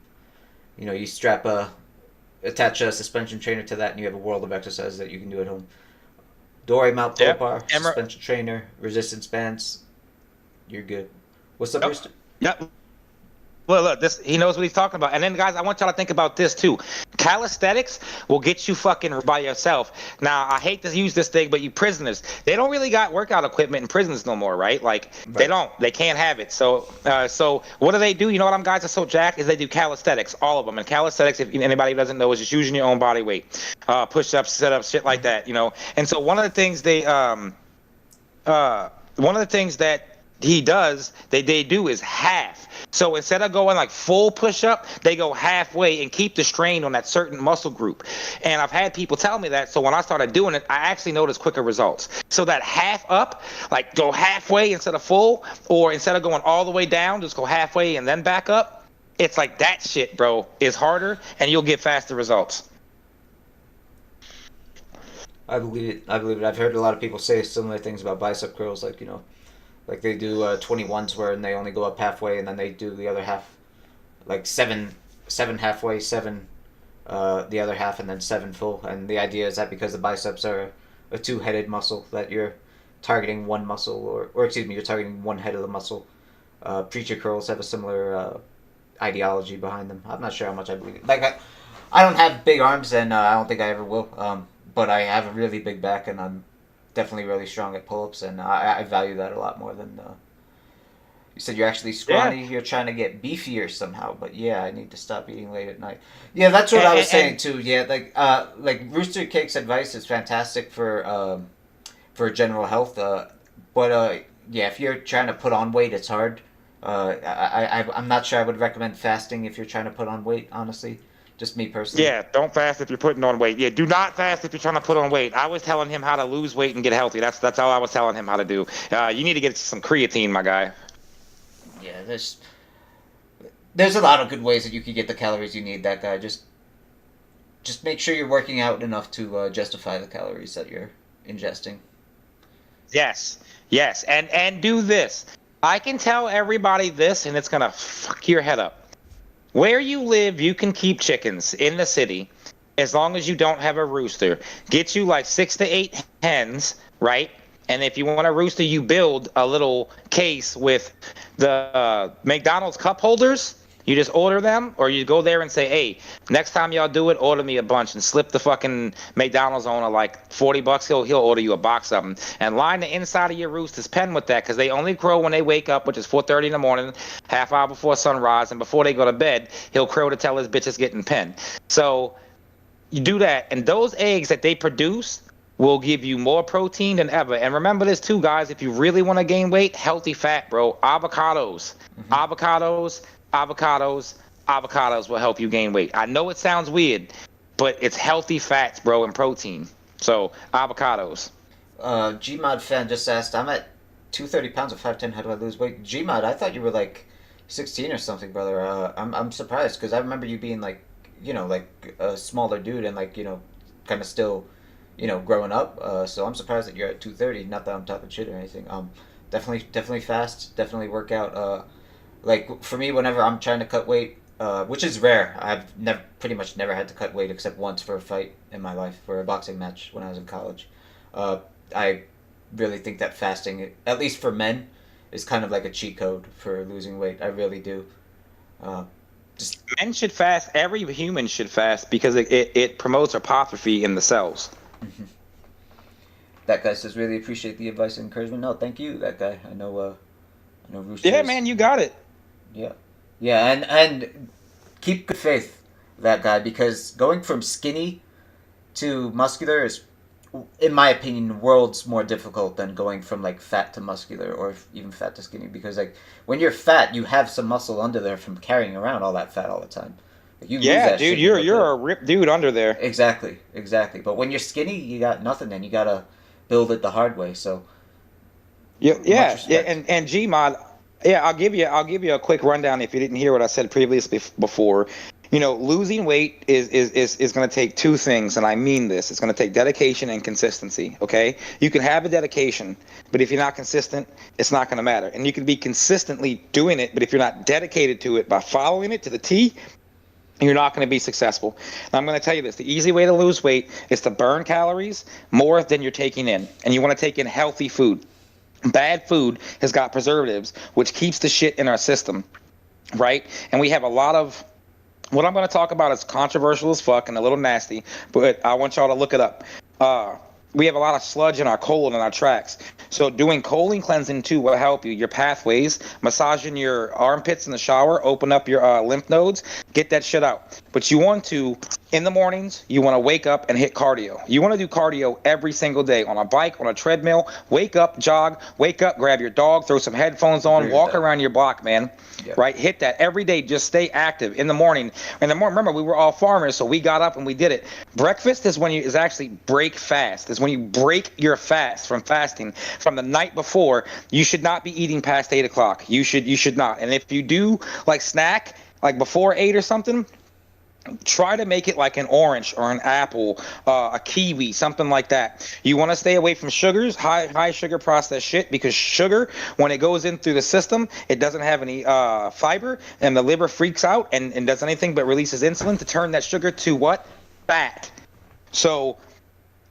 You know, you attach a suspension trainer to that, and you have a world of exercises that you can do at home. Doorway mount pull-up bar, suspension trainer, resistance bands. You're good. What's up, Rooster? Yep. Well, look, he knows what he's talking about. And then, guys, I want y'all to think about this, too. Calisthenics will get you fucking by yourself. Now, I hate to use this thing, but you prisoners, they don't really got workout equipment in prisons no more, right? Like, They don't. They can't have it. So what do they do? You know what them guys are so jacked is they do calisthenics, all of them. And calisthenics, if anybody doesn't know, is just using your own body weight. Push-ups, sit-ups, shit like that, And so one of the things that he does, they do is half. So instead of going like full push-up, they go halfway and keep the strain on that certain muscle group. And I've had people tell me that, so when I started doing it, I actually noticed quicker results. So that half up, like go halfway instead of full, or instead of going all the way down, just go halfway and then back up. It's like that shit, bro, is harder, and you'll get faster results. I believe it. I've heard a lot of people say similar things about bicep curls, like, like they do 21s where they only go up halfway, and then they do the other half, like seven halfway, 7 the other half, and then 7 full. And the idea is that because the biceps are a 2-headed muscle, that you're targeting one muscle, or excuse me, you're targeting one head of the muscle. Preacher curls have a similar ideology behind them. I'm not sure how much I believe it. Like I don't have big arms, and I don't think I ever will. But I have a really big back, and I'm definitely really strong at pull-ups, and I value that a lot more than you said. You're actually scrawny. Yeah. You're trying to get beefier somehow, but yeah, I need to stop eating late at night. Yeah, that's what I was saying too. Yeah, like Roostercake's advice is fantastic for general health. But yeah, if you're trying to put on weight, it's hard. I'm not sure I would recommend fasting if you're trying to put on weight, honestly. Just me personally. Yeah, don't fast if you're putting on weight. Yeah, do not fast if you're trying to put on weight. I was telling him how to lose weight and get healthy. That's all I was telling him how to do. You need to get some creatine, my guy. Yeah, there's a lot of good ways that you can get the calories you need, that guy. Just make sure you're working out enough to justify the calories that you're ingesting. Yes, and do this. I can tell everybody this, and it's gonna fuck your head up. Where you live, you can keep chickens in the city as long as you don't have a rooster. Get you like 6 to 8 hens, right? And if you want a rooster, you build a little case with the McDonald's cup holders. You just order them, or you go there and say, hey, next time y'all do it, order me a bunch, and slip the fucking McDonald's owner like $40. He'll order you a box of them. And line the inside of your rooster's pen with that, because they only crow when they wake up, which is 4:30 in the morning, half hour before sunrise, and before they go to bed, he'll crow to tell his bitch it's getting penned. So you do that, and those eggs that they produce will give you more protein than ever. And remember this too, guys, if you really want to gain weight, healthy fat, bro. Avocados. Avocados will help you gain weight. I know it sounds weird, but it's healthy fats, bro, and protein. So, avocados. Gmod fan just asked, I'm at 230 pounds of 5'10". How do I lose weight? Gmod, I thought you were like 16 or something, brother. I'm surprised, because I remember you being like, like a smaller dude and like, kind of still, growing up. So I'm surprised that you're at 230. Not that I'm talking shit or anything. Definitely fast. Definitely work out. Like, for me, whenever I'm trying to cut weight, which is rare, I've pretty much never had to cut weight except once for a fight in my life, for a boxing match when I was in college. I really think that fasting, at least for men, is kind of like a cheat code for losing weight. I really do. Men should fast. Every human should fast because it promotes apoptrophy in the cells. That guy says, really appreciate the advice and encouragement. No, thank you, that guy. I know Rooster. Yeah, man, you got it. Yeah. Yeah, and keep good faith, that guy, because going from skinny to muscular is, in my opinion, worlds more difficult than going from like fat to muscular or even fat to skinny. Because like when you're fat, you have some muscle under there from carrying around all that fat all the time. Like, you lose that dude, shit you're a ripped dude under there. Exactly. But when you're skinny, you got nothing. Then you gotta build it the hard way. So yeah, and Gmod, yeah, I'll give you a quick rundown if you didn't hear what I said previously before. You know, losing weight is going to take two things, and I mean this. It's going to take dedication and consistency, okay? You can have a dedication, but if you're not consistent, it's not going to matter. And you can be consistently doing it, but if you're not dedicated to it by following it to the T, you're not going to be successful. And I'm going to tell you this. The easy way to lose weight is to burn calories more than you're taking in, and you want to take in healthy food. Bad food has got preservatives, which keeps the shit in our system, right? And we have a lot of... What I'm going to talk about is controversial as fuck and a little nasty, but I want y'all to look it up. We have a lot of sludge in our colon and our tracts. So doing colon cleansing too will help you. Your pathways, massaging your armpits in the shower, open up your lymph nodes, get that shit out. But you want to, in the mornings, you want to wake up and hit cardio. You want to do cardio every single day on a bike, on a treadmill. Wake up, jog, wake up, grab your dog, throw some headphones on, walk around your block, man. Yep. Right? Hit that every day. Just stay active in the morning. Remember, we were all farmers, so we got up and we did it. Breakfast is when is actually break fast. Is when you break your fast from fasting from the night before. You should not be eating past 8 o'clock. You should not. And if you do like snack like before 8 or something, try to make it like an orange or an apple, a kiwi, something like that. You want to stay away from sugars, high sugar processed shit, because sugar, when it goes in through the system, it doesn't have any fiber, and the liver freaks out and does anything but releases insulin to turn that sugar to what? Fat. So,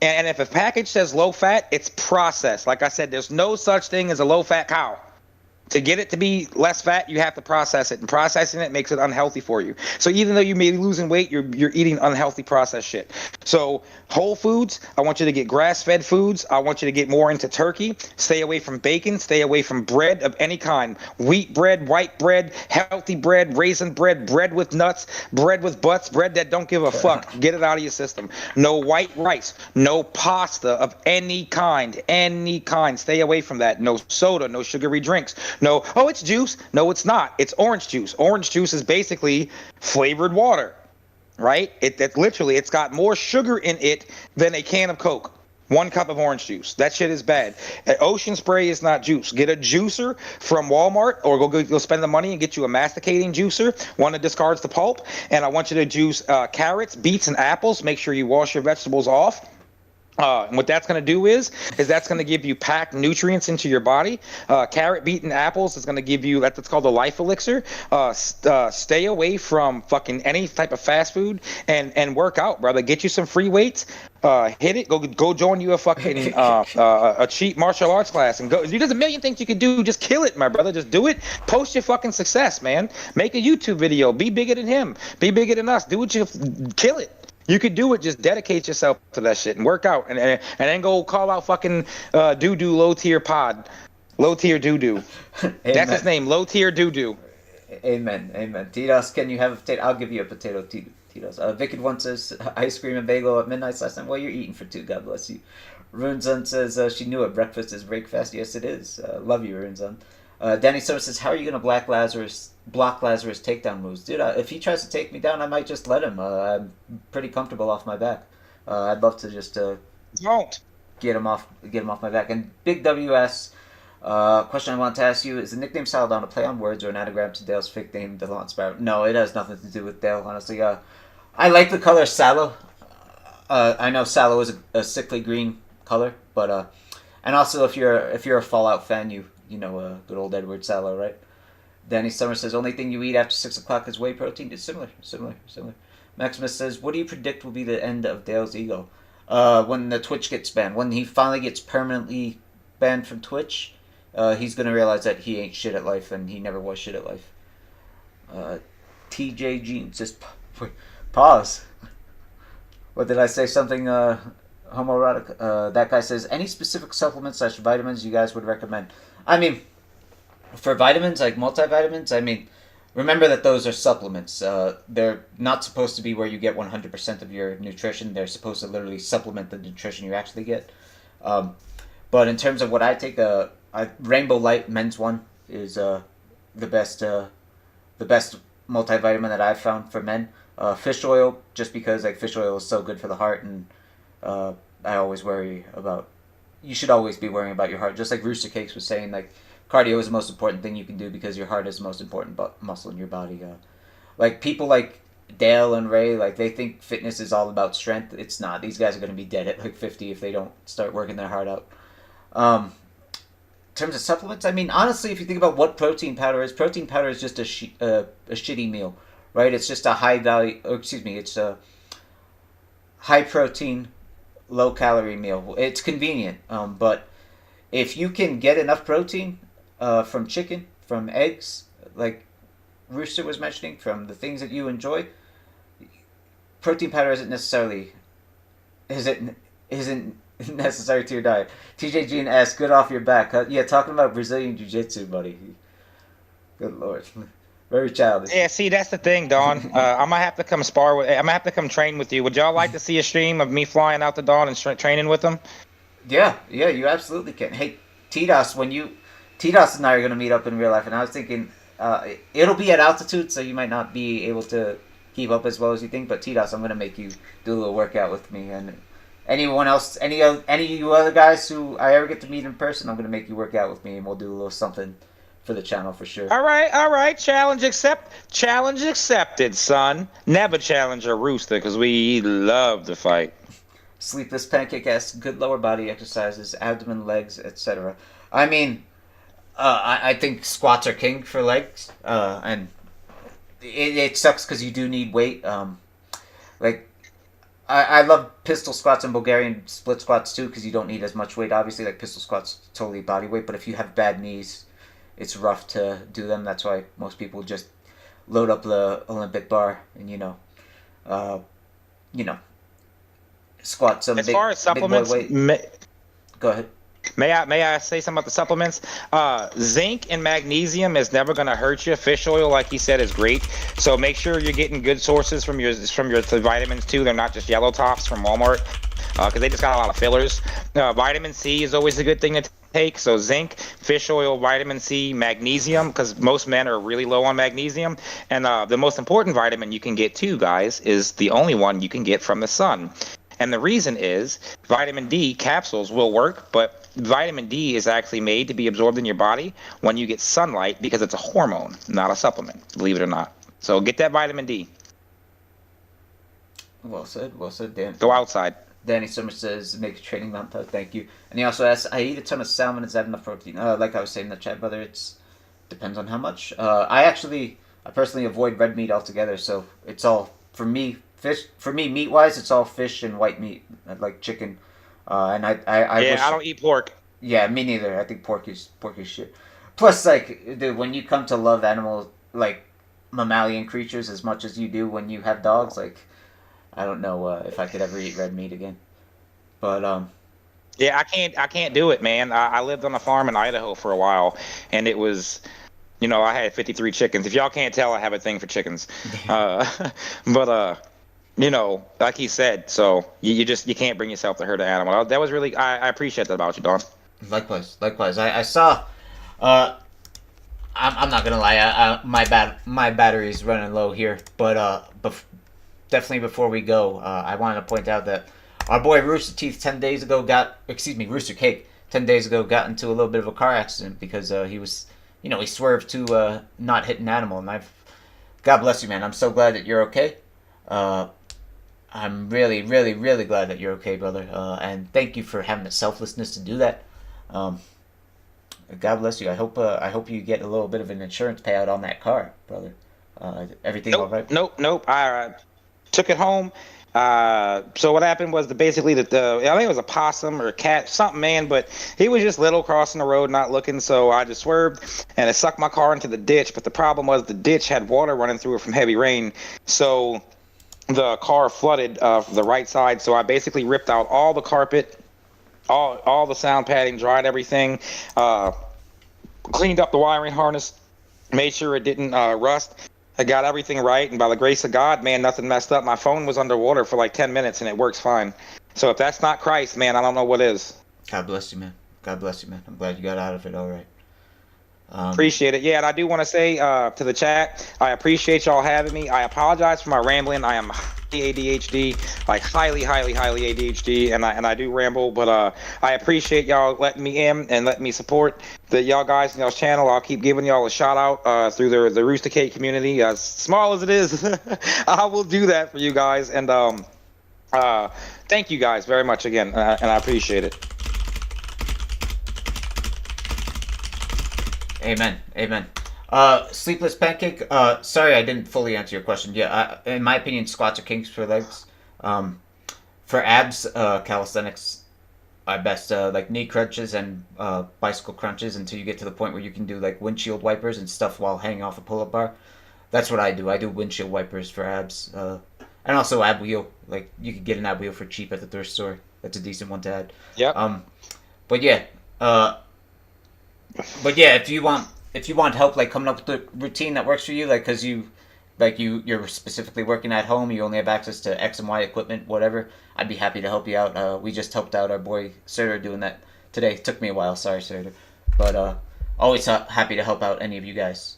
and if a package says low fat, it's processed. Like I said, there's no such thing as a low fat cow. To get it to be less fat, you have to process it, and processing it makes it unhealthy for you. So even though you may be losing weight, you're eating unhealthy processed shit. So whole foods, I want you to get grass-fed foods. I want you to get more into turkey. Stay away from bacon. Stay away from bread of any kind. Wheat bread, white bread, healthy bread, raisin bread, bread with nuts, bread with butts, bread that don't give a fuck. Get it out of your system. No white rice. No pasta of any kind. Stay away from that. No soda. No sugary drinks. No, oh, it's juice. No, it's not. It's orange juice. Orange juice is basically flavored water, right? It literally, it's got more sugar in it than a can of Coke. 1 cup of orange juice. That shit is bad. Ocean spray is not juice. Get a juicer from Walmart, or go spend the money and get you a masticating juicer, one that discards the pulp. And I want you to juice carrots, beets, and apples. Make sure you wash your vegetables off. And what that's going to do is that's going to give you packed nutrients into your body. Carrot, beet, and apples is going to give you that's called the life elixir. Stay away from fucking any type of fast food and work out, brother. Get you some free weights. Hit it. Go join you a fucking a cheap martial arts class and go. There's a million things you can do. Just kill it, my brother. Just do it. Post your fucking success, man. Make a YouTube video. Be bigger than him. Be bigger than us. Do what you kill it. You could do it. Just dedicate yourself to that shit and work out, and then go call out fucking doo-doo low tier pod, low tier doo-doo. That's his name, low tier doo-doo. Amen. Titos, can you have a potato? I'll give you a potato, Titos. Vicked one says ice cream and bagel at midnight last night. Well, you're eating for 2. God bless you. Runezun says she knew it. Breakfast is breakfast. Yes, it is. Love you, Runezun. Danny Summer says, how are you going to block Lazarus takedown moves? Dude, if he tries to take me down, I might just let him. I'm pretty comfortable off my back. I'd love to just don't get him off my back. And Big WS, question I want to ask you, is the nickname Saladon a play on words or an anagram to Dale's fake name, Delon Sparrow? No, it has nothing to do with Dale, honestly. I like the color sallow. I know sallow is a sickly green color, but and also if you're a Fallout fan, you know good old Edward Sallow, right? Danny Summer says, only thing you eat after 6 o'clock is whey protein. It's similar. Maximus says, what do you predict will be the end of Dale's ego? When the Twitch gets banned. When he finally gets permanently banned from Twitch, he's going to realize that he ain't shit at life, and he never was shit at life. TJ Jean says, pause. What did I say? Something homoerotic. That guy says, any specific supplements / vitamins you guys would recommend? I mean, for vitamins, like multivitamins, I mean, remember that those are supplements. They're not supposed to be where you get 100% of your nutrition. They're supposed to literally supplement the nutrition you actually get. But in terms of what I take, Rainbow Light Men's One is the best multivitamin that I've found for men. Fish oil, just because like fish oil is so good for the heart, and I always worry about. You should always be worrying about your heart, just like Roostercakes was saying. Like cardio is the most important thing you can do because your heart is the most important muscle in your body. Like people like Dale and Ray, like they think fitness is all about strength. It's not. These guys are going to be dead at like 50 if they don't start working their heart out. In terms of supplements, I mean, honestly, if you think about what protein powder is just a shitty meal, right? It's just a high value, it's a high protein, low calorie meal. It's convenient, but if you can get enough protein from chicken, from eggs, like Rooster was mentioning, from the things that you enjoy, protein powder isn't necessary to your diet. TJ Jean asks, good off your back. Yeah, talking about Brazilian Jiu-Jitsu, buddy. Good Lord. Very childish. Yeah, see, that's the thing, Don. I'm gonna have to come I'm gonna have to come train with you. Would y'all like to see a stream of me flying out to Don and training with him? Yeah, you absolutely can. Hey, T-Dos and I are gonna meet up in real life, and I was thinking it'll be at altitude, so you might not be able to keep up as well as you think. But T-Dos, I'm gonna make you do a little workout with me, and anyone else, any of you other guys who I ever get to meet in person, I'm gonna make you work out with me, and we'll do a little something for the channel for sure. All right. Challenge accepted, son. Never challenge a rooster because we love to fight. Sleepless Pancake asks, good lower body exercises, abdomen, legs, etc. I mean, I think squats are king for legs, and it sucks because you do need weight. Like, I love pistol squats and Bulgarian split squats too because you don't need as much weight. Obviously, like pistol squats, totally body weight, but if you have bad knees, it's rough to do them. That's why most people just load up the Olympic bar and squat some. As far as supplements, go ahead. May I say something about the supplements? Zinc and magnesium is never going to hurt you. Fish oil, like he said, is great. So make sure you're getting good sources from your vitamins too. They're not just yellow tops from Walmart because they just got a lot of fillers. Vitamin C is always a good thing to take. So zinc, fish oil, vitamin C, magnesium, because most men are really low on magnesium. And the most important vitamin you can get too, guys, is the only one you can get from the sun. And the reason is vitamin D capsules will work, but vitamin D is actually made to be absorbed in your body when you get sunlight because it's a hormone, not a supplement, believe it or not. So get that vitamin D. Well said, Dan. Go outside. Danny Summers says, make a training montage, thank you. And he also asks, I eat a ton of salmon, is that enough protein? Like I was saying in the chat, brother, it depends on how much. I personally avoid red meat altogether, so it's all, for me, fish. For me, meat-wise, it's all fish and white meat, like chicken. And I don't eat pork. Yeah, me neither. I think pork is shit. Plus, like, dude, when you come to love animals, like mammalian creatures, as much as you do when you have dogs, like, I don't know if I could ever eat red meat again. But yeah, I can't do it, man. I lived on a farm in Idaho for a while, and it was, I had 53 chickens. If y'all can't tell, I have a thing for chickens. But like he said, so you can't bring yourself to hurt an animal. That was really, I appreciate that about you, Don. Likewise. I saw, I'm not gonna lie, my battery's running low here, but definitely before we go, I wanted to point out that our boy Roostercake 10 days ago got into a little bit of a car accident because he was, he swerved to not hit an animal, and God bless you, man. I'm so glad that you're okay. I'm really, really, really glad that you're okay, brother. And thank you for having the selflessness to do that. God bless you. I hope you get a little bit of an insurance payout on that car, brother. Everything all right? Nope. I took it home. So what happened was basically I think it was a possum or a cat, something, man, but he was just little crossing the road, not looking. So I just swerved and it sucked my car into the ditch. But the problem was the ditch had water running through it from heavy rain. So the car flooded the right side, so I basically ripped out all the carpet, all the sound padding, dried everything, cleaned up the wiring harness, made sure it didn't rust. I got everything right, and by the grace of God, man, nothing messed up. My phone was underwater for like 10 minutes, and it works fine. So if that's not Christ, man, I don't know what is. God bless you, man. God bless you, man. I'm glad you got out of it all right. Appreciate it. Yeah, and I do want to say to the chat, I appreciate y'all having me. I apologize for my rambling. I am highly ADHD, like highly ADHD, and I do ramble, but I appreciate y'all letting me in and letting me support y'all guys in y'all's channel. I'll keep giving y'all a shout out through the Roostercake community, as small as it is. I will do that for you guys, and thank you guys very much again, and I appreciate it. Amen. Amen. Sleepless Pancake. Sorry, I didn't fully answer your question. Yeah, in my opinion, squats are kinks for legs. For abs, calisthenics are best. Like knee crunches and bicycle crunches until you get to the point where you can do like windshield wipers and stuff while hanging off a pull-up bar. That's what I do. I do windshield wipers for abs. And also ab wheel. Like you could get an ab wheel for cheap at the thrift store. That's a decent one to add. Yep. But yeah. But yeah, if you want help, like coming up with the routine that works for you, like because you're specifically working at home, you only have access to X and Y equipment, whatever. I'd be happy to help you out. We just helped out our boy Serter doing that today. It took me a while, sorry Serter, but always happy to help out any of you guys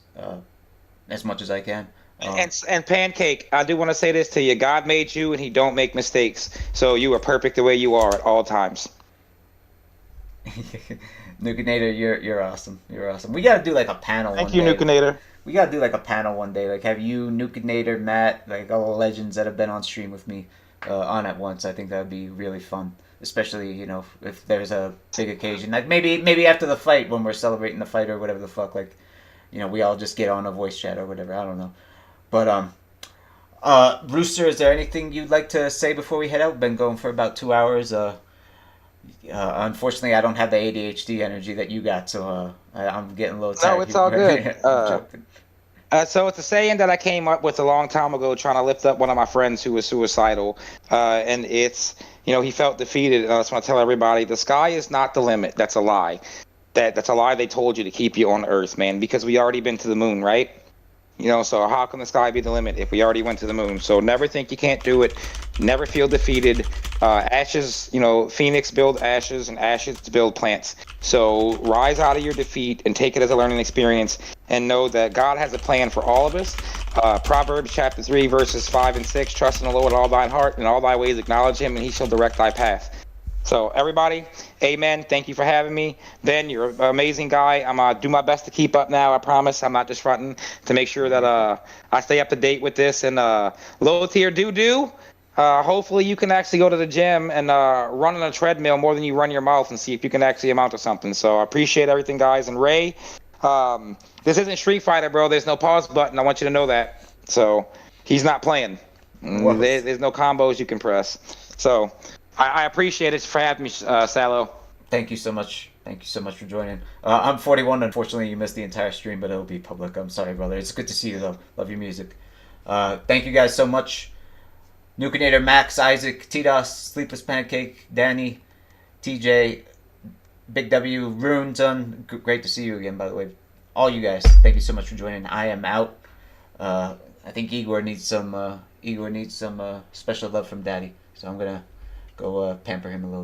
as much as I can. And Pancake, I do want to say this to you: God made you, and He don't make mistakes. So you are perfect the way you are at all times. Nukinator, you're awesome. You're awesome. We gotta do like a panel. Thank you, Nukinator. We gotta do like a panel one day. Like have you, Nukinator, Matt, like all the legends that have been on stream with me on at once. I think that would be really fun. Especially if there's a big occasion, like maybe after the fight when we're celebrating the fight or whatever the fuck. Like we all just get on a voice chat or whatever. I don't know. But Rooster, is there anything you'd like to say before we head out? We've been going for about 2 hours. Unfortunately, I don't have the ADHD energy that you got, so I'm getting a little tired. No, it's all good. So it's a saying that I came up with a long time ago, trying to lift up one of my friends who was suicidal, and it's he felt defeated. And I just want to tell everybody, the sky is not the limit. That's a lie. That's a lie they told you to keep you on Earth, man. Because we already been to the moon, right? So how can the sky be the limit if we already went to the moon? So never think you can't do it. Never feel defeated. Ashes, Phoenix build ashes and ashes build plants. So rise out of your defeat and take it as a learning experience and know that God has a plan for all of us. Proverbs chapter 3, verses 5 and 6, trust in the Lord with all thine heart and all thy ways acknowledge him and he shall direct thy path. So everybody, amen. Thank you for having me. Ben, you're an amazing guy. I'm going to do my best to keep up now. I promise. I'm not just fronting, to make sure that I stay up to date with this. And Low Tier doo-doo, hopefully you can actually go to the gym and run on a treadmill more than you run your mouth and see if you can actually amount to something. So I appreciate everything, guys. And Ray, this isn't Street Fighter, bro. There's no pause button. I want you to know that. So he's not playing. There's no combos you can press. So I appreciate it for having me, Salo. Thank you so much. Thank you so much for joining. I'm 41. Unfortunately, you missed the entire stream, but it'll be public. I'm sorry, brother. It's good to see you, though. Love your music. Thank you guys so much. Nukinator, Max, Isaac, T-Dos, Sleepless Pancake, Danny, TJ, Big W, Runeson. Great to see you again, by the way. All you guys, thank you so much for joining. I am out. I think Igor needs some special love from Daddy, so I'm gonna go pamper him a little bit.